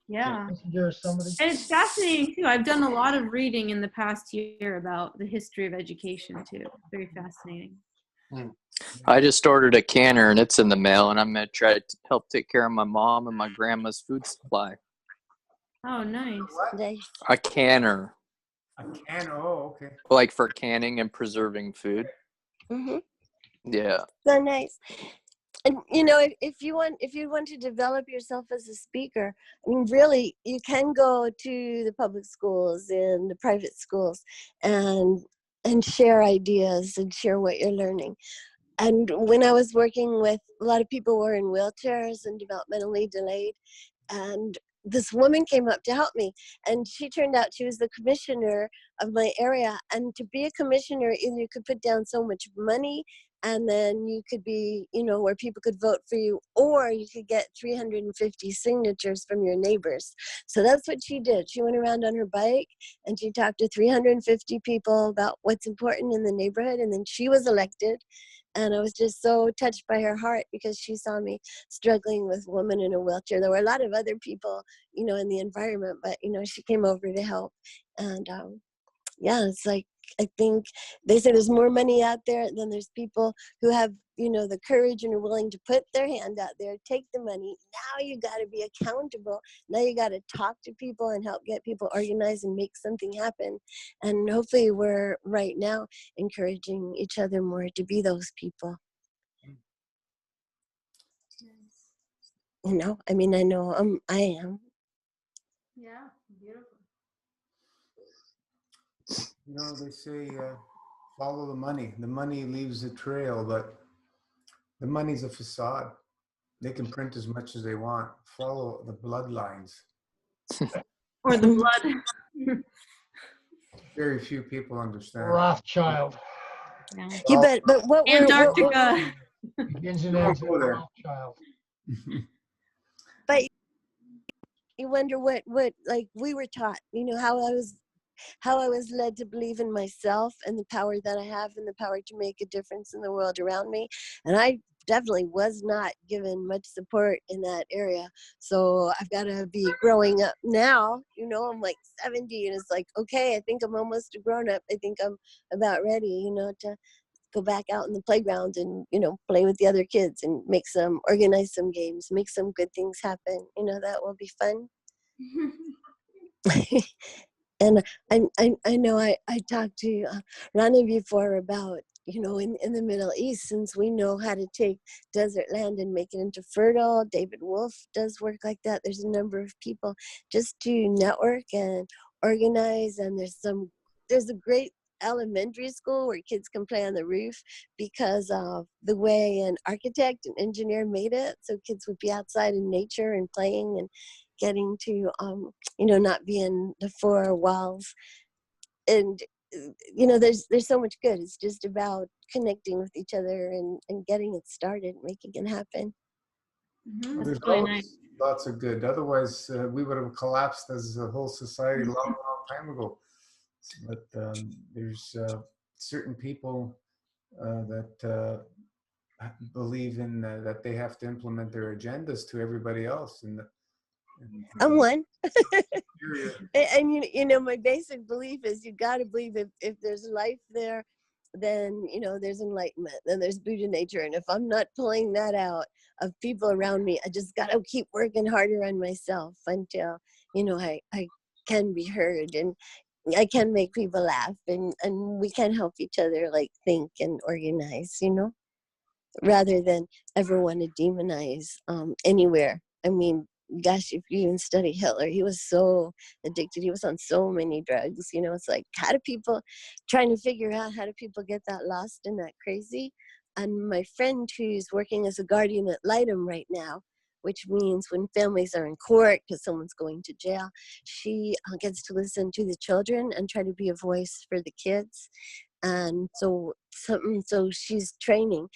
[SPEAKER 6] Yeah.
[SPEAKER 2] There's somebody.
[SPEAKER 6] And it's fascinating too. I've done a lot of reading in the past year about the history of education too. Very fascinating.
[SPEAKER 4] I just ordered a canner and it's in the mail, and I'm going to try to help take care of my mom and my grandma's food supply.
[SPEAKER 6] Oh, nice.
[SPEAKER 1] What?
[SPEAKER 8] Nice.
[SPEAKER 4] A canner,
[SPEAKER 1] A can. Oh, okay.
[SPEAKER 4] like for canning and preserving food.
[SPEAKER 8] Hmm.
[SPEAKER 4] Yeah.
[SPEAKER 8] So nice. And if you want to develop yourself as a speaker, I mean, really, you can go to the public schools and the private schools and share ideas and share what you're learning. And when I was working with a lot of people who were in wheelchairs and developmentally delayed, and this woman came up to help me, and she turned out she was the commissioner of my area. And to be a commissioner, either you could put down so much money, and then you could be, where people could vote for you, or you could get 350 signatures from your neighbors. So that's what she did. She went around on her bike and she talked to 350 people about what's important in the neighborhood, and then she was elected. And I was just so touched by her heart because she saw me struggling with a woman in a wheelchair. There were a lot of other people, in the environment, but, she came over to help. And yeah, it's like, I think they say there's more money out there than there's people who have, the courage and are willing to put their hand out there, take the money. Now you got to be accountable. Now you got to talk to people and help get people organized and make something happen. And hopefully we're right now encouraging each other more to be those people. I mean, I know I am.
[SPEAKER 3] Yeah, beautiful.
[SPEAKER 1] They say follow the money. The money leaves a trail, but the money's a facade. They can print as much as they want. Follow the bloodlines.
[SPEAKER 6] Or the blood.
[SPEAKER 1] Very few people understand.
[SPEAKER 2] Rothschild.
[SPEAKER 6] Yeah.
[SPEAKER 8] You bet. But what
[SPEAKER 6] Antarctica.
[SPEAKER 2] Begins and
[SPEAKER 1] Don't
[SPEAKER 2] ends
[SPEAKER 1] go
[SPEAKER 2] with
[SPEAKER 1] there.
[SPEAKER 2] Rothschild.
[SPEAKER 8] but you wonder what like we were taught, how I was led to believe in myself and the power that I have and the power to make a difference in the world around me. And I definitely was not given much support in that area. So I've got to be growing up now. I'm like 70 and it's like, okay, I think I'm almost a grown up. I think I'm about ready, to go back out in the playground and, play with the other kids and organize some games, make some good things happen. That will be fun. And I know I talked to Rana before about, in the Middle East, since we know how to take desert land and make it into fertile. David Wolf does work like that. There's a number of people just to network and organize. And there's a great elementary school where kids can play on the roof because of the way an architect and engineer made it. So kids would be outside in nature and playing and getting to, not be in the four walls. And, there's so much good. It's just about connecting with each other and getting it started, making it happen.
[SPEAKER 3] Mm-hmm.
[SPEAKER 1] There's
[SPEAKER 6] really
[SPEAKER 1] always
[SPEAKER 6] nice.
[SPEAKER 1] lots of good. Otherwise, we would have collapsed as a whole society a long, long time ago. But there's certain people that believe in that they have to implement their agendas to everybody else. And
[SPEAKER 8] I'm one.
[SPEAKER 1] period.
[SPEAKER 8] And my basic belief is you got to believe if there's life there, then there's enlightenment, then there's Buddha nature. And if I'm not pulling that out of people around me, I just got to keep working harder on myself until I can be heard and I can make people laugh and we can help each other like think and organize, rather than ever want to demonize anywhere. I mean, gosh, if you even study Hitler, he was so addicted. He was on so many drugs. It's like, trying to figure out how do people get that lost and that crazy? And my friend who's working as a guardian ad litem right now, which means when families are in court because someone's going to jail, she gets to listen to the children and try to be a voice for the kids. And so she's training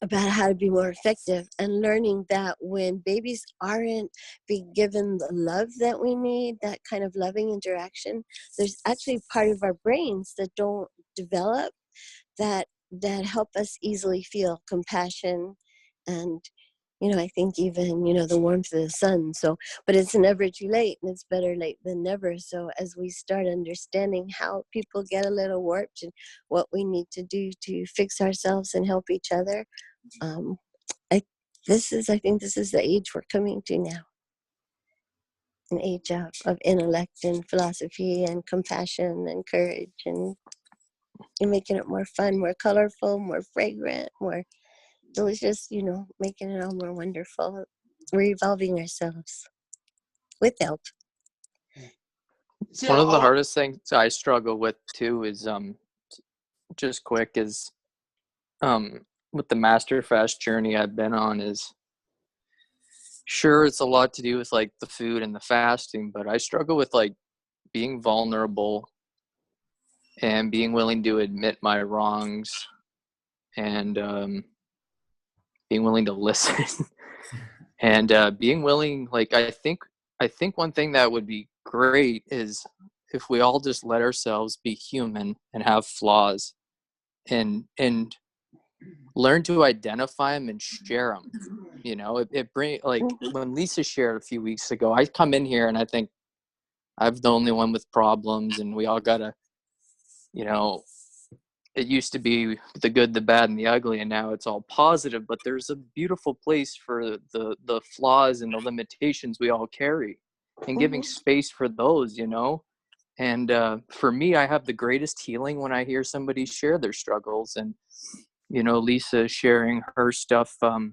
[SPEAKER 8] about how to be more effective and learning that when babies aren't being given the love that we need, that kind of loving interaction, there's actually part of our brains that don't develop that help us easily feel compassion and I think even, the warmth of the sun. So, but it's never too late, and it's better late than never. So as we start understanding how people get a little warped and what we need to do to fix ourselves and help each other, I think this is the age we're coming to now. An age of intellect and philosophy and compassion and courage and making it more fun, more colorful, more fragrant, more delicious, making it all more wonderful. We're evolving ourselves with help.
[SPEAKER 7] See,
[SPEAKER 9] One of the hardest things I struggle with too is just quick is with the master fast journey I've been on is sure it's a lot to do with like the food and the fasting, but I struggle with like being vulnerable and being willing to admit my wrongs and being willing to listen and being willing, like I think one thing that would be great is if we all just let ourselves be human and have flaws and learn to identify them and share them. It bring like when Lisa shared a few weeks ago, I come in here and I think I'm the only one with problems and we all gotta, it used to be the good, the bad, and the ugly, and now it's all positive. But there's a beautiful place for the flaws and the limitations we all carry, and giving space for those, And for me, I have the greatest healing when I hear somebody share their struggles. And Lisa sharing her stuff a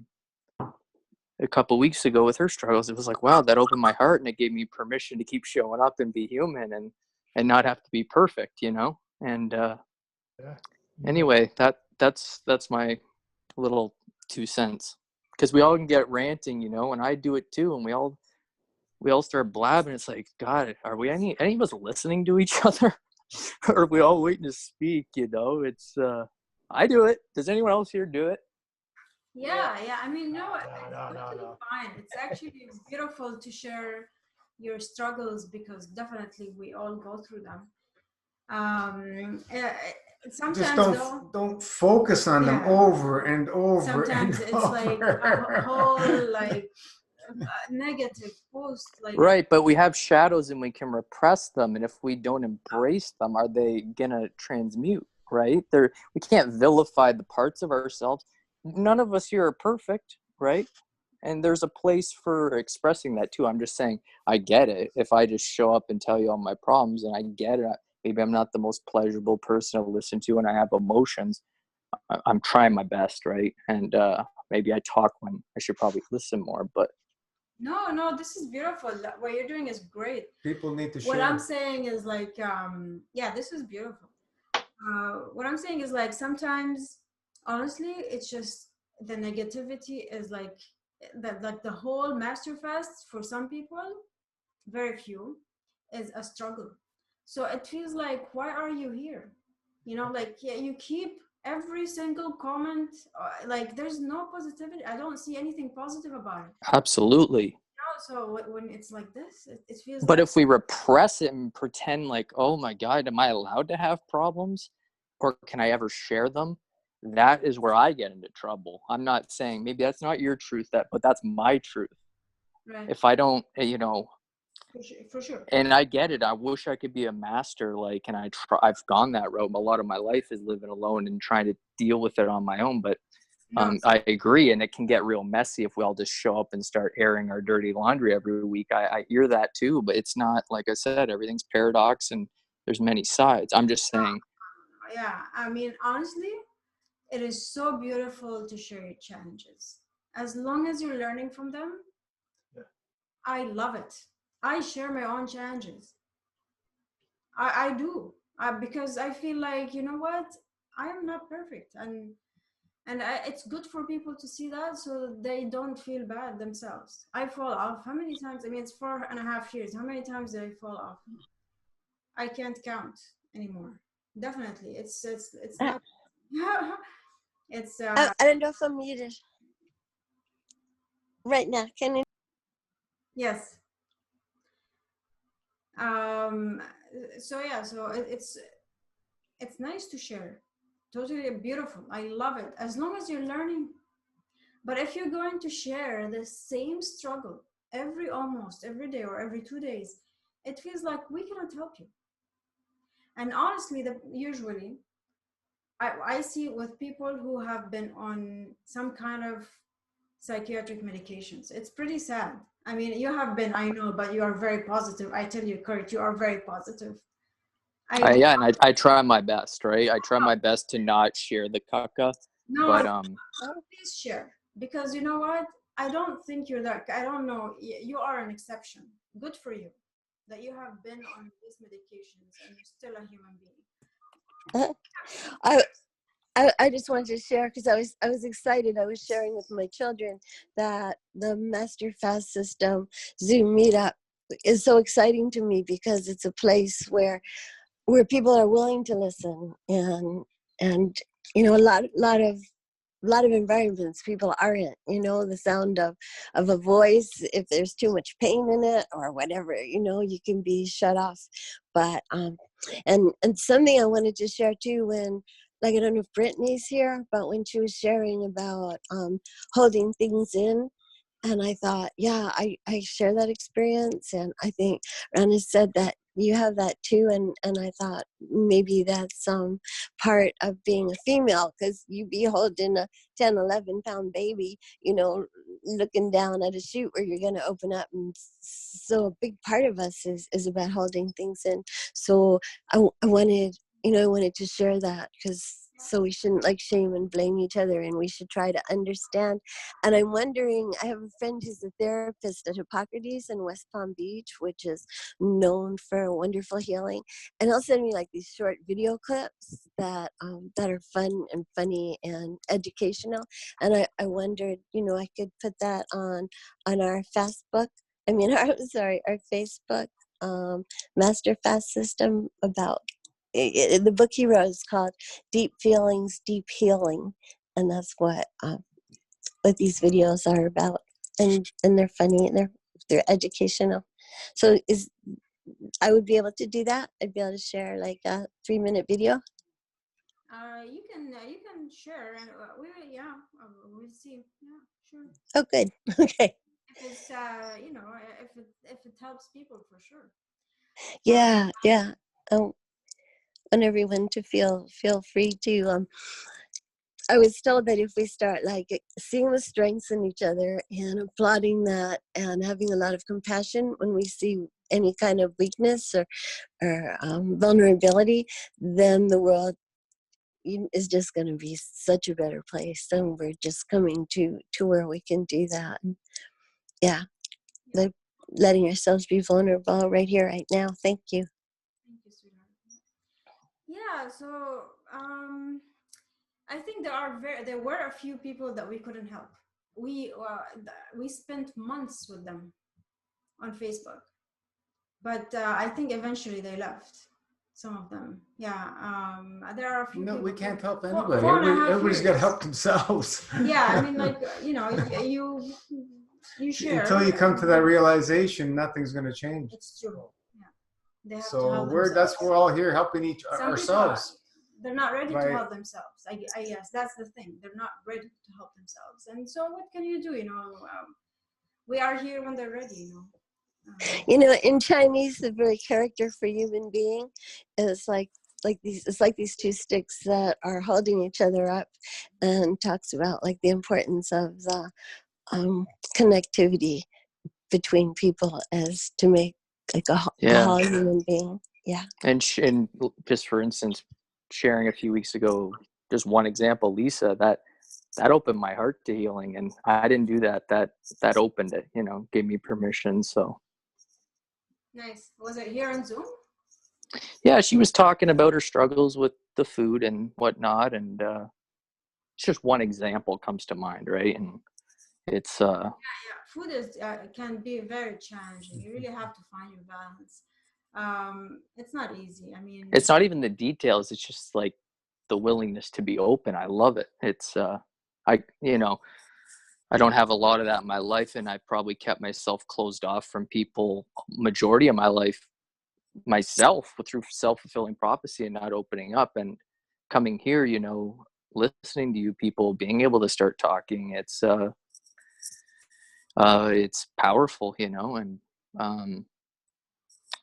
[SPEAKER 9] couple weeks ago with her struggles. It was like, wow, that opened my heart, and it gave me permission to keep showing up and be human and not have to be perfect, And anyway, that's my little 2 cents, because we all can get ranting, and I do it too, and we all start blabbing. It's like, God, are we any of us listening to each other? Or are we all waiting to speak? It's I do it. Does anyone else here do it?
[SPEAKER 3] Yeah. I mean, no,
[SPEAKER 2] No.
[SPEAKER 3] totally fine. It's actually beautiful to share your struggles because definitely we all go through them. Sometimes
[SPEAKER 1] Just don't focus on them over and over.
[SPEAKER 3] Sometimes
[SPEAKER 1] and
[SPEAKER 3] it's
[SPEAKER 1] over.
[SPEAKER 3] like a whole negative post.
[SPEAKER 9] Right, but we have shadows and we can repress them, and if we don't embrace them, are they gonna transmute? Right? We can't vilify the parts of ourselves. None of us here are perfect, right? And there's a place for expressing that too. I'm just saying, I get it. If I just show up and tell you all my problems, and I get it, maybe I'm not the most pleasurable person to listen to, and I have emotions. I'm trying my best, right? And maybe I talk when I should probably listen more, but
[SPEAKER 3] No, this is beautiful. What you're doing is great.
[SPEAKER 1] People need to share.
[SPEAKER 3] What I'm saying is this is beautiful. What I'm saying is sometimes, honestly, it's just the negativity is the whole master fast for some people, very few, is a struggle. So it feels like, why are you here? You keep every single comment, there's no positivity. I don't see anything positive about it.
[SPEAKER 9] absolutely.
[SPEAKER 3] So when it's like this, it feels
[SPEAKER 9] but if we repress it and pretend like, oh my God, am I allowed to have problems, or can I ever share them? That is where I get into trouble. I'm not saying maybe that's not your truth, but that's my truth.
[SPEAKER 3] Right.
[SPEAKER 9] If I don't,
[SPEAKER 3] For sure.
[SPEAKER 9] And I get it. I wish I could be a master, and I've gone that road. A lot of my life is living alone and trying to deal with it on my own. But I agree, and it can get real messy if we all just show up and start airing our dirty laundry every week. I hear that too, but it's not, like I said, everything's paradox and there's many sides. I'm just saying.
[SPEAKER 3] Yeah, I mean, honestly, it is so beautiful to share your challenges. As long as you're learning from them, I love it. I share my own challenges. I do, because I feel like, you know what, I am not perfect, and it's good for people to see that so they don't feel bad themselves. I fall off. How many times? I mean, it's 4.5 years. How many times did I fall off? I can't count anymore. Definitely, it's not. It's
[SPEAKER 8] I don't know if I'm muted right now. Can you?
[SPEAKER 3] yes. So yeah, so it's nice to share. Totally beautiful. I love it. As long as you're learning, But if you're going to share the same struggle almost every day or every 2 days, it feels like we cannot help you. And honestly, usually I see it with people who have been on some kind of psychiatric medications. It's pretty sad. I mean, you have been, I know, but you are very positive. I tell you, Kurt, you are very positive.
[SPEAKER 9] Yeah, and I try my best, right? I try my best to not share the caca,
[SPEAKER 3] No,
[SPEAKER 9] but
[SPEAKER 3] please share, because you know what? I don't think you're that. I don't know. You are an exception. Good for you that you have been on these medications and you're still a human being.
[SPEAKER 8] I just wanted to share because I was excited. I was sharing with my children that the Master Fast System Zoom meetup is so exciting to me because it's a place where people are willing to listen, and you know, a lot of environments people aren't, you know, the sound of a voice, if there's too much pain in it or whatever, you know, you can be shut off. But and something I wanted to share too, when, like, I don't know if Brittany's here, but when she was sharing about holding things in, and I thought, yeah, I share that experience. And I think Rana said that you have that too. And I thought maybe that's part of being a female, because you be holding a 10, 11 pound baby, you know, looking down at a chute where you're going to open up. And so a big part of us is about holding things in. So I wanted, you know, I wanted to share that, because so we shouldn't like shame and blame each other, and we should try to understand. And I'm wondering, I have a friend who's a therapist at Hippocrates in West Palm Beach, which is known for wonderful healing, and he'll send me like these short video clips that are fun and funny and educational. And I wondered, you know, I could put that on our Facebook, our Facebook Master Fast System about the book he wrote is called Deep Feelings, Deep Healing. And that's what these videos are about. And they're funny, and they're educational. So I would be able to do that. I'd be able to share like a 3-minute video.
[SPEAKER 3] You can share, and we'll see. Yeah, sure.
[SPEAKER 8] Oh, good. Okay.
[SPEAKER 3] If it's you know, if it helps people, for sure.
[SPEAKER 8] Yeah. I want everyone to feel free to. I was told that if we start like seeing the strengths in each other and applauding that and having a lot of compassion when we see any kind of weakness or vulnerability, then the world is just going to be such a better place. And we're just coming to where we can do that. And yeah, letting ourselves be vulnerable right here, right now. Thank you.
[SPEAKER 3] Thank you, sweetheart. Yeah. So I think there were a few people that we couldn't help. We spent months with them on Facebook, but I think eventually they left. Some of them, yeah. There are a few.
[SPEAKER 1] No,
[SPEAKER 3] people
[SPEAKER 1] we can't help
[SPEAKER 3] four
[SPEAKER 1] anybody.
[SPEAKER 3] and a half
[SPEAKER 1] Everybody's got to
[SPEAKER 3] years.
[SPEAKER 1] help themselves.
[SPEAKER 3] Yeah, I mean, like, you know, you share
[SPEAKER 1] Until you come to that realization, nothing's going to change.
[SPEAKER 3] It's true. Yeah, they have to
[SPEAKER 1] So
[SPEAKER 3] help
[SPEAKER 1] we're
[SPEAKER 3] themselves.
[SPEAKER 1] all here helping
[SPEAKER 3] Some
[SPEAKER 1] ourselves.
[SPEAKER 3] They're not ready
[SPEAKER 1] Right.
[SPEAKER 3] to help themselves. I guess that's the thing. They're not ready to help themselves. And so what can you do? You know, we are here when they're ready. You know.
[SPEAKER 8] You know, in Chinese, the very character for human being is like these. It's like these two sticks that are holding each other up, and talks about like the importance of the connectivity between people as to make like a whole human being. Yeah.
[SPEAKER 9] And just for instance, sharing a few weeks ago, just one example, Lisa, that opened my heart to healing, and I didn't do that. That opened it, you know, gave me permission. So
[SPEAKER 3] nice. Was it here on Zoom?
[SPEAKER 9] Yeah, she was talking about her struggles with the food and whatnot, and it's just one example comes to mind, right? And it's
[SPEAKER 3] food is can be very challenging. You really have to find your balance. It's not easy. I mean,
[SPEAKER 9] it's not even the details, it's just like the willingness to be open. I love it. It's I don't have a lot of that in my life, and I probably kept myself closed off from people majority of my life myself through self-fulfilling prophecy and not opening up. And coming here, listening to you people, being able to start talking, it's powerful, you know, and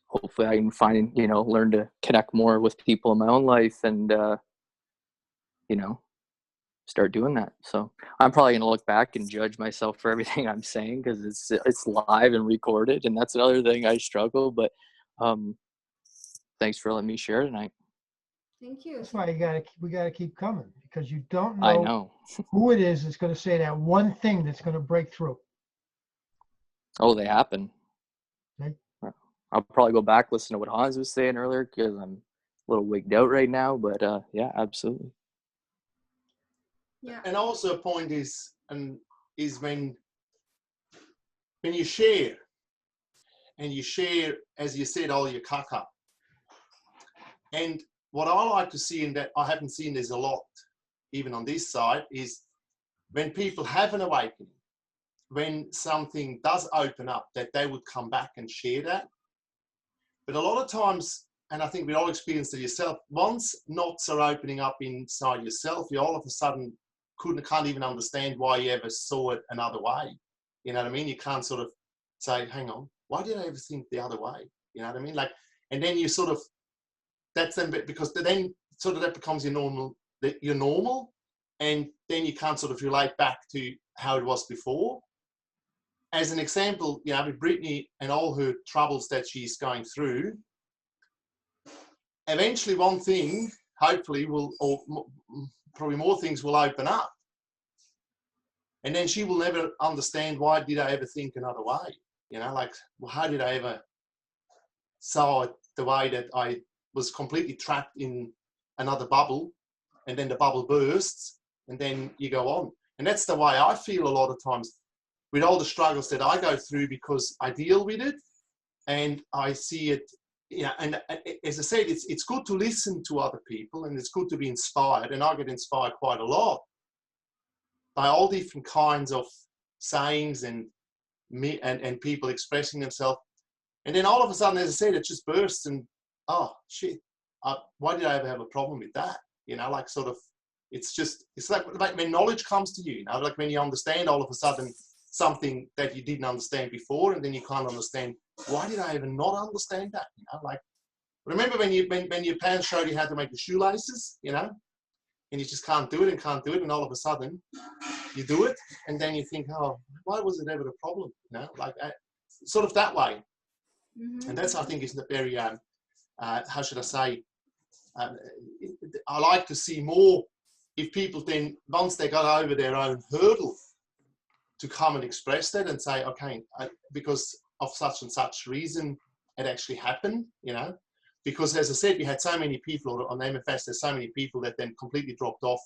[SPEAKER 9] hopefully I can find, you know, learn to connect more with people in my own life and, you know, start doing that. So I'm probably going to look back and judge myself for everything I'm saying because it's live and recorded. And that's another thing I struggle, but thanks for letting me share tonight.
[SPEAKER 3] Thank you.
[SPEAKER 2] That's why we gotta keep coming, because you don't
[SPEAKER 9] I
[SPEAKER 2] know
[SPEAKER 9] know.
[SPEAKER 2] who it is that's gonna say that one thing that's gonna break through.
[SPEAKER 9] Oh, they happen.
[SPEAKER 2] Okay.
[SPEAKER 9] I'll probably go back, listen to what Hans was saying earlier because I'm a little wigged out right now, but yeah, absolutely.
[SPEAKER 3] Yeah.
[SPEAKER 7] And also a point is when you share, and you share, as you said, all your caca. And what I like to see, and that I haven't seen this a lot, even on this side, is when people have an awakening, when something does open up, that they would come back and share that. But a lot of times, and I think we all experienced it yourself, once knots are opening up inside yourself, you all of a sudden can't even understand why you ever saw it another way. You know what I mean? You can't sort of say, hang on, why did I ever think the other way? You know what I mean? Like, and then you sort of, that's then, because then sort of that becomes your normal, and then you can't sort of relate back to how it was before. As an example, you know, with Brittany and all her troubles that she's going through, eventually one thing, hopefully probably more things will open up. And then she will never understand, why did I ever think another way? You know, like, well, how did I ever saw it the way that I was completely trapped in another bubble, and then the bubble bursts, and then you go on. And that's the way I feel a lot of times with all the struggles that I go through, because I deal with it and I see it. Yeah, and as I said, it's good to listen to other people, and it's good to be inspired, and I get inspired quite a lot by all different kinds of sayings and people expressing themselves. And then all of a sudden, as I said, it just bursts, and oh shit, why did I ever have a problem with that? You know, like sort of, it's like when knowledge comes to you, you know, like when you understand all of a sudden something that you didn't understand before, and then you can't understand, why did I ever not understand that? You know, like, remember when your parents showed you how to make the shoelaces, you know, and you just can't do it, and all of a sudden you do it, and then you think, oh, why was it ever a problem? You know, like sort of that way. Mm-hmm. And that's, I think, is the very, how should I say, I like to see more if people then, once they got over their own hurdle, to come and express that and say, okay, because of such and such reason, it actually happened, you know. Because as I said, we had so many people on MFS, there's so many people that then completely dropped off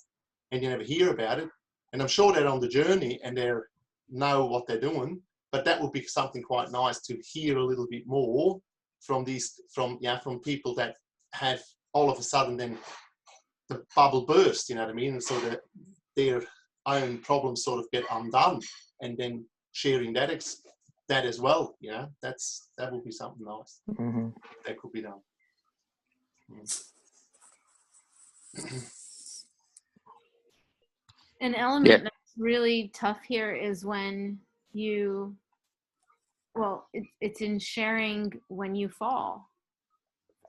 [SPEAKER 7] and you never hear about it. And I'm sure they're on the journey and they know what they're doing, but that would be something quite nice to hear a little bit more from people that have all of a sudden then the bubble burst, you know what I mean? And so that their own problems sort of get undone, and then sharing that as well, you know, that would be something nice. Mm-hmm. That could be done.
[SPEAKER 6] An element that's really tough here is when it's in sharing when you fall.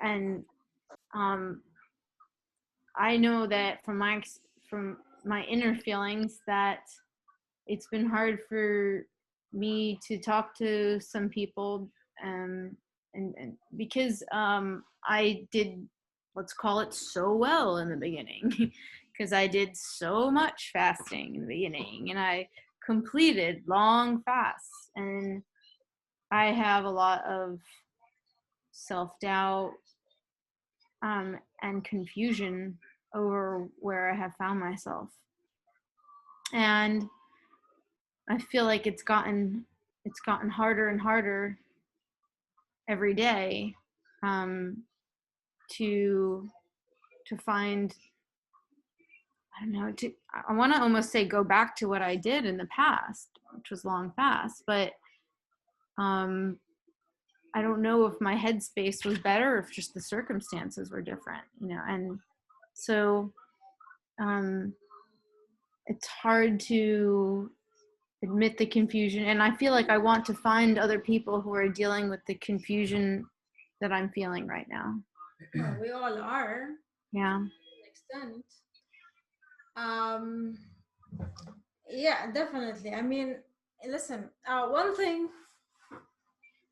[SPEAKER 6] And I know that from my inner feelings that it's been hard for me to talk to some people, and because I did, let's call it, so well in the beginning, because I did so much fasting in the beginning, and I completed long fasts, and I have a lot of self-doubt and confusion over where I have found myself. And I feel like it's gotten harder and harder every day to find, I don't know, I want to almost say go back to what I did in the past, which was long fast, but I don't know if my headspace was better, or if just the circumstances were different, you know. And so it's hard to admit the confusion, and I feel like I want to find other people who are dealing with the confusion that I'm feeling right now.
[SPEAKER 3] Well, we all are
[SPEAKER 6] Yeah.
[SPEAKER 3] to an extent. Um, yeah, definitely. I mean, listen, one thing,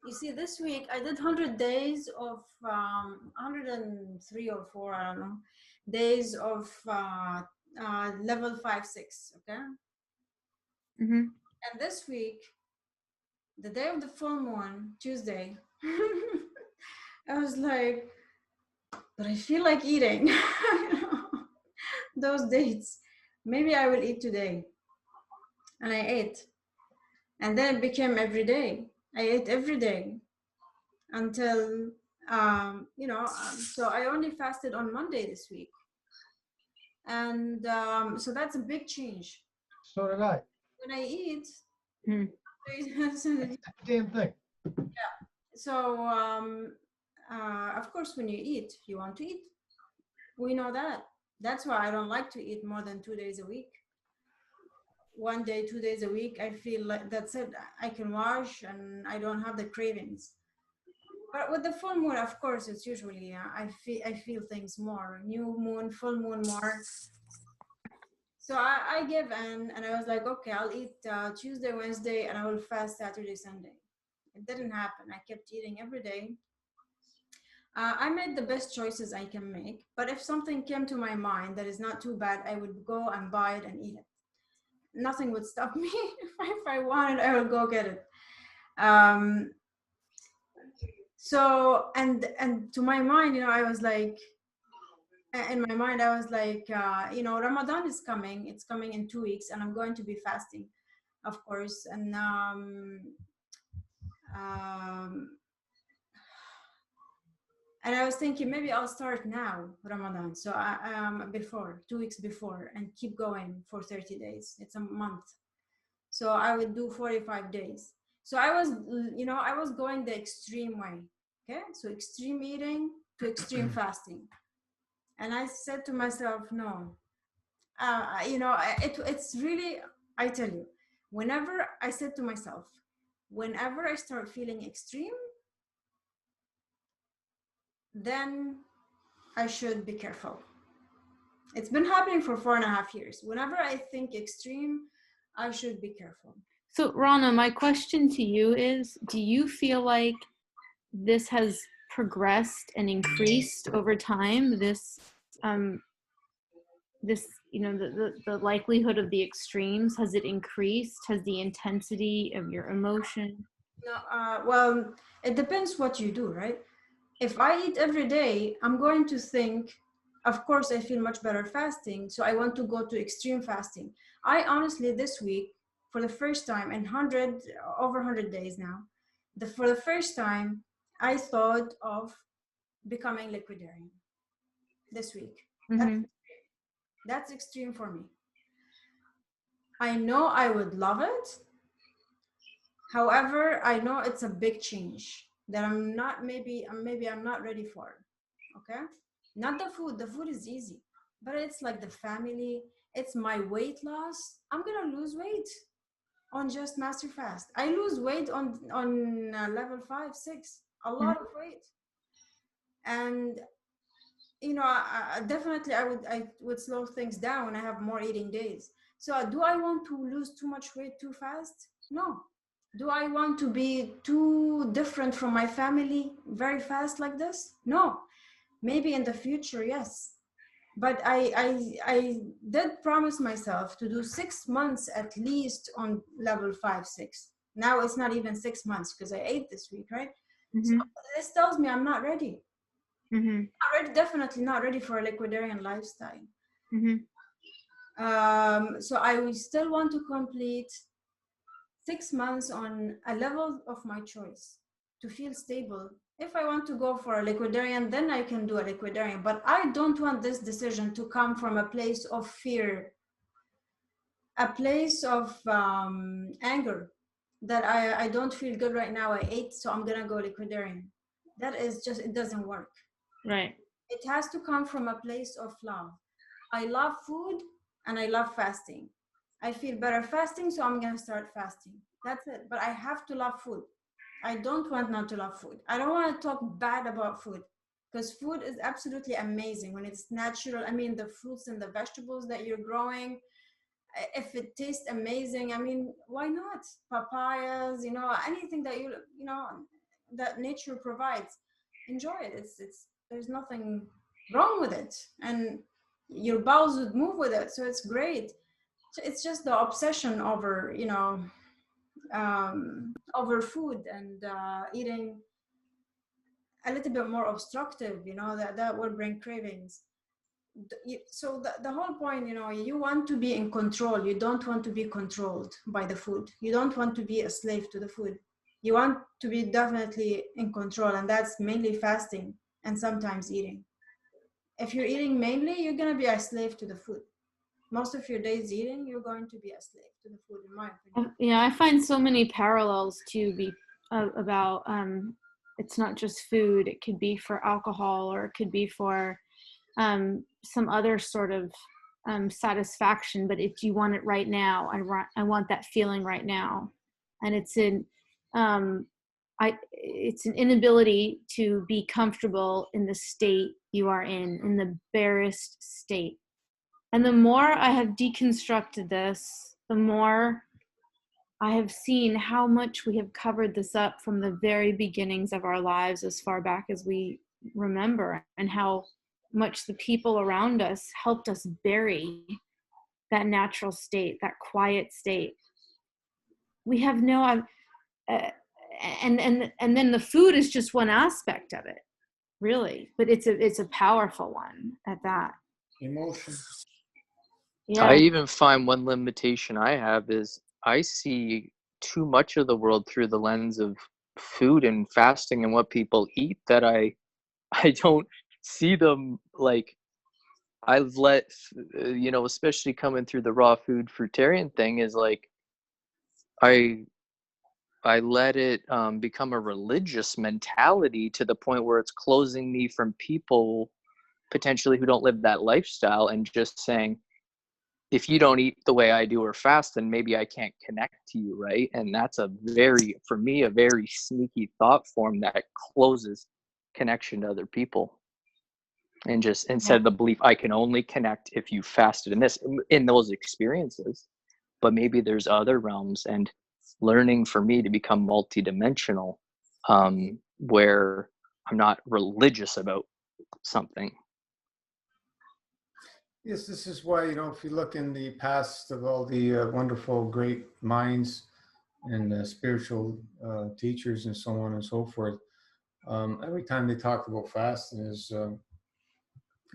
[SPEAKER 3] you see, this week I did 100 days of 103 or 4, I don't know, days of level 5, 6. Okay.
[SPEAKER 6] Mm-hmm.
[SPEAKER 3] And this week, the day of the full moon, Tuesday, I was like, but I feel like eating. Those dates. Maybe I will eat today. And I ate. And then it became every day. I ate every day until, so I only fasted on Monday this week. And so that's a big change.
[SPEAKER 2] So did I.
[SPEAKER 3] When I eat,
[SPEAKER 6] Hmm.
[SPEAKER 2] Damn thing.
[SPEAKER 3] so of course, when you eat, you want to eat. We know that. That's why I don't like to eat more than 2 days a week. 1 day, 2 days a week, I feel like that's it. I can wash and I don't have the cravings. But with the full moon, of course, it's usually I feel things more. New moon, full moon more. So I give in, and I was like, okay, I'll eat Tuesday, Wednesday, and I will fast Saturday, Sunday. It didn't happen. I kept eating every day. I made the best choices I can make. But if something came to my mind that is not too bad, I would go and buy it and eat it. Nothing would stop me. If I wanted, I would go get it. So and to my mind, I was like, in my mind, I was like, Ramadan is coming. It's coming in 2 weeks, and I'm going to be fasting, of course. And and I was thinking maybe I'll start now Ramadan. So before 2 weeks before, and keep going for 30 days. It's a month. So I would do 45 days. So I was going the extreme way. Okay. So extreme eating to extreme fasting. And I said to myself, no, it's really, I tell you, whenever I said to myself, whenever I start feeling extreme, then I should be careful. It's been happening for 4.5 years. Whenever I think extreme, I should be careful.
[SPEAKER 6] So Rana, my question to you is, do you feel like this has progressed and increased over time? The likelihood of the extremes, has it increased? Has the intensity of your emotion?
[SPEAKER 3] No, well, it depends what you do, right? If I eat every day, I'm going to think, of course, I feel much better fasting, so I want to go to extreme fasting. I honestly, this week, for the first time in over 100 days now, for the first time, I thought of becoming liquidarian this week.
[SPEAKER 6] Mm-hmm.
[SPEAKER 3] That's extreme for me. I know I would love it. However, I know it's a big change that I'm not ready for. Okay? Not the food. The food is easy, but it's like the family, it's my weight loss. I'm going to lose weight on just master fast. I lose weight on level 5, 6, a lot of weight. And definitely I would slow things down when I have more eating days. So do I want to lose too much weight too fast? No. Do I want to be too different from my family very fast like this? No. Maybe in the future, yes. But I did promise myself to do 6 months at least on level 5, 6. Now it's not even 6 months because I ate this week, right?
[SPEAKER 6] Mm-hmm.
[SPEAKER 3] So this tells me I'm not ready.
[SPEAKER 6] Mm-hmm.
[SPEAKER 3] Definitely not ready for a liquidarian lifestyle.
[SPEAKER 6] Mm-hmm.
[SPEAKER 3] So I will still want to complete 6 months on a level of my choice to feel stable. If I want to go for a liquidarian, then I can do a liquidarian. But I don't want this decision to come from a place of fear, a place of anger, that I don't feel good right now. I ate, so I'm gonna go liquidarian. That is just, it doesn't work.
[SPEAKER 6] Right.
[SPEAKER 3] It has to come from a place of love. I love food and I love fasting. I feel better fasting, so I'm gonna start fasting. That's it. But I have to love food. I don't want not to love food. I don't want to talk bad about food because food is absolutely amazing when it's natural. I mean, the fruits and the vegetables that you're growing, if it tastes amazing, I mean, why not? Papayas, anything that that nature provides, enjoy it. It's there's nothing wrong with it, and your bowels would move with it, so it's great. So it's just the obsession over over food and eating a little bit more obstructive, that will bring cravings. So the whole point, you want to be in control. You don't want to be controlled by the food. You don't want to be a slave to the food. You want to be definitely in control, and that's mainly fasting and sometimes eating. If you're eating mainly, you're going to be a slave to the food. Most of your days eating, you're going to be a slave to the food, in my opinion.
[SPEAKER 6] Yeah, I find so many parallels to be about it's not just food. It could be for alcohol, or it could be for some other sort of satisfaction. But if you want it right now, I want that feeling right now, and it's it's an inability to be comfortable in the state you are in the barest state. And the more I have deconstructed this, the more I have seen how much we have covered this up from the very beginnings of our lives, as far back as we remember, and how much the people around us helped us bury that natural state, that quiet state. We have no, and then the food is just one aspect of it, really, but it's a powerful one at that.
[SPEAKER 1] Emotion.
[SPEAKER 6] Yeah.
[SPEAKER 9] I even find one limitation I have is I see too much of the world through the lens of food and fasting and what people eat, that I don't see them like I've let especially coming through the raw food fruitarian thing, is like I let it become a religious mentality to the point where it's closing me from people potentially who don't live that lifestyle, and just saying, if you don't eat the way I do or fast, then maybe I can't connect to you, right? And that's for me, a very sneaky thought form that closes connection to other people. And just instead of the belief I can only connect if you fasted in those experiences, but maybe there's other realms, and learning for me to become multidimensional, where I'm not religious about something.
[SPEAKER 1] Yes, this is why, if you look in the past of all the wonderful, great minds and spiritual teachers and so on and so forth, every time they talked about fasting is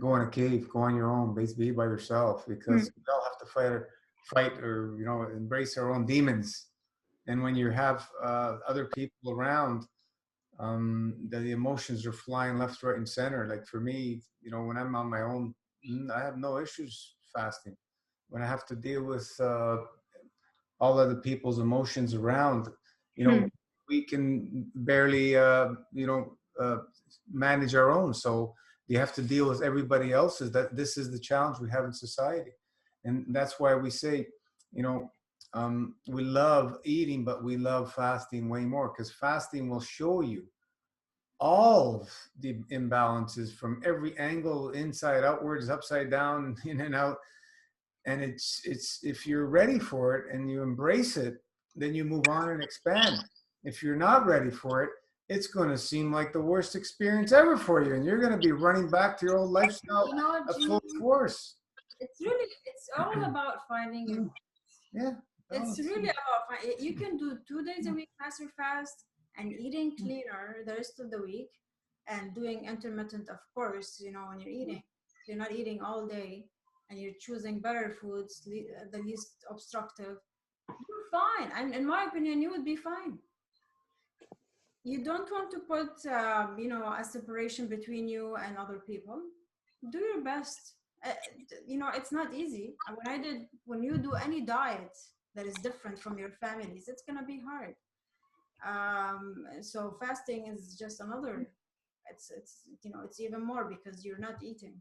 [SPEAKER 1] go in a cave, go on your own, basically be by yourself, because we all have to fight or, embrace our own demons. And when you have other people around, the emotions are flying left, right, and center. Like for me, when I'm on my own, I have no issues fasting. When I have to deal with all other people's emotions around, we can barely, manage our own. So you have to deal with everybody else's. This is the challenge we have in society, and that's why we say, we love eating, but we love fasting way more, because fasting will show you all of the imbalances from every angle, inside outwards, upside down, in and out. And it's if you're ready for it and you embrace it, then you move on and expand. If you're not ready for it, it's going to seem like the worst experience ever for you, and you're going to be running back to your old lifestyle at full force.
[SPEAKER 3] It's all about finding your
[SPEAKER 1] Yeah.
[SPEAKER 3] It's really about you can do 2 days a week faster fast and eating cleaner the rest of the week, and doing intermittent, of course, when you're eating. You're not eating all day and you're choosing better foods, the least obstructive. You're fine. And in my opinion, you would be fine. You don't want to put, a separation between you and other people. Do your best. It's not easy. When you do any diet that is different from your family's, it's gonna be hard. So fasting is just another. It's even more because you're not eating.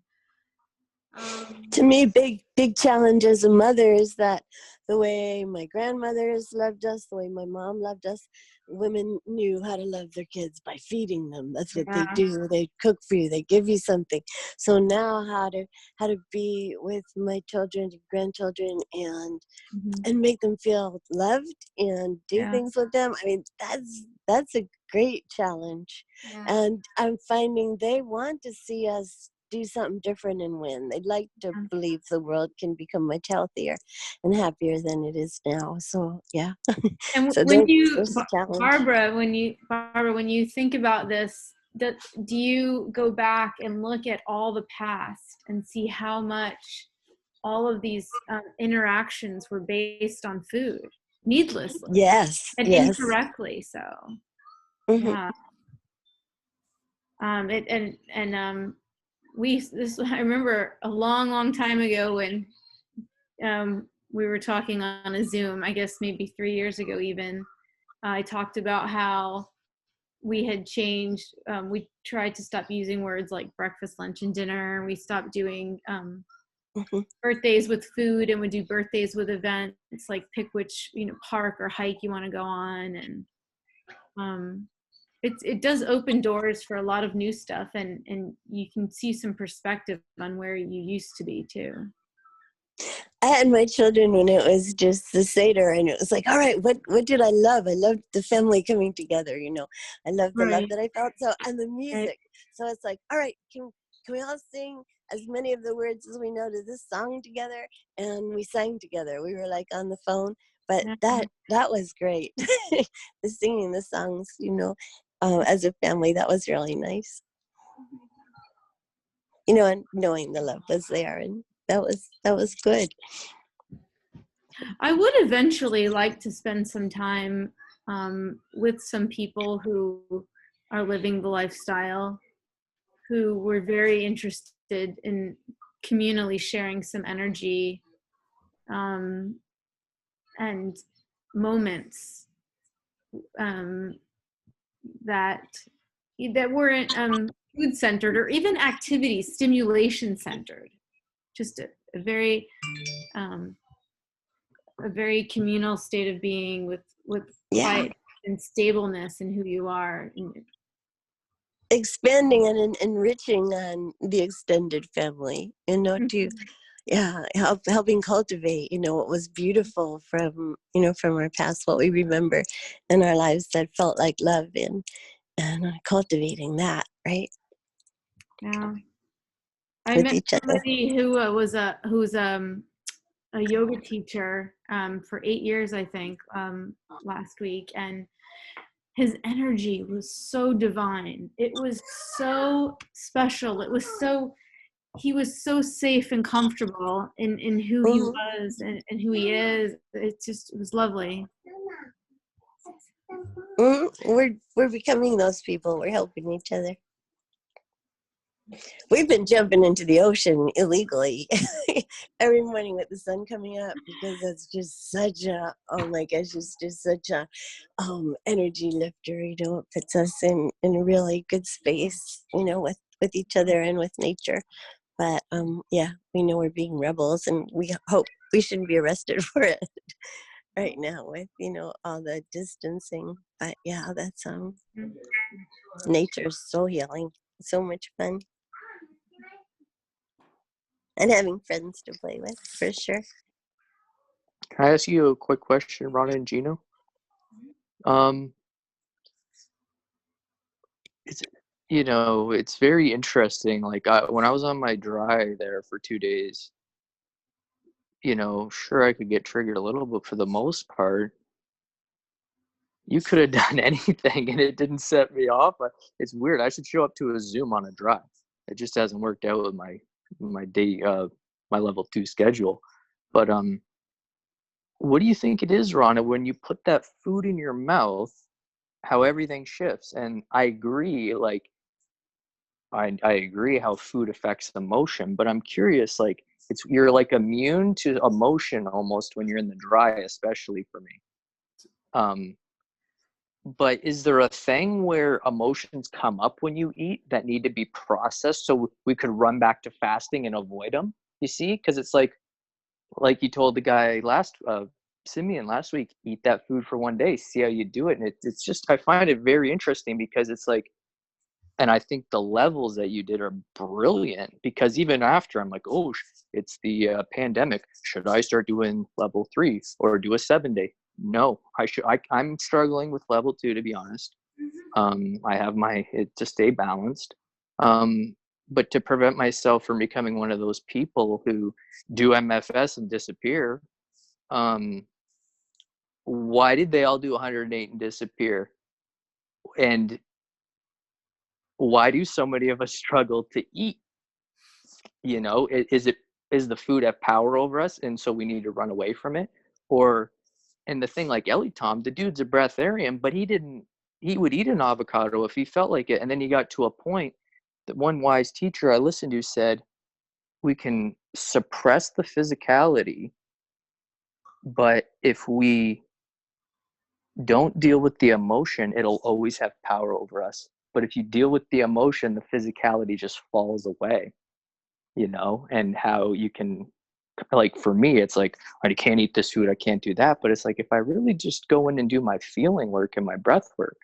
[SPEAKER 8] To me, big challenge as a mother is that the way my grandmothers loved us, the way my mom loved us, women knew how to love their kids by feeding them. That's what they
[SPEAKER 6] Yeah.
[SPEAKER 8] do. They cook for you. They give you something. So now how to be with my children, grandchildren, and make them feel loved and do
[SPEAKER 6] Yeah.
[SPEAKER 8] things with them. I mean, that's a great challenge.
[SPEAKER 3] Yeah.
[SPEAKER 8] And I'm finding they want to see us do something different and win. They'd like to believe the world can become much healthier and happier than it is now. So yeah.
[SPEAKER 6] And
[SPEAKER 8] So
[SPEAKER 6] when
[SPEAKER 8] there's a challenge.
[SPEAKER 6] Barbara, when you think about this, do you go back and look at all the past and see how much all of these interactions were based on food, needlessly
[SPEAKER 8] Yes.
[SPEAKER 6] and
[SPEAKER 8] Yes.
[SPEAKER 6] incorrectly? So
[SPEAKER 8] Mhm.
[SPEAKER 6] yeah. I remember a long time ago when we were talking on a Zoom, I guess maybe 3 years ago even. I talked about how we had changed. We tried to stop using words like breakfast, lunch, and dinner. We stopped doing
[SPEAKER 8] Mhm.
[SPEAKER 6] birthdays with food, and would do birthdays with events, like pick which park or hike you want to go on. And it does open doors for a lot of new stuff, and you can see some perspective on where you used to be too.
[SPEAKER 8] I had my children when it was just the Seder, and it was like, all right, what did I love? I loved the family coming together, I loved the love
[SPEAKER 6] Right.
[SPEAKER 8] that I felt, and the
[SPEAKER 6] Right.
[SPEAKER 8] music. So it's like, all right, can we all sing as many of the words as we know to this song together? And we sang together. We were like on the phone, but
[SPEAKER 6] Yeah.
[SPEAKER 8] that was great. The singing the songs, as a family, that was really nice. And knowing the love was there, and that was good.
[SPEAKER 6] I would eventually like to spend some time with some people who are living the lifestyle, who were very interested in communally sharing some energy and moments that weren't food centered or even activity stimulation centered. Just a very communal state of being with
[SPEAKER 8] Yeah.
[SPEAKER 6] quiet and stableness in who you are.
[SPEAKER 8] Expanding and enriching on the extended family, to helping cultivate what was beautiful from our past, what we remember in our lives that felt like love, and cultivating that, right?
[SPEAKER 6] Yeah. I
[SPEAKER 8] With
[SPEAKER 6] met
[SPEAKER 8] each other.
[SPEAKER 6] somebody who was a yoga teacher for 8 years, I think, last week, and his energy was so divine. It was so special. He was so safe and comfortable in who he was and who he is. It was lovely.
[SPEAKER 8] We're becoming those people. We're helping each other. We've been jumping into the ocean illegally every morning with the sun coming up, because that's just such a, oh my gosh, it's just such a energy lifter. It puts us in a really good space, with each other and with nature. But we know we're being rebels, and we hope we shouldn't be arrested for it right now with all the distancing. But yeah, that's nature's so healing, so much fun. And having friends to play with, for sure.
[SPEAKER 9] Can I ask you a quick question, Rana and Gino? It's very interesting. Like when I was on my dry there for 2 days, sure I could get triggered a little, but for the most part, you could have done anything and it didn't set me off. It's weird. I should show up to a Zoom on a drive. It just hasn't worked out with my day, my level 2 schedule. But what do you think it is, Rana, when you put that food in your mouth, how everything shifts? And I agree, like, I agree how food affects emotion, but I'm curious, like, you're like immune to emotion almost when you're in the dry, especially for me. But is there a thing where emotions come up when you eat that need to be processed so we could run back to fasting and avoid them? You see, because it's like you told the guy Simeon last week, eat that food for 1 day, see how you do it. And it's just, I find it very interesting because it's like, and I think the levels that you did are brilliant, because even after I'm like, oh, it's the pandemic. Should I start doing level 3 or do a 7-day? No, I'm struggling with level 2, to be honest. I have to stay balanced. But to prevent myself from becoming one of those people who do MFS and disappear, why did they all do 108 and disappear? And why do so many of us struggle to eat? You know, is the food have power over us, and so we need to run away from it? Or, and the thing, like Ellie Tom, the dude's a breatharian, but he would eat an avocado if he felt like it. And then he got to a point that one wise teacher I listened to said, we can suppress the physicality, but if we don't deal with the emotion, it'll always have power over us. But if you deal with the emotion, the physicality just falls away, you know. And how you can, like, for me, it's like, I can't eat this food, I can't do that. But it's like, if I really just go in and do my feeling work and my breath work,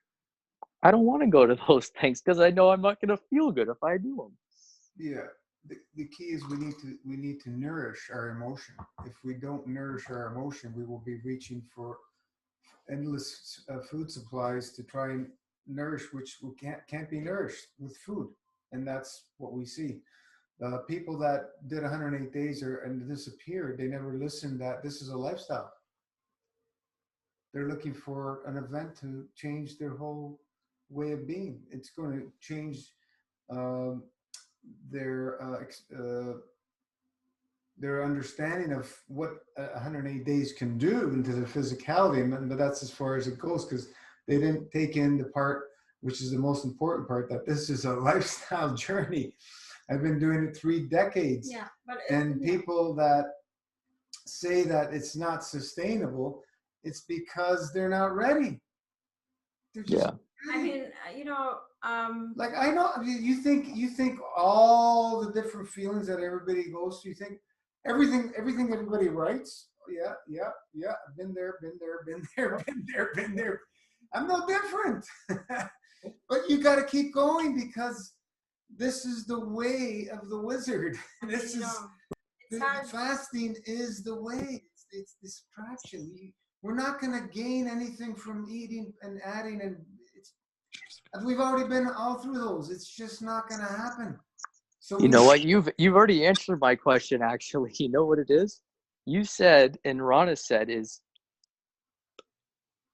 [SPEAKER 9] I don't want to go to those things, because I know I'm not going to feel good if I do them.
[SPEAKER 1] Yeah. The key is we need to nourish our emotion. If we don't nourish our emotion, we will be reaching for endless food supplies to try and nourish, which we can't be nourished with food. And that's what we see. People that did 108 days and disappeared, they never listened that this is a lifestyle. They're looking for an event to change their whole way of being. It's going to change um, their their understanding of what 108 days can do into their physicality. But that's as far as it goes, because they didn't take in the part, which is the most important part, that this is a lifestyle journey. I've been doing it 3 decades.
[SPEAKER 3] Yeah,
[SPEAKER 1] and people that say that it's not sustainable, it's because they're not ready. They're just
[SPEAKER 9] Yeah.
[SPEAKER 3] I mean,
[SPEAKER 1] like, I know you think all the different feelings that everybody goes through, you think everything everybody writes. Oh, yeah. I've been there, been there. I'm no different. But you got to keep going, because this is the way of the wizard. This is fasting is the way. It's distraction. We're not going to gain anything from eating and adding, and we've already been all through those. It's just not going to happen. So
[SPEAKER 9] you know what? You've already answered my question, actually. You know what it is? You said, and Rana said, is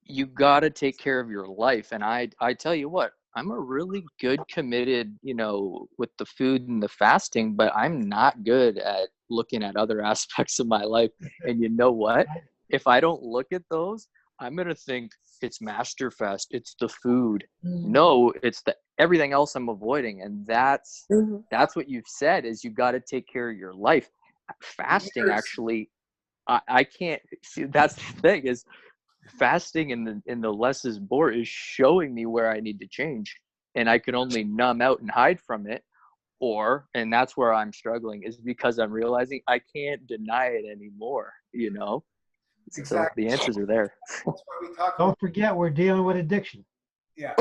[SPEAKER 9] you got to take care of your life. And I tell you what, I'm a really good committed, you know, with the food and the fasting, but I'm not good at looking at other aspects of my life. And you know what? If I don't look at those, I'm going to think it's master fast. It's the food. No, it's everything else I'm avoiding. And that's what you've said, is you got to take care of your life. Fasting, actually, I can't see. That's the thing, is fasting in the less is more is showing me where I need to change, and I can only numb out and hide from it, and that's where I'm struggling, is because I'm realizing I can't deny it anymore, you know.
[SPEAKER 1] Exactly.
[SPEAKER 9] So the answers are there.
[SPEAKER 1] That's why we talk
[SPEAKER 2] Don't forget, we're dealing with addiction.
[SPEAKER 1] Yeah.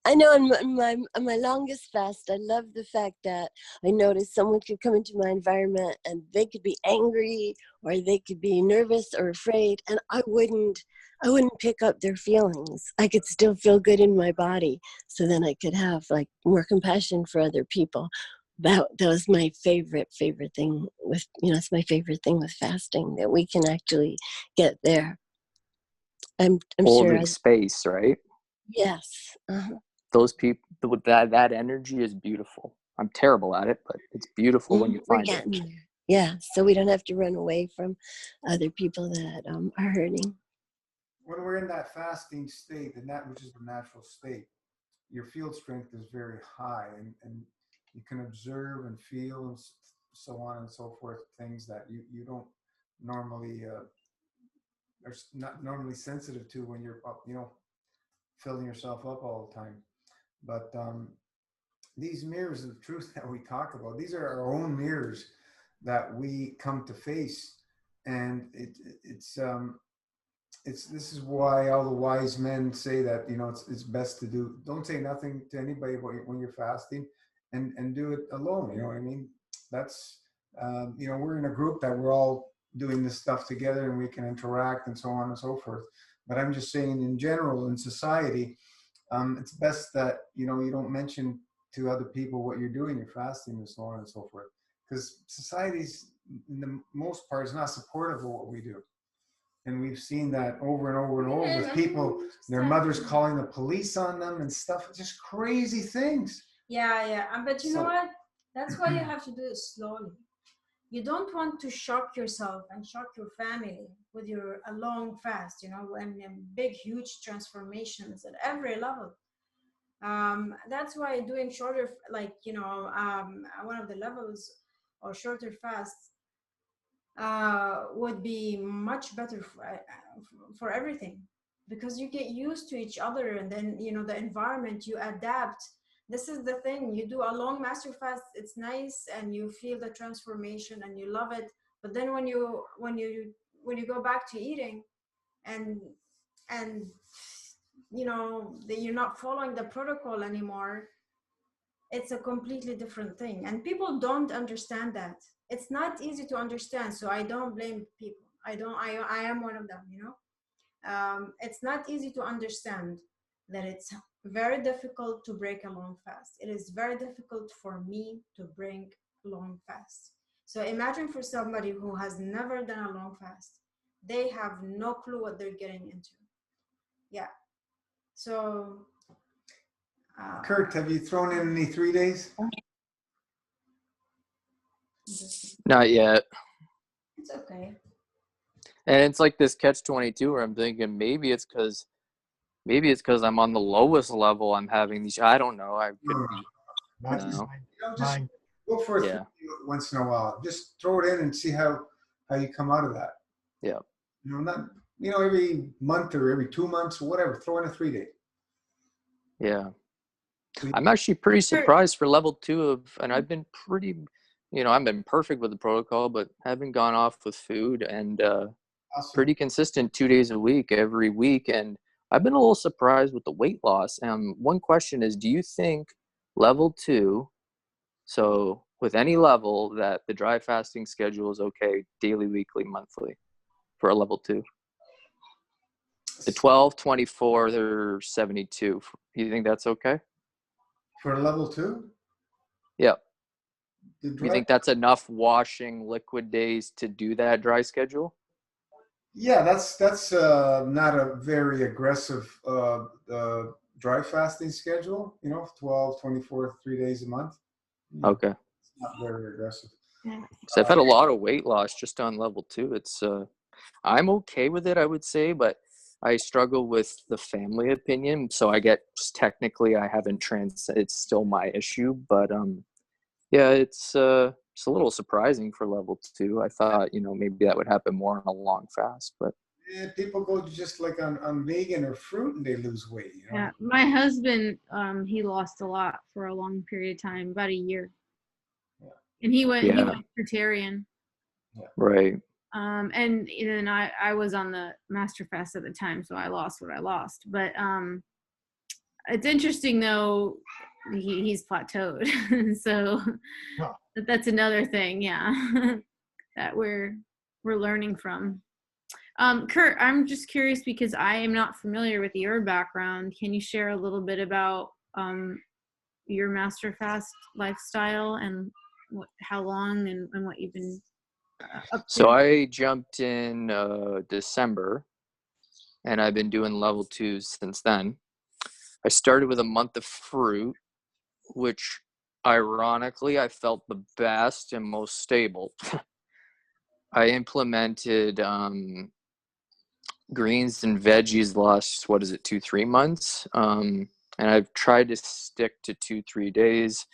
[SPEAKER 8] I know on my longest fast, I love the fact that I noticed someone could come into my environment and they could be angry or they could be nervous or afraid, and I wouldn't pick up their feelings. I could still feel good in my body, so then I could have like more compassion for other people. That was my favorite thing with, it's my favorite thing with fasting, that we can actually get there. I'm
[SPEAKER 9] Holding
[SPEAKER 8] sure.
[SPEAKER 9] space, right?
[SPEAKER 8] Yes.
[SPEAKER 9] Those people with that energy is beautiful. I'm terrible at it, but it's beautiful when you find it.
[SPEAKER 8] There. Yeah, so we don't have to run away from other people that are hurting.
[SPEAKER 1] When we're in that fasting state, and that which is the natural state, your field strength is very high, and you can observe and feel and so on and so forth, things that you don't normally are not normally sensitive to when you're up, filling yourself up all the time. But these mirrors of truth that we talk about, these are our own mirrors that we come to face. And this is why all the wise men say that, you know, it's best to don't say nothing to anybody when you're fasting, and do it alone. You know what I mean? That's you know, we're in a group that we're all doing this stuff together, and we can interact and so on and so forth. But I'm just saying, in general, in society, it's best that, you know, you don't mention to other people what you're doing, you're fasting and so on and so forth, because society's, in the most part, is not supportive of what we do. And we've seen that over and over and over with people, their mothers calling the police on them and stuff, just crazy things.
[SPEAKER 3] Yeah. But you know what? That's why you have to do it slowly. You don't want to shock yourself and shock your family with a long fast, you know, and big, huge transformations at every level. That's why doing shorter, like, you know, one of the levels or shorter fasts would be much better for everything, because you get used to each other, and then, you know, the environment, you adapt. This is the thing, you do a long master fast, it's nice, and you feel the transformation and you love it. But then when you go back to eating, and you know, you're not following the protocol anymore, it's a completely different thing, and people don't understand that. It's not easy to understand, so I don't blame people. I am one of them, you know. It's not easy to understand that it's very difficult to break a long fast. It is very difficult for me to break long fast. So imagine for somebody who has never done a long fast, they have no clue what they're getting into. Yeah. So
[SPEAKER 1] Kurt, have you thrown in any 3 days?
[SPEAKER 9] Not yet.
[SPEAKER 3] it's okay.
[SPEAKER 9] And it's like this catch-22 where I'm thinking maybe it's because I'm on the lowest level. I'm having these. I don't know. I could be.
[SPEAKER 2] Not
[SPEAKER 9] No.
[SPEAKER 1] You know, just
[SPEAKER 2] mine.
[SPEAKER 1] go for it
[SPEAKER 9] Yeah.
[SPEAKER 1] once in a while. Just throw it in and see how you come out of that.
[SPEAKER 9] Yeah.
[SPEAKER 1] You know, not, you know, every month or every 2 months or whatever. Throw in a 3 day.
[SPEAKER 9] Yeah.
[SPEAKER 1] So
[SPEAKER 9] I'm actually pretty surprised for level 2 and I've been pretty, you know, I've been perfect with the protocol, but haven't gone off with food, and
[SPEAKER 1] awesome.
[SPEAKER 9] pretty consistent 2 days a week, every week. And I've been a little surprised with the weight loss. One question is, do you think level 2, so with any level, that the dry fasting schedule is okay, daily, weekly, monthly, for a level 2? The 12, 24, they're 72. You think that's okay?
[SPEAKER 1] For level 2?
[SPEAKER 9] Yeah.
[SPEAKER 1] The
[SPEAKER 9] You
[SPEAKER 1] dry,
[SPEAKER 9] think that's enough washing liquid days to do that dry schedule?
[SPEAKER 1] yeah, that's not a very aggressive dry fasting schedule, you know, 12, 24, 3 days a month.
[SPEAKER 9] Okay.
[SPEAKER 1] It's not very aggressive.
[SPEAKER 9] So I've had a lot of weight loss just on level 2. It's I'm okay with it, I would say, but I struggle with the family opinion. So I get, technically I haven't it's still my issue, but yeah, it's a little surprising for level 2. I thought, you know, maybe that would happen more on a long fast, but
[SPEAKER 1] Yeah, people go just like on vegan or fruit and they lose weight. You know?
[SPEAKER 6] Yeah, my husband, he lost a lot for a long period of time, about a year, and he went vegetarian.
[SPEAKER 9] Right.
[SPEAKER 6] And then I was on the master fast at the time, so I lost what I lost. But it's interesting though, he's plateaued, so
[SPEAKER 2] Huh.
[SPEAKER 6] that's another thing, yeah, that we're learning from. Kurt, I'm just curious because I am not familiar with your background. Can you share a little bit about your master fast lifestyle and how long and what you've been up to?
[SPEAKER 9] So I jumped in December, and I've been doing level 2s since then. I started with a month of fruit, which ironically I felt the best and most stable. I implemented greens and veggies the last, 2-3 months, and I've tried to stick to 2-3 days.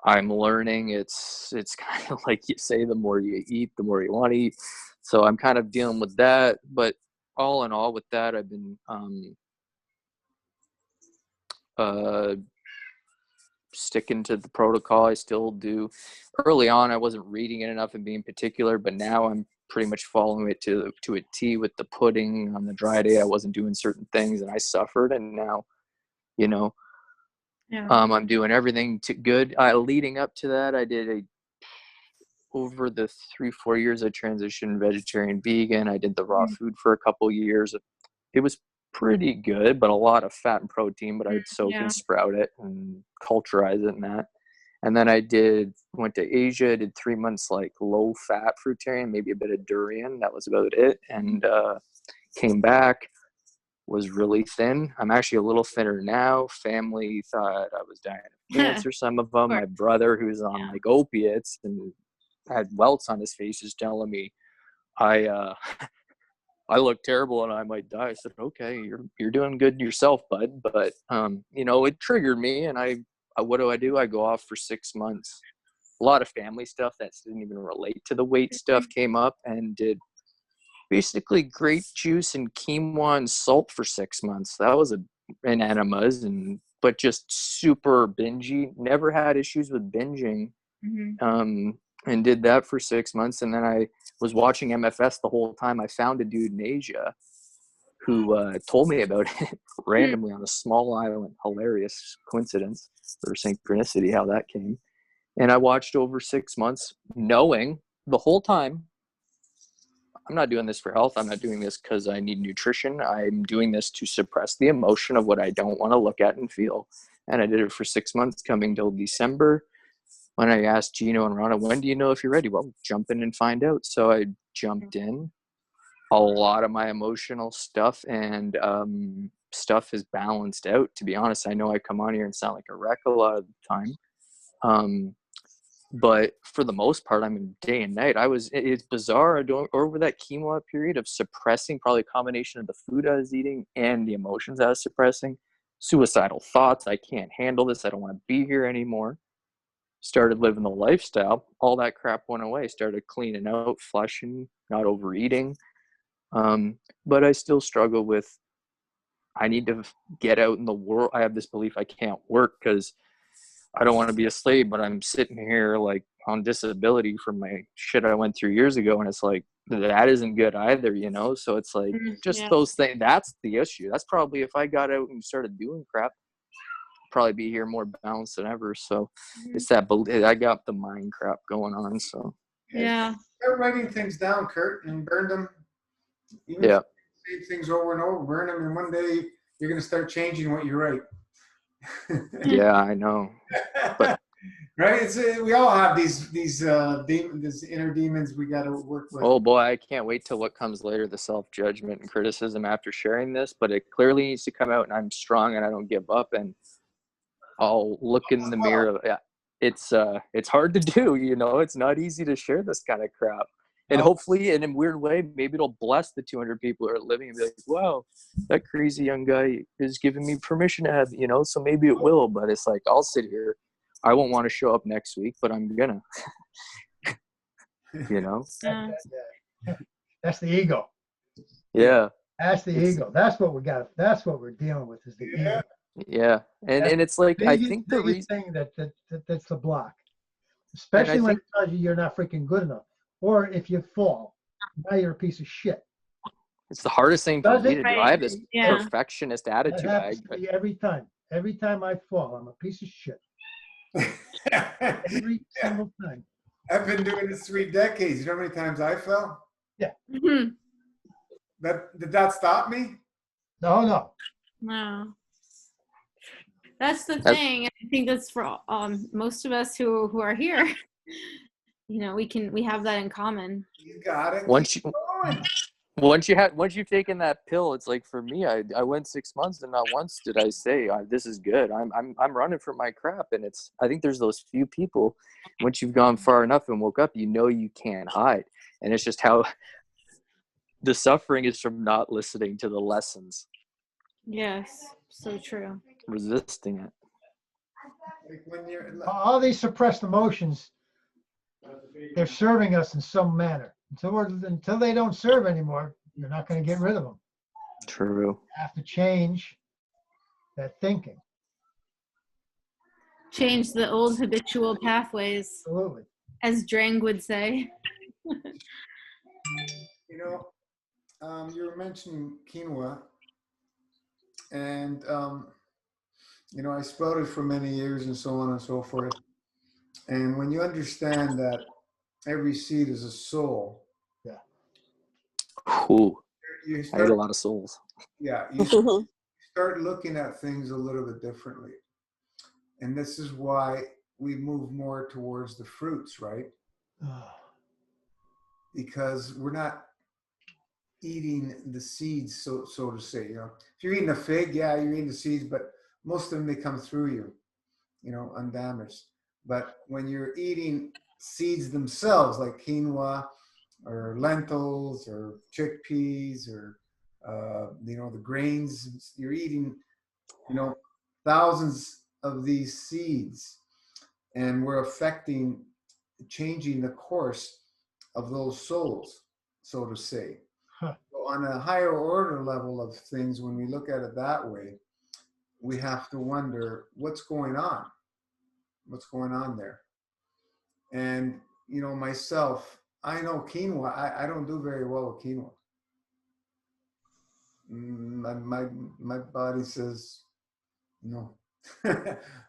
[SPEAKER 9] I'm learning. It's kind of like you say, the more you eat, the more you want to eat. So I'm kind of dealing with that. But all in all, with that, I've been sticking to the protocol. I still do. Early on, I wasn't reading it enough and being particular, but now I'm pretty much following it to a T with the pudding. On the dry day, I wasn't doing certain things and I suffered. And now, you know,
[SPEAKER 6] Yeah.
[SPEAKER 9] I'm doing everything to good. Leading up to that, I did over the 3-4 years, I transitioned vegetarian, vegan. I did the raw food for a couple years. It was pretty good, but a lot of fat and protein, but I'd soak and sprout it and culturize it and that. And then I went to Asia, did 3 months like low fat fruitarian, maybe a bit of durian. That was about it. And came back, was really thin. I'm actually a little thinner now. Family thought I was dying of cancer, some of them. My brother, who's on like opiates and had welts on his face, is telling me I look terrible and I might die. I said, okay, you're doing good yourself, bud. But you know, it triggered me, and what do? I go off for 6 months. A lot of family stuff that didn't even relate to the weight stuff came up, and did basically grape juice and quinoa and salt for 6 months. That was and enemas, but just super bingy. Never had issues with binging. And did that for 6 months. And then I was watching MFS the whole time. I found a dude in Asia who told me about it randomly on a small island. Hilarious coincidence or synchronicity, how that came. And I watched over 6 months, knowing the whole time, I'm not doing this for health. I'm not doing this because I need nutrition. I'm doing this to suppress the emotion of what I don't want to look at and feel. And I did it for 6 months, coming till December. When I asked Gino and Rana, when do you know if you're ready? Well, jump in and find out. So I jumped in. A lot of my emotional stuff and stuff is balanced out. To be honest, I know I come on here and sound like a wreck a lot of the time. But for the most part, I'm in day and night. It's bizarre. Over that chemo period of suppressing, probably a combination of the food I was eating and the emotions I was suppressing, suicidal thoughts. I can't handle this. I don't want to be here anymore. Started living the lifestyle. All that crap went away. Started cleaning out, flushing, not overeating. But I still struggle with, I need to get out in the world. I have this belief I can't work because I don't want to be a slave, but I'm sitting here like on disability from my shit I went through years ago. And it's like, that isn't good either, you know? So it's like, just those things, that's the issue. That's probably, if I got out and started doing crap, I'd probably be here more balanced than ever. So it's that, I got the mind crap going on. So
[SPEAKER 1] Start writing things down, Kurt, and burn them. Even if you say things over and over, burn them, and one day you're going to start changing what you write.
[SPEAKER 9] Yeah, I know. But
[SPEAKER 1] right? We all have these inner demons we got to work with.
[SPEAKER 9] Oh boy, I can't wait till what comes later, the self-judgment and criticism after sharing this. But it clearly needs to come out, and I'm strong and I don't give up. And I'll look in the mirror. Yeah, it's hard to do, you know. It's not easy to share this kind of crap. And hopefully, in a weird way, maybe it'll bless the 200 people who are living and be like, wow, that crazy young guy is giving me permission to have, you know, so maybe it will. But it's like, I'll sit here. I won't want to show up next week, but I'm gonna, you know.
[SPEAKER 2] That's the ego.
[SPEAKER 9] Yeah.
[SPEAKER 2] That's the ego. That's what we got. That's what we're dealing with, is the ego.
[SPEAKER 9] Yeah. And it's like, I think the reason
[SPEAKER 2] thing that's the block, especially when it tells you you're not freaking good enough, or if you fall, now you're a piece of shit.
[SPEAKER 9] It's the hardest thing for me to do. I have this perfectionist attitude.
[SPEAKER 2] That happens to me every time. Every time I fall, I'm a piece of shit. Every single time.
[SPEAKER 1] I've been doing this 3 decades. You know how many times I fell?
[SPEAKER 2] Yeah.
[SPEAKER 1] Did that stop me?
[SPEAKER 2] No.
[SPEAKER 6] That's the thing. I think that's for most of us who are here. You know, we have that in common.
[SPEAKER 1] You got it.
[SPEAKER 9] Once you've taken that pill, it's like, for me, I went 6 months and not once did I say, this is good. I'm running from my crap. And I think there's those few people, once you've gone far enough and woke up, you know you can't hide. And it's just how the suffering is from not listening to the lessons.
[SPEAKER 6] Yes, so true.
[SPEAKER 9] Resisting it.
[SPEAKER 1] Like when
[SPEAKER 2] all these suppressed emotions, they're serving us in some manner. Until they don't serve anymore, you're not going to get rid of them.
[SPEAKER 9] True.
[SPEAKER 2] You have to change that thinking.
[SPEAKER 6] Change the old habitual pathways,
[SPEAKER 2] Absolutely.
[SPEAKER 6] as Drang would say.
[SPEAKER 1] You know, you were mentioning quinoa, and you know, I sprouted for many years and so on and so forth. And when you understand that every seed is a soul,
[SPEAKER 2] Yeah.
[SPEAKER 9] Ooh,
[SPEAKER 1] you
[SPEAKER 9] I ate a
[SPEAKER 1] start,
[SPEAKER 9] lot of souls.
[SPEAKER 1] yeah, you start looking at things a little bit differently. And this is why we move more towards the fruits, right? Because we're not eating the seeds, so to say. You know, if you're eating a fig, yeah, you're eating the seeds, but most of them they come through you, you know, undamaged. But when you're eating seeds themselves, like quinoa or lentils or chickpeas or you know, the grains, you're eating, you know, thousands of these seeds, and we're affecting, changing the course of those souls, so to say.
[SPEAKER 2] Huh.
[SPEAKER 1] So on a higher order level of things, when we look at it that way, we have to wonder what's going on. What's going on there? And, you know, myself, I know quinoa, I don't do very well with quinoa. My body says no.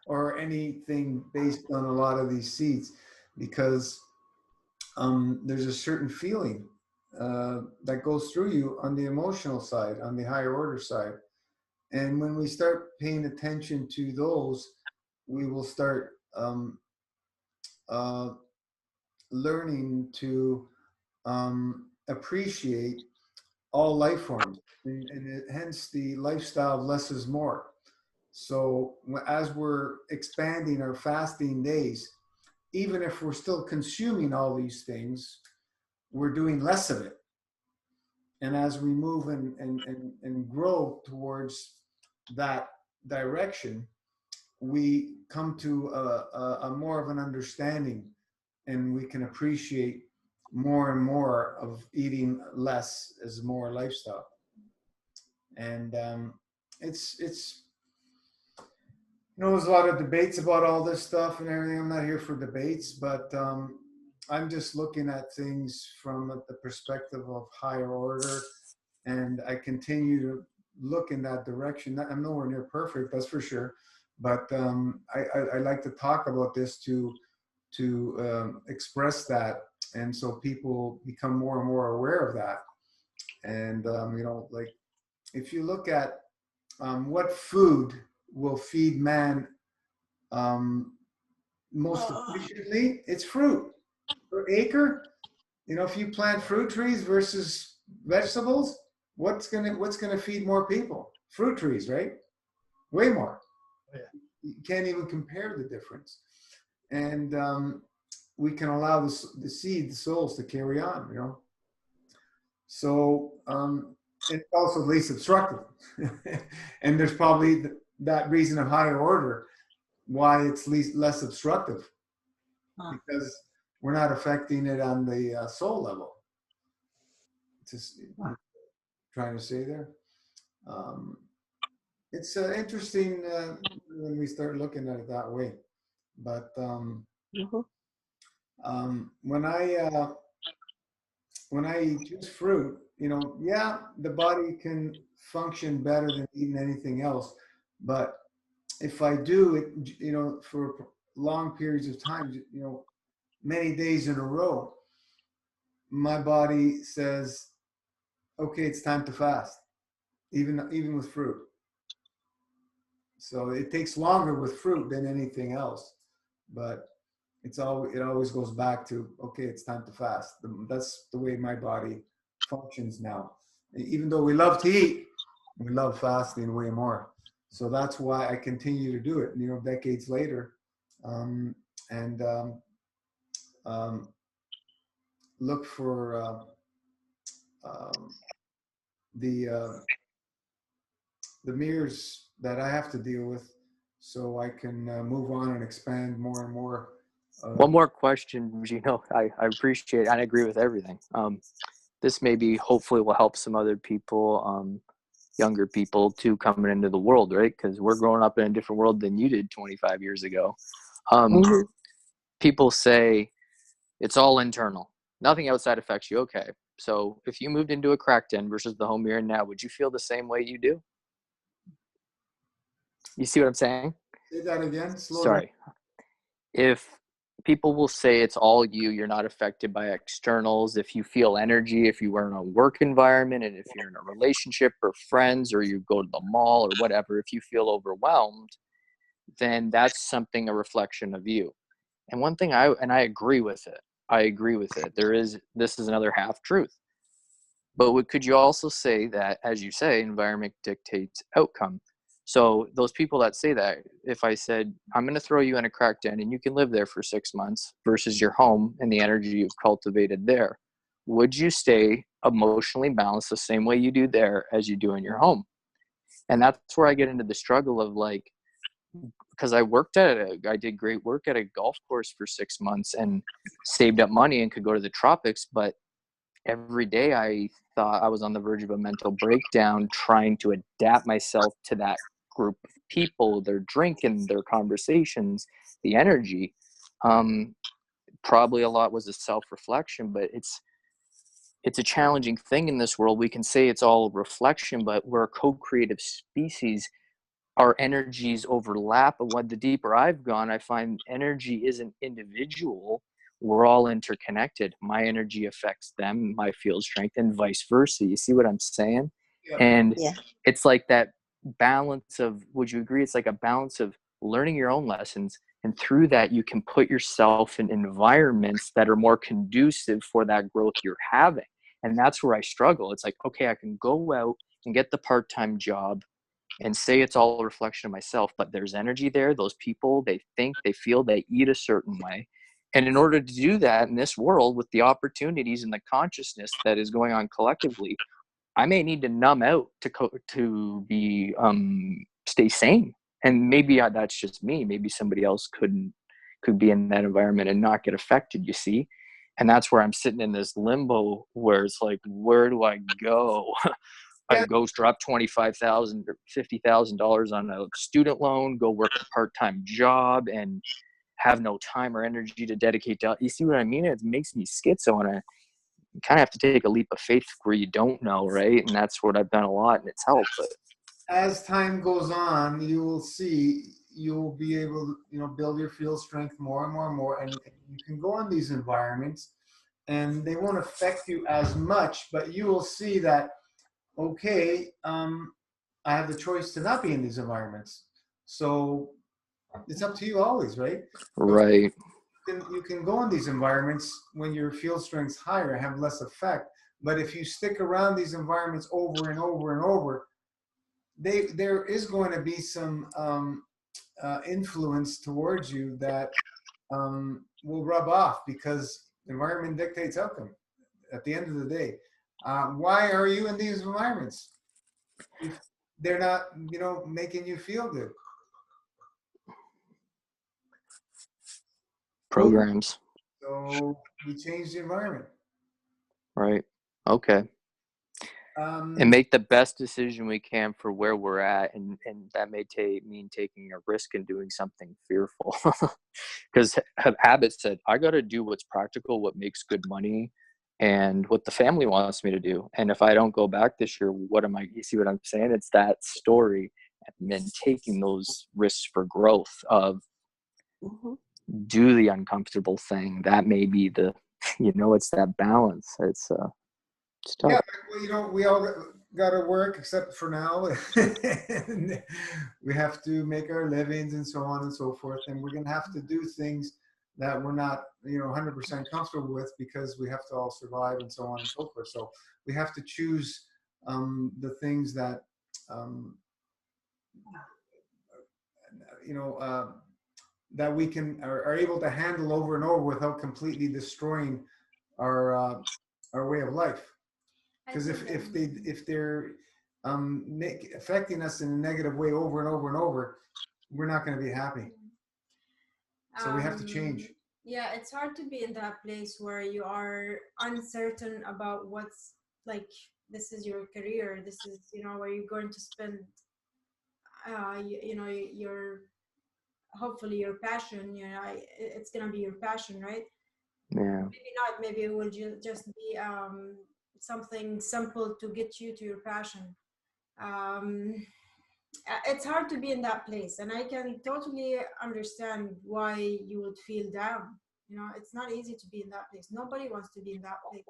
[SPEAKER 1] Or anything based on a lot of these seeds, because there's a certain feeling that goes through you on the emotional side, on the higher order side. And when we start paying attention to those, we will start uh, learning to appreciate all life forms, hence the lifestyle of less is more. So as we're expanding our fasting days, even if we're still consuming all these things, we're doing less of it. And as we move and grow towards that direction, we come to a more of an understanding, and we can appreciate more and more of eating less as more lifestyle. And it's you know, there's a lot of debates about all this stuff and everything. I'm not here for debates, but I'm just looking at things from the perspective of higher order, and I continue to look in that direction. I'm nowhere near perfect, that's for sure, but I like to talk about this to express that, and so people become more and more aware of that. And you know, like if you look at what food will feed man most efficiently, it's fruit per acre. You know, if you plant fruit trees versus vegetables, what's gonna feed more people? Fruit trees, right? Way more.
[SPEAKER 2] Yeah.
[SPEAKER 1] You can't even compare the difference. And we can allow the seed, the souls, to carry on. You know, so it's also least obstructive, and there's probably that reason of higher order why it's less obstructive, because we're not affecting it on the soul level. Just trying to say there. Um, it's interesting when we start looking at it that way. But when I eat just fruit, you know, yeah, the body can function better than eating anything else. But if I do it, you know, for long periods of time, you know, many days in a row, my body says, okay, it's time to fast, even with fruit. So it takes longer with fruit than anything else, but it always goes back to, okay, it's time to fast. That's the way my body functions now. Even though we love to eat, we love fasting way more. So that's why I continue to do it, you know, decades later, and um, look for um, the the mirrors that I have to deal with, so I can move on and expand more and more.
[SPEAKER 9] One more question, Gino. I appreciate it. I agree with everything. This maybe hopefully will help some other people. younger people too coming into the world, right? Because we're growing up in a different world than you did 25 years ago.
[SPEAKER 8] Mhm.
[SPEAKER 9] People say it's all internal, nothing outside affects you. Okay, so if you moved into a crack den versus the home you're in now, would you feel the same way you do? You see what I'm saying?
[SPEAKER 1] Say that again. Slow down.
[SPEAKER 9] Sorry. If people will say it's all you, you're not affected by externals. If you feel energy, if you are in a work environment, and if you're in a relationship or friends, or you go to the mall or whatever, if you feel overwhelmed, then that's something, a reflection of you. And one thing I agree with it. I agree with it. This is another half truth. But could you also say that, as you say, environment dictates outcome? So those people that say that, if I said, I'm going to throw you in a crack den and you can live there for 6 months versus your home and the energy you've cultivated there, would you stay emotionally balanced the same way you do there as you do in your home? And that's where I get into the struggle of like, because I did great work at a golf course for 6 months and saved up money and could go to the tropics, but every day I thought I was on the verge of a mental breakdown trying to adapt myself to that group of people, their drink and their conversations, the energy. Probably a lot was a self-reflection, but it's a challenging thing in this world. We can say it's all reflection, but we're a co-creative species. Our energies overlap, but what the deeper I've gone, I find energy isn't individual. We're all interconnected. My energy affects them, my field strength, and vice versa. You see what I'm saying?
[SPEAKER 1] Yeah.
[SPEAKER 9] And
[SPEAKER 8] Yeah.
[SPEAKER 9] it's like that balance of, would you agree? It's like a balance of learning your own lessons, and through that you can put yourself in environments that are more conducive for that growth you're having. And that's where I struggle. It's like, okay, I can go out and get the part-time job and say it's all a reflection of myself, but there's energy there. Those people, they think, they feel, they eat a certain way. And in order to do that in this world with the opportunities and the consciousness that is going on collectively, I may need to numb out to be stay sane. And maybe that's just me. Maybe somebody else could be in that environment and not get affected, you see? And that's where I'm sitting in this limbo where it's like, where do I go? I
[SPEAKER 1] Yeah.
[SPEAKER 9] go drop $25,000 or $50,000 on a student loan, go work a part-time job, and have no time or energy to dedicate to. You see what I mean? It makes me schizo, and I kind of have to take a leap of faith where you don't know, right? And that's what I've done a lot, and it's helped. But
[SPEAKER 1] As time goes on, you will see you'll be able to, build your field strength more and more and more, and you can go in these environments, and they won't affect you as much. But you will see that, okay, I have the choice to not be in these environments. So it's up to you always, right? So
[SPEAKER 9] right,
[SPEAKER 1] you can go in these environments when your field strength's higher, have less effect. But if you stick around these environments over and over and over, there is going to be some influence towards you that will rub off, because environment dictates outcome at the end of the day. Why are you in these environments if they're not, making you feel good?
[SPEAKER 9] programs,
[SPEAKER 1] So we change the environment.
[SPEAKER 9] right? Okay. And
[SPEAKER 1] Um,
[SPEAKER 9] make the best decision we can for where we're at, and that may mean taking a risk and doing something fearful. Because Habit said, I got to do what's practical, what makes good money, and what the family wants me to do. And if I don't go back this year, what am I? You see what I'm saying? It's that story, and then taking those risks for growth of
[SPEAKER 8] Mhm.
[SPEAKER 9] do the uncomfortable thing. That may be the, it's that balance. It's
[SPEAKER 1] yeah,
[SPEAKER 9] tough.
[SPEAKER 1] well, we all got to work except for now. And we have to make our livings and so on and so forth. And we're going to have to do things that we're not, 100% comfortable with, because we have to all survive and so on and so forth. So we have to choose the things that, um, you know, that we are able to handle over and over without completely destroying our way of life. Because if they're affecting us in a negative way over and over and over, we're not going to be happy. So we have to change.
[SPEAKER 3] Yeah, it's hard to be in that place where you are uncertain about what's like this is your career, this is, you know, where you're going to spend, you know, your, hopefully your passion, you know, it's going to be your passion, right?
[SPEAKER 9] Yeah.
[SPEAKER 3] Maybe not, maybe it will just be something simple to get you to your passion. It's hard to be in that place, and I can totally understand why you would feel down. You know, it's not easy to be in that place. Nobody wants to be in that place.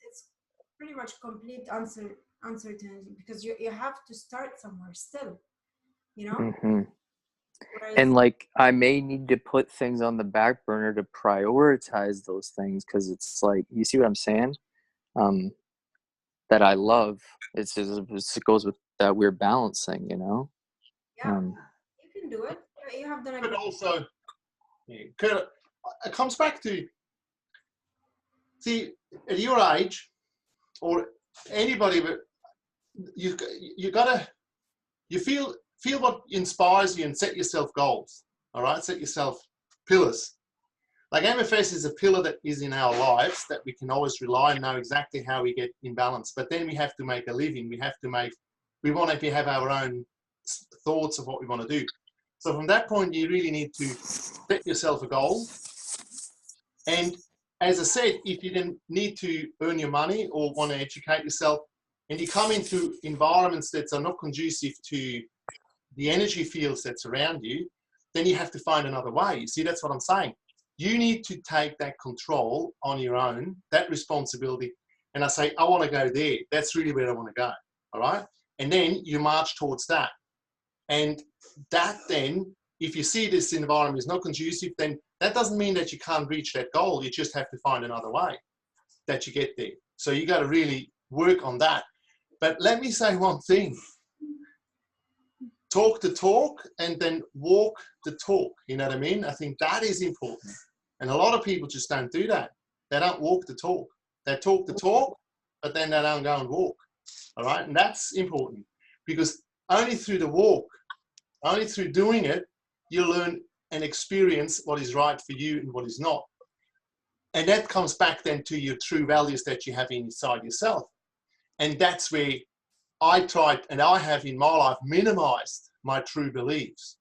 [SPEAKER 3] It's pretty much complete uncertainty, because you have to start somewhere still, you know.
[SPEAKER 9] Hmm.
[SPEAKER 3] Whereas,
[SPEAKER 9] And like, I may need to put things on the back burner to prioritize those things, because it's like, you see what I'm saying? That I love. It goes with that weird balance thing, you know.
[SPEAKER 3] yeah, you can do it. You have done a
[SPEAKER 7] But
[SPEAKER 3] great.
[SPEAKER 7] also, it comes back to, see, at your age, or anybody, but you gotta, you feel what inspires you and set yourself goals. All right, set yourself pillars. Like MFS is a pillar that is in our lives that we can always rely and know exactly how we get in balance. But then we have to make a living. We want to have our own thoughts of what we want to do. So from that point, you really need to set yourself a goal. And as I said, if you then need to earn your money or want to educate yourself, and you come into environments that are not conducive to the energy fields that surround you, then you have to find another way. See, that's what I'm saying. You need to take that control on your own, that responsibility. And I say, I want to go there. That's really where I want to go. All right. And then you march towards that. And that then, if you see this environment is not conducive, then that doesn't mean that you can't reach that goal. You just have to find another way that you get there. So you got to really work on that. But let me say one thing. Talk the talk and then walk the talk. You know what I mean? I think that is important. And a lot of people just don't do that. They don't walk the talk. They talk the talk, but then they don't go and walk. All right? And that's important, because only through the walk, only through doing it, you learn and experience what is right for you and what is not. And that comes back then to your true values that you have inside yourself. And that's where I tried, and I have in my life minimized my true beliefs.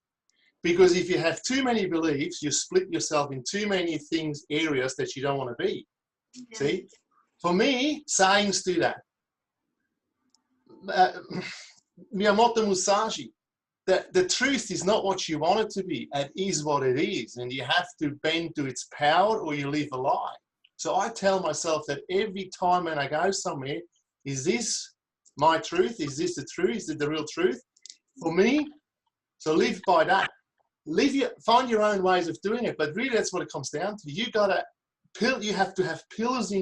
[SPEAKER 7] Because if you have too many beliefs, you split yourself in too many things, areas that you don't want to be. Yeah. See? For me, sayings do that. Miyamoto Musashi, the truth is not what you want it to be. It is what it is. And you have to bend to its power or you live a lie. So I tell myself that every time when I go somewhere, is this my truth? Is this the truth? Is it the real truth? For me, so live by that. Find your own ways of doing it, but really that's what it comes down to. You have to have pillars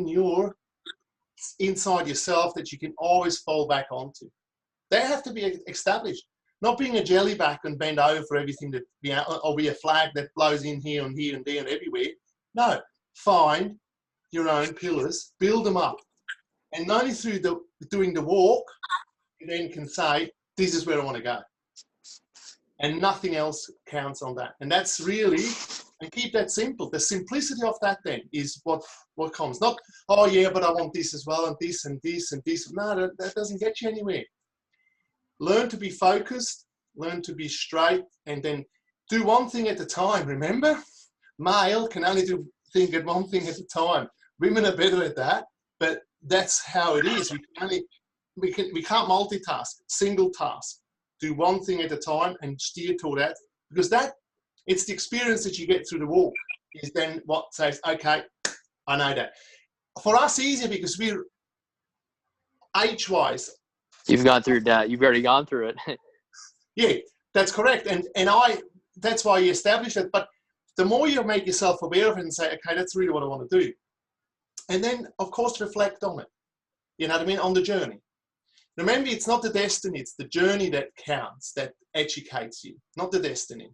[SPEAKER 7] inside yourself that you can always fall back onto. They have to be established. Not being a jellyback and bend over for everything that or be a flag that blows in here and here and there and everywhere. No, find your own pillars, build them up, and only through doing the walk, you then can say, "This is where I want to go." And nothing else counts on that. And that's really, and keep that simple. The simplicity of that then is what comes. Not, oh yeah, but I want this as well, and this and this and this. No, that doesn't get you anywhere. Learn to be focused, learn to be straight, and then do one thing at a time. Remember, male can only do one thing at a time. Women are better at that, but that's how it is. We can't multitask, single task. Do one thing at a time and steer toward that, because it's the experience that you get through the walk is then what says, okay, I know that. For us, easier because we're age-wise.
[SPEAKER 9] You've gone through that. You've already gone through it.
[SPEAKER 7] Yeah, that's correct. And that's why you establish it. But the more you make yourself aware of it and say, okay, that's really what I want to do. And then, of course, reflect on it. You know what I mean? On the journey. Remember, it's not the destiny, it's the journey that counts, that educates you, not the destiny.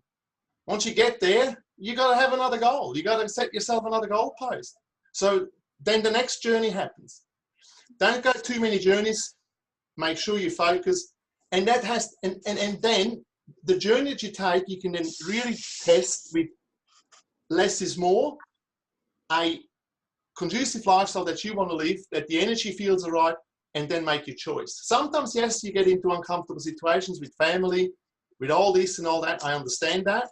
[SPEAKER 7] Once you get there, you got to have another goal. You got to set yourself another goal post. So then the next journey happens. Don't go too many journeys. Make sure you focus. And that and then the journey that you take, you can then really test with less is more, a conducive lifestyle that you want to live, that the energy fields are right, and then make your choice. Sometimes, yes, you get into uncomfortable situations with family, with all this and all that. I understand that.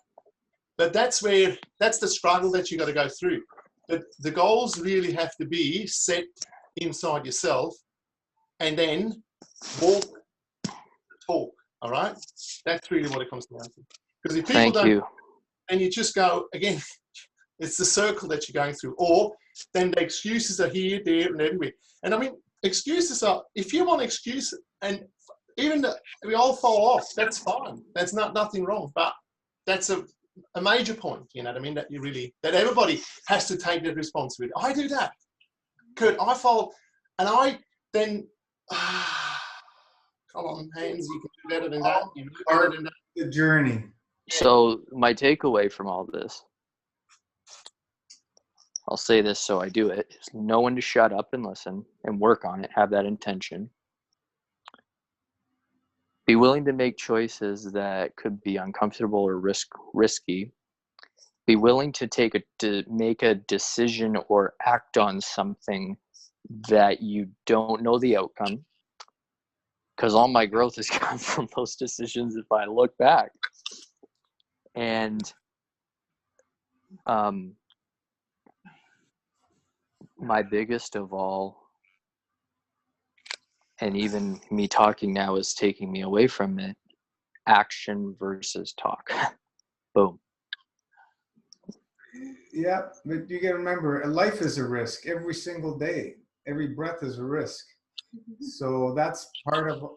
[SPEAKER 7] But that's the struggle that you got to go through. But the goals really have to be set inside yourself, and then walk the talk. All right? That's really what it comes down to. Because if people
[SPEAKER 9] Thank
[SPEAKER 7] don't,
[SPEAKER 9] you.
[SPEAKER 7] and you just go, again, it's the circle that you're going through. Or then the excuses are here, there, and everywhere. And I mean, excuses are, if you want excuse, and even we all fall off, that's fine. That's nothing wrong. But that's a major point, you know what I mean? That everybody has to take that responsibility. I do that. Kurt, I fall, and I then, come on, hands, you can do better than that. You know better than that.
[SPEAKER 1] The journey.
[SPEAKER 9] So my takeaway from all this, I'll say this so I do it, is know when to shut up and listen and work on it, have that intention. Be willing to make choices that could be uncomfortable or risky. Be willing to make a decision or act on something that you don't know the outcome. Because all my growth has come from those decisions if I look back. And my biggest of all, and even me talking now is taking me away from it, action versus talk. Boom.
[SPEAKER 1] Yeah, but you got to remember, life is a risk every single day. Every breath is a risk. So that's part of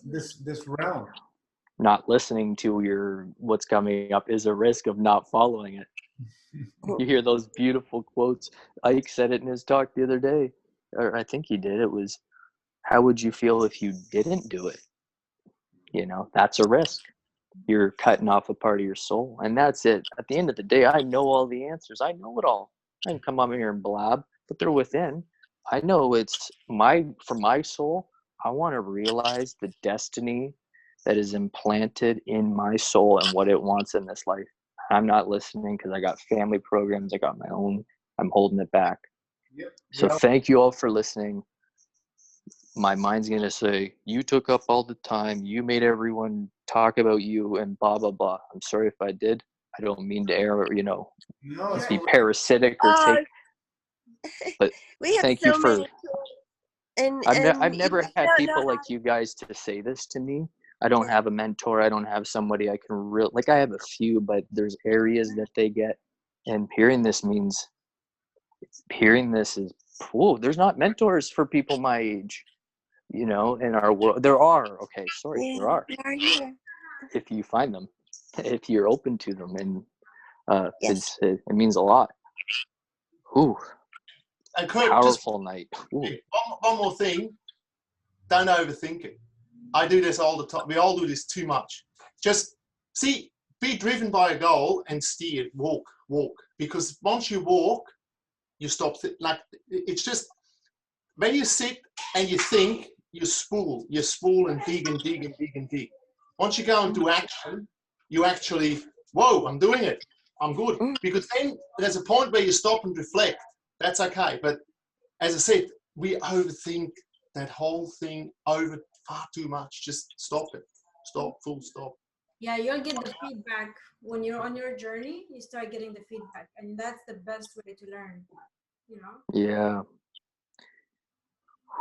[SPEAKER 1] this realm.
[SPEAKER 9] Not listening to what's coming up is a risk of not following it. You hear those beautiful quotes. Ike said it in his talk the other day, or I think he did. It was, how would you feel if you didn't do it? You know, that's a risk. You're cutting off a part of your soul, and that's it. At the end of the day, I know all the answers. I know it all. I can come over here and blab, but they're within. I know it's for my soul. I want to realize the destiny that is implanted in my soul and what it wants in this life. I'm not listening because I got family programs. I got my own. I'm holding it back.
[SPEAKER 1] Yep.
[SPEAKER 9] So thank you all for listening. My mind's going to say, you took up all the time. You made everyone talk about you and blah, blah, blah. I'm sorry if I did. I don't mean to be parasitic or take. But
[SPEAKER 8] we have
[SPEAKER 9] thank
[SPEAKER 8] so
[SPEAKER 9] you for.
[SPEAKER 8] many and
[SPEAKER 9] I've never had people like you guys to say this to me. I don't have a mentor. I don't have somebody I can I have a few, but there's areas that they get. And hearing this is, there's not mentors for people my age, in our world. There are. Okay. Sorry.
[SPEAKER 8] Yeah,
[SPEAKER 9] there are.
[SPEAKER 8] they are here.
[SPEAKER 9] If you find them, if you're open to them, and
[SPEAKER 8] Yes.
[SPEAKER 9] it means a lot. Ooh.
[SPEAKER 7] And Kurt,
[SPEAKER 9] powerful night.
[SPEAKER 7] One more thing. Don't overthink it. I do this all the time. We all do this too much. Just be driven by a goal and steer. Walk. Because once you walk, you stop. It's just when you sit and you think, you spool and dig and dig and dig and dig. Once you go into action, you actually, whoa, I'm doing it. I'm good. Because then there's a point where you stop and reflect. That's okay. But as I said, we overthink that whole thing over far too much. Just stop it. Stop, full stop.
[SPEAKER 3] Yeah, you'll get the feedback when you're on your journey. You start getting the feedback, and that's the best way to learn.
[SPEAKER 9] Yeah.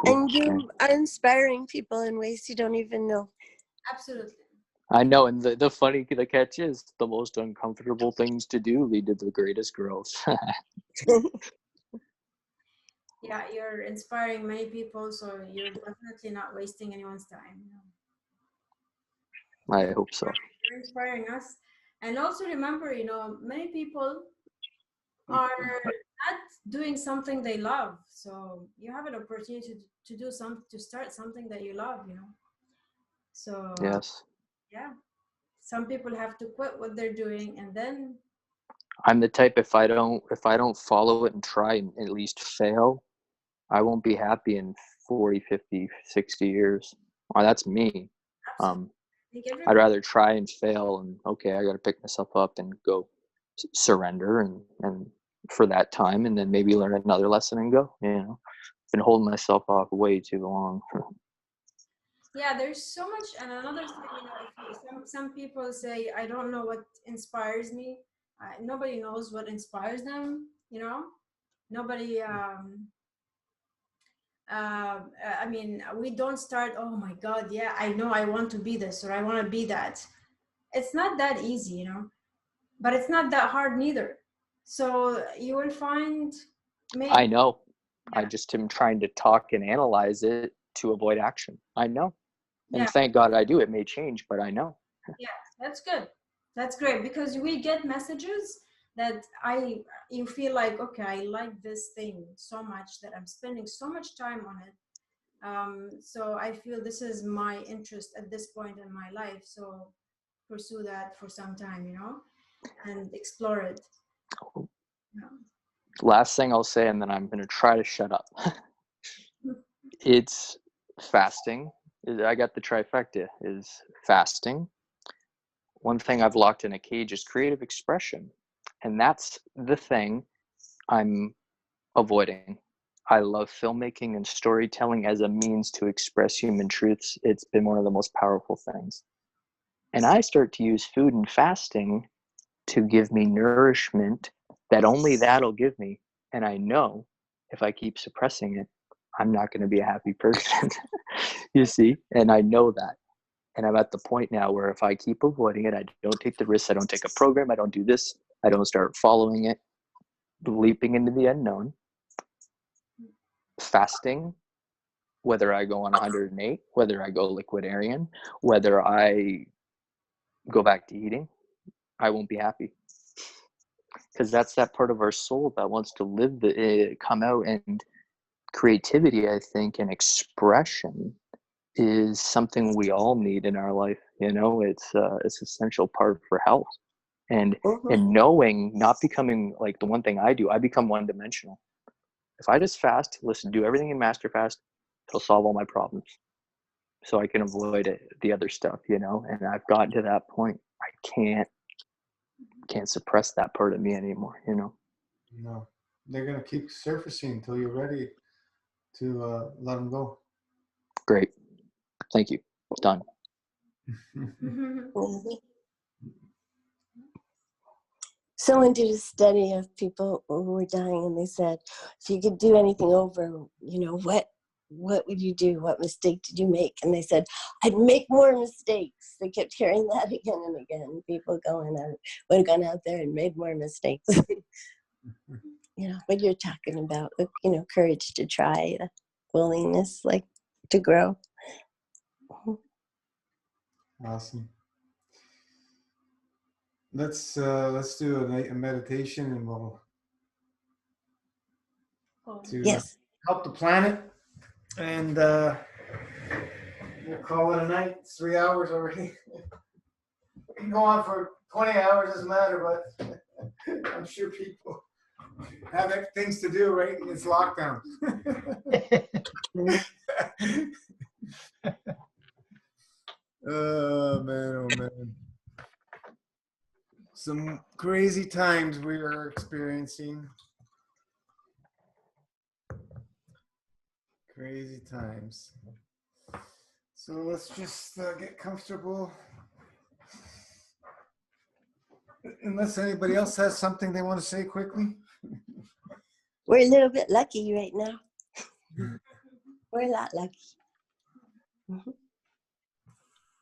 [SPEAKER 8] And you are inspiring people in ways you don't even know.
[SPEAKER 3] Absolutely.
[SPEAKER 9] I know, and the catch is the most uncomfortable things to do lead to the greatest growth.
[SPEAKER 3] Yeah, you're inspiring many people, so you're definitely not wasting anyone's time.
[SPEAKER 9] I hope so.
[SPEAKER 3] You're inspiring us. And also remember, many people are not doing something they love. So you have an opportunity to start something that you love, So
[SPEAKER 9] yes.
[SPEAKER 3] Yeah. Some people have to quit what they're doing, and then
[SPEAKER 9] I'm the type, if I don't follow it and try and at least fail, I won't be happy in 40, 50, 60 years. That's me. I'd rather try and fail and okay, I got to pick myself up and go surrender and for that time, and then maybe learn another lesson and go, been holding myself off way too long.
[SPEAKER 3] Yeah, there's so much. And another thing, if some people say, I don't know what inspires me. Nobody knows what inspires them, nobody I mean, we don't start, oh my God, yeah, I know I want to be this or I want to be that. It's not that easy, but it's not that hard neither. So you will find maybe.
[SPEAKER 9] I know.
[SPEAKER 3] Yeah.
[SPEAKER 9] I just am trying to talk and analyze it to avoid action. I know. And
[SPEAKER 3] Yeah.
[SPEAKER 9] thank God I do. It may change, but I know.
[SPEAKER 3] Yeah, that's good. That's great, because we get messages that you feel like, okay, I like this thing so much that I'm spending so much time on it. So I feel this is my interest at this point in my life. So pursue that for some time, and explore it. Yeah.
[SPEAKER 9] Last thing I'll say, and then I'm going to try to shut up. It's fasting. I got the trifecta is fasting. One thing I've locked in a cage is creative expression. And that's the thing I'm avoiding. I love filmmaking and storytelling as a means to express human truths. It's been one of the most powerful things. And I start to use food and fasting to give me nourishment that only that'll give me. And I know if I keep suppressing it, I'm not going to be a happy person. You see? And I know that. And I'm at the point now where if I keep avoiding it, I don't take the risks, I don't take a program, I don't do this, I don't start following it, leaping into the unknown, fasting, whether I go on 108, whether I go liquidarian, whether I go back to eating, I won't be happy. Because that's that part of our soul that wants to live, come out. And creativity, I think, and expression is something we all need in our life. It's essential part for health. And knowing, not becoming like the one thing I do, I become one dimensional. If I just fast, listen, do everything in master fast, it'll solve all my problems. So I can avoid the other stuff, and I've gotten to that point. I can't suppress that part of me anymore,
[SPEAKER 1] No, they're going to keep surfacing until you're ready to let them go.
[SPEAKER 9] Great. Thank you. Done.
[SPEAKER 8] Someone did a study of people who were dying, and they said, if you could do anything over, what would you do? What mistake did you make? And they said, I'd make more mistakes. They kept hearing that again and again. People would have gone out there and made more mistakes. What you're talking about, courage to try, willingness, to grow.
[SPEAKER 1] Awesome. Let's do a meditation, and we'll
[SPEAKER 8] Yes.
[SPEAKER 1] help the planet, and we'll call it a night. It's 3 hours already. We can go on for 20 hours, doesn't matter, but I'm sure people have things to do, right? It's lockdown. Oh man. Some crazy times we are experiencing. Crazy times. So let's just get comfortable. Unless anybody else has something they want to say quickly.
[SPEAKER 8] We're a little bit lucky right now. We're a lot lucky.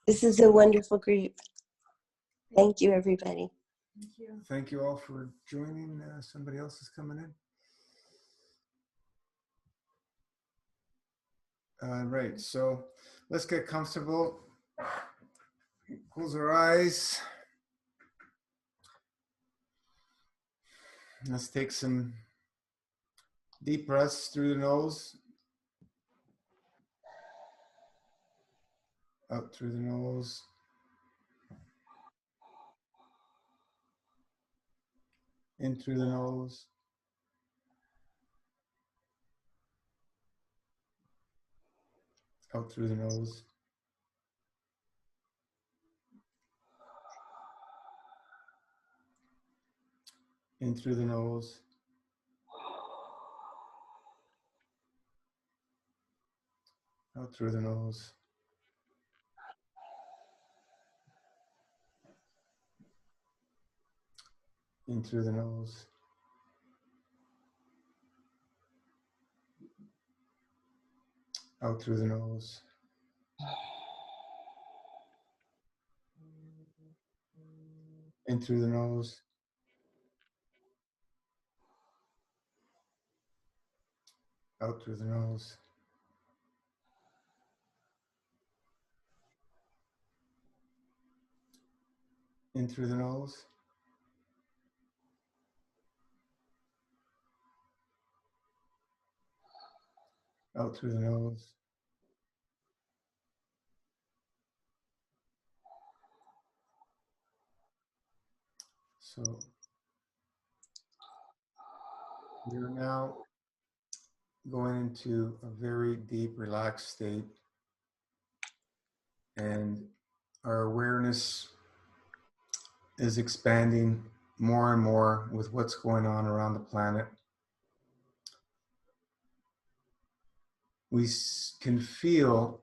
[SPEAKER 8] This is a wonderful group. Thank you, everybody.
[SPEAKER 3] Thank you.
[SPEAKER 1] Thank you all for joining. Somebody else is coming in. All right, so let's get comfortable. Close our eyes. Let's take some deep breaths through the nose. Out through the nose. In through the nose. Out through the nose. In through the nose. Out through the nose. In through the nose. Out through the nose. In through the nose. Out through the nose. In through the nose. Out through the nose. So we're now going into a very deep, relaxed state, and our awareness is expanding more and more with what's going on around the planet. We can feel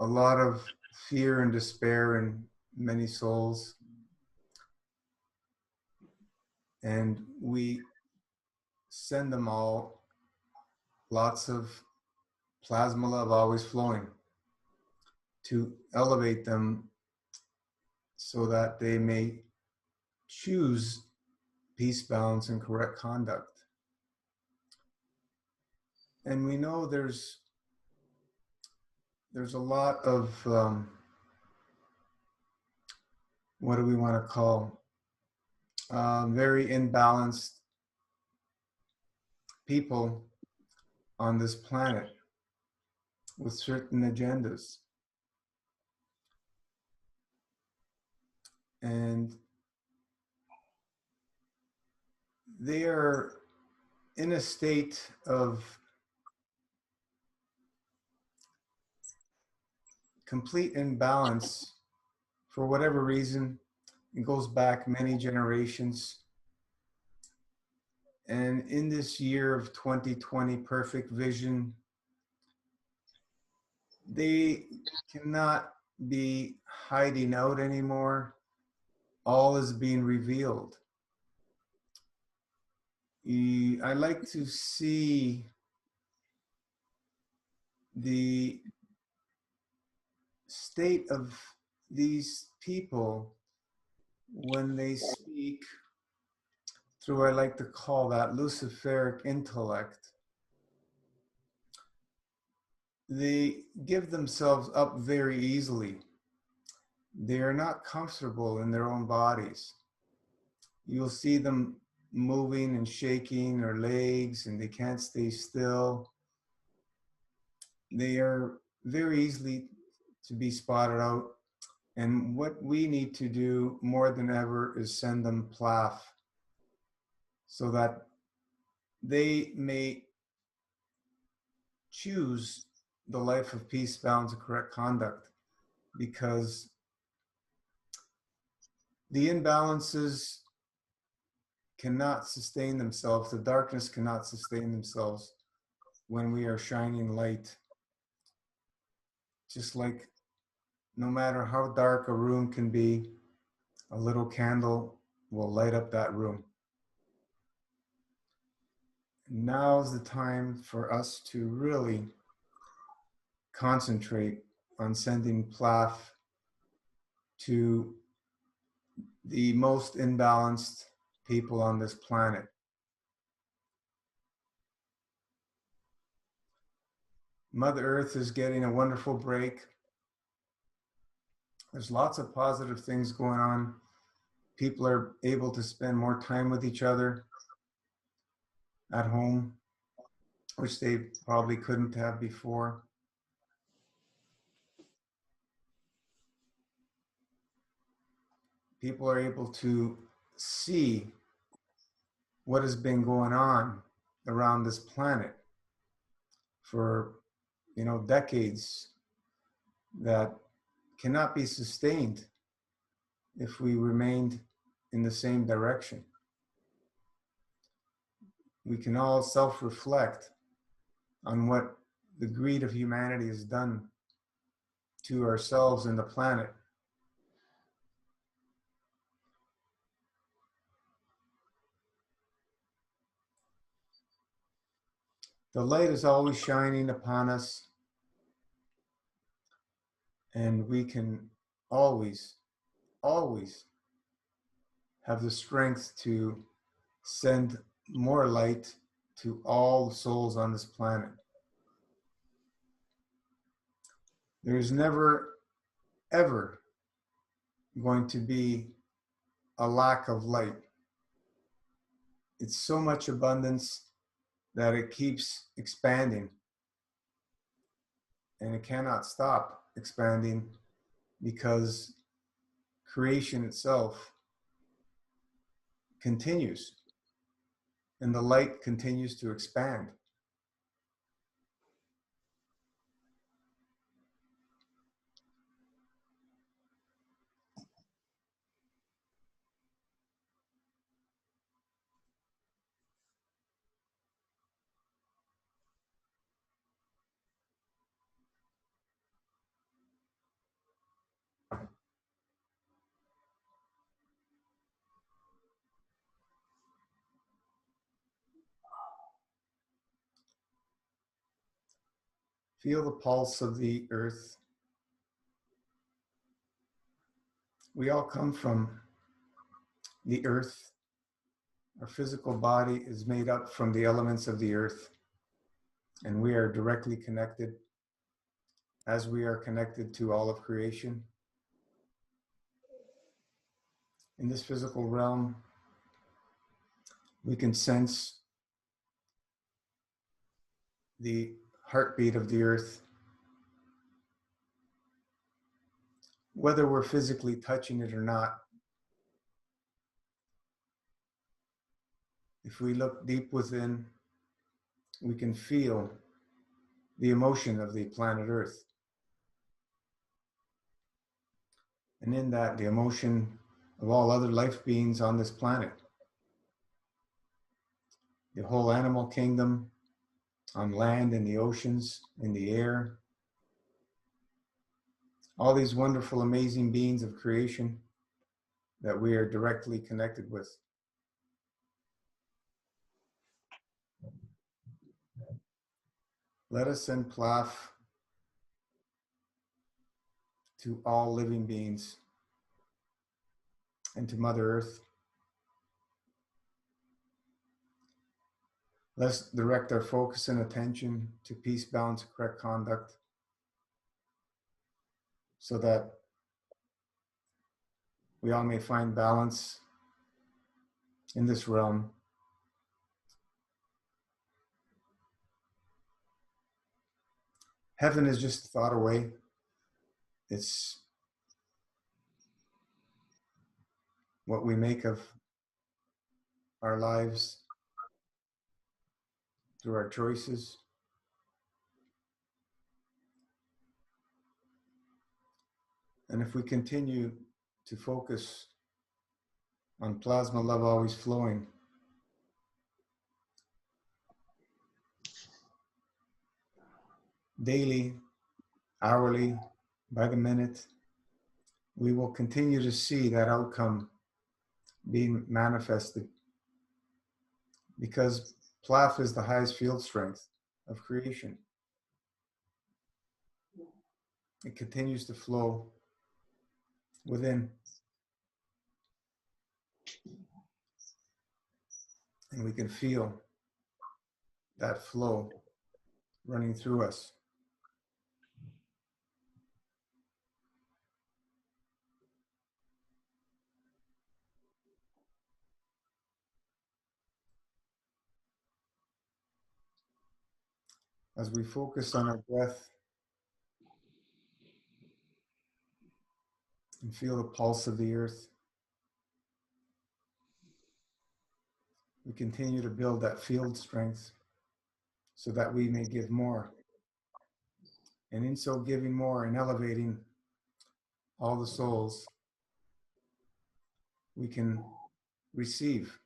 [SPEAKER 1] a lot of fear and despair in many souls, and we send them all lots of plasma love always flowing to elevate them so that they may choose peace, balance, and correct conduct. And we know there's a lot of what do we want to call very imbalanced people on this planet with certain agendas. And they are in a state of complete imbalance for whatever reason. It goes back many generations. And in this year of 2020 perfect vision, they cannot be hiding out anymore. All is being revealed. I like to see the state of these people when they speak through, I like to call that Luciferic intellect. They give themselves up very easily. They are not comfortable in their own bodies. You'll see them moving and shaking their legs, and they can't stay still. They are very easily to be spotted out. And what we need to do more than ever is send them plaf so that they may choose the life of peace, balance, and correct conduct, because the imbalances cannot sustain themselves. The darkness cannot sustain themselves when we are shining light. Just like no matter how dark a room can be, a little candle will light up that room. Now's the time for us to really concentrate on sending plaf to the most imbalanced people on this planet. Mother Earth is getting a wonderful break. There's lots of positive things going on. People are able to spend more time with each other at home, which they probably couldn't have before. People are able to see what has been going on around this planet for, decades that cannot be sustained if we remained in the same direction. We can all self-reflect on what the greed of humanity has done to ourselves and the planet. The light is always shining upon us, and we can always, always have the strength to send more light to all the souls on this planet. There is never, ever going to be a lack of light. It's so much abundance that it keeps expanding, and it cannot stop expanding because creation itself continues and the light continues to expand. Feel the pulse of the earth. We all come from the earth. Our physical body is made up from the elements of the earth, and we are directly connected as we are connected to all of creation. In this physical realm, we can sense the heartbeat of the earth. Whether we're physically touching it or not, if we look deep within, we can feel the emotion of the planet Earth. And in that, the emotion of all other life beings on this planet. The whole animal kingdom, on land, in the oceans, in the air. All these wonderful, amazing beings of creation that we are directly connected with. Let us send Plaf to all living beings and to Mother Earth. Let's direct our focus and attention to peace, balance, correct conduct, so that we all may find balance in this realm. Heaven is just a thought away. It's what we make of our lives through our choices. And if we continue to focus on plasma love always flowing, daily, hourly, by the minute, we will continue to see that outcome being manifested, because Plaf is the highest field strength of creation. It continues to flow within, and we can feel that flow running through us. As we focus on our breath and feel the pulse of the earth, we continue to build that field strength so that we may give more. And in so giving more and elevating all the souls, we can receive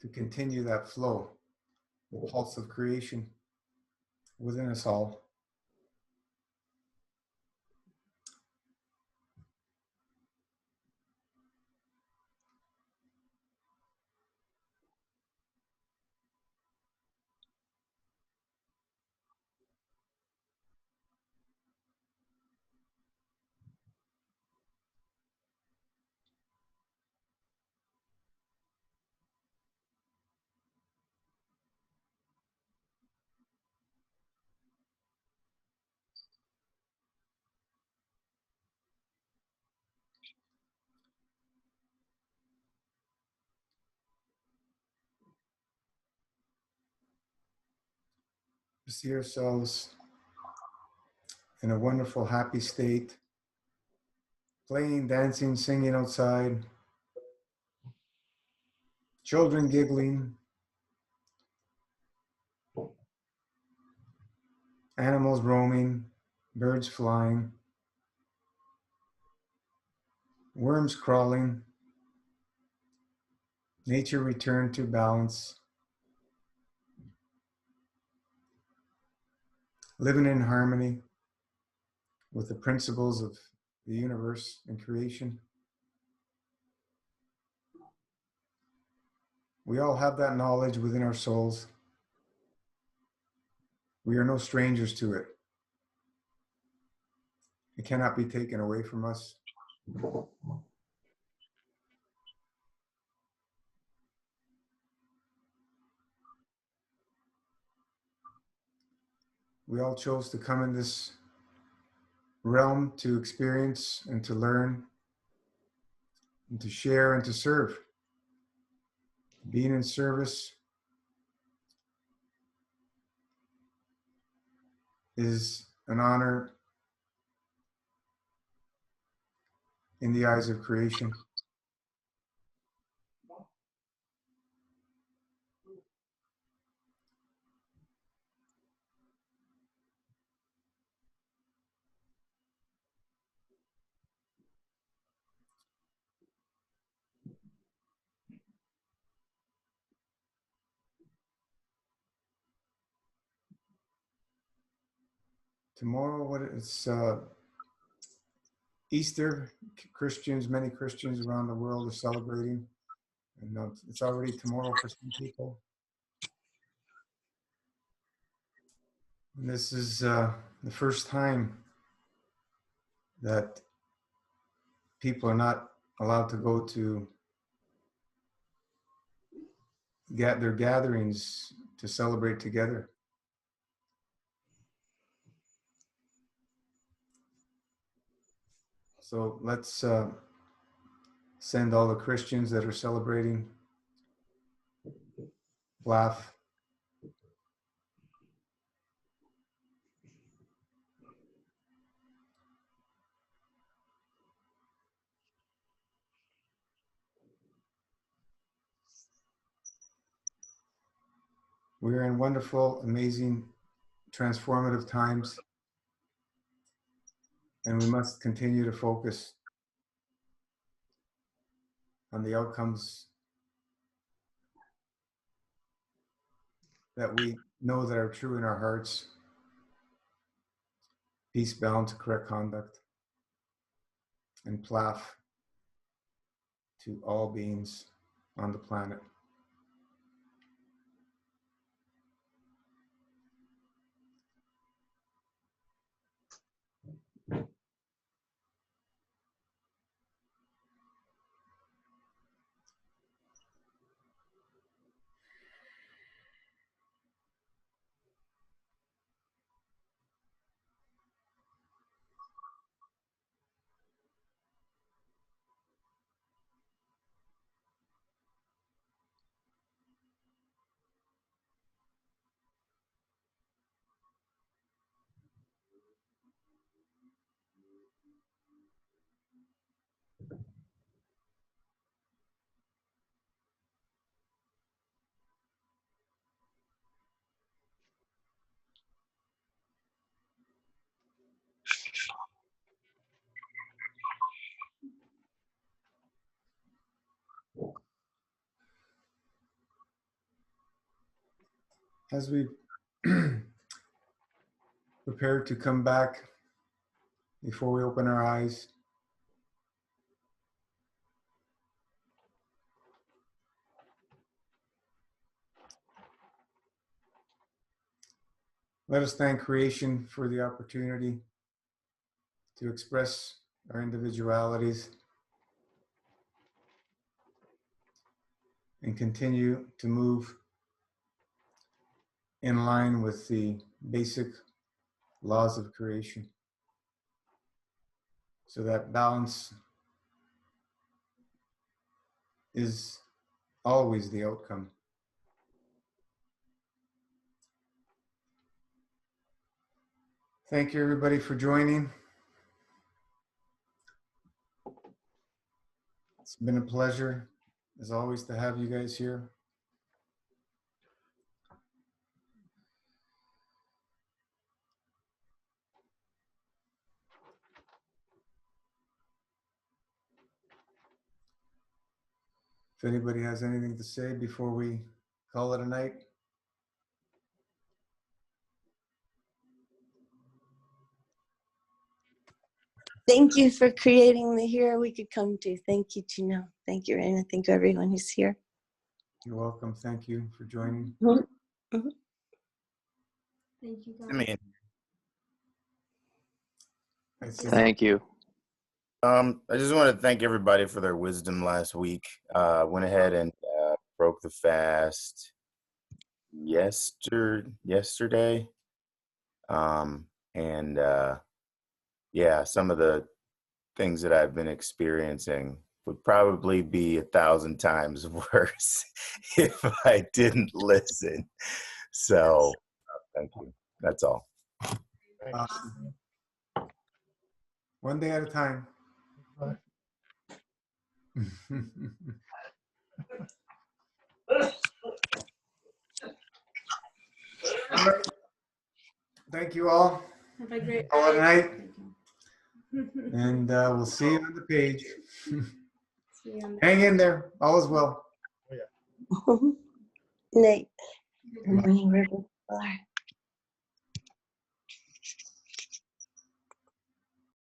[SPEAKER 1] to continue that flow, the pulse of creation, within us all. To see ourselves in a wonderful, happy state, playing, dancing, singing outside, children giggling, animals roaming, birds flying, worms crawling, nature returned to balance, living in harmony with the principles of the universe and creation. We all have that knowledge within our souls. We are no strangers to it. It cannot be taken away from us. We all chose to come in this realm to experience and to learn and to share and to serve. Being in service is an honor in the eyes of creation. Tomorrow, what it's Easter. Christians, many Christians around the world are celebrating, and it's already tomorrow for some people. And this is the first time that people are not allowed to go to their gatherings to celebrate together. So let's send all the Christians that are celebrating, laugh. We're in wonderful, amazing, transformative times, and we must continue to focus on the outcomes that we know that are true in our hearts: peace, balance, correct conduct, and plaf to all beings on the planet. As we prepared to come back before we open our eyes. Let us thank creation for the opportunity to express our individualities and continue to move in line with the basic laws of creation, so that balance is always the outcome. Thank you, everybody, for joining. It's been a pleasure, as always, to have you guys here. If anybody has anything to say before we call it a night.
[SPEAKER 8] Thank you for creating the hero we could come to. Thank you, Gino. Thank you, Raina. Thank you, everyone who's here.
[SPEAKER 1] You're welcome. Thank you for joining.
[SPEAKER 8] Mm-hmm.
[SPEAKER 3] Thank you, guys.
[SPEAKER 10] Simeon.
[SPEAKER 9] Thank you.
[SPEAKER 10] I just want to thank everybody for their wisdom last week. Went ahead and broke the fast yesterday. Yeah, some of the things that I've been experiencing would probably be 1,000 times worse if I didn't listen. So thank you. That's all.
[SPEAKER 1] One day at a time.
[SPEAKER 2] Right.
[SPEAKER 1] All right. Thank you all.
[SPEAKER 3] Have a great
[SPEAKER 1] Call it a night.
[SPEAKER 3] Thank you.
[SPEAKER 1] And we'll see you on the page.
[SPEAKER 3] See you on the-
[SPEAKER 1] Hang in there. All is well.
[SPEAKER 8] Night. River.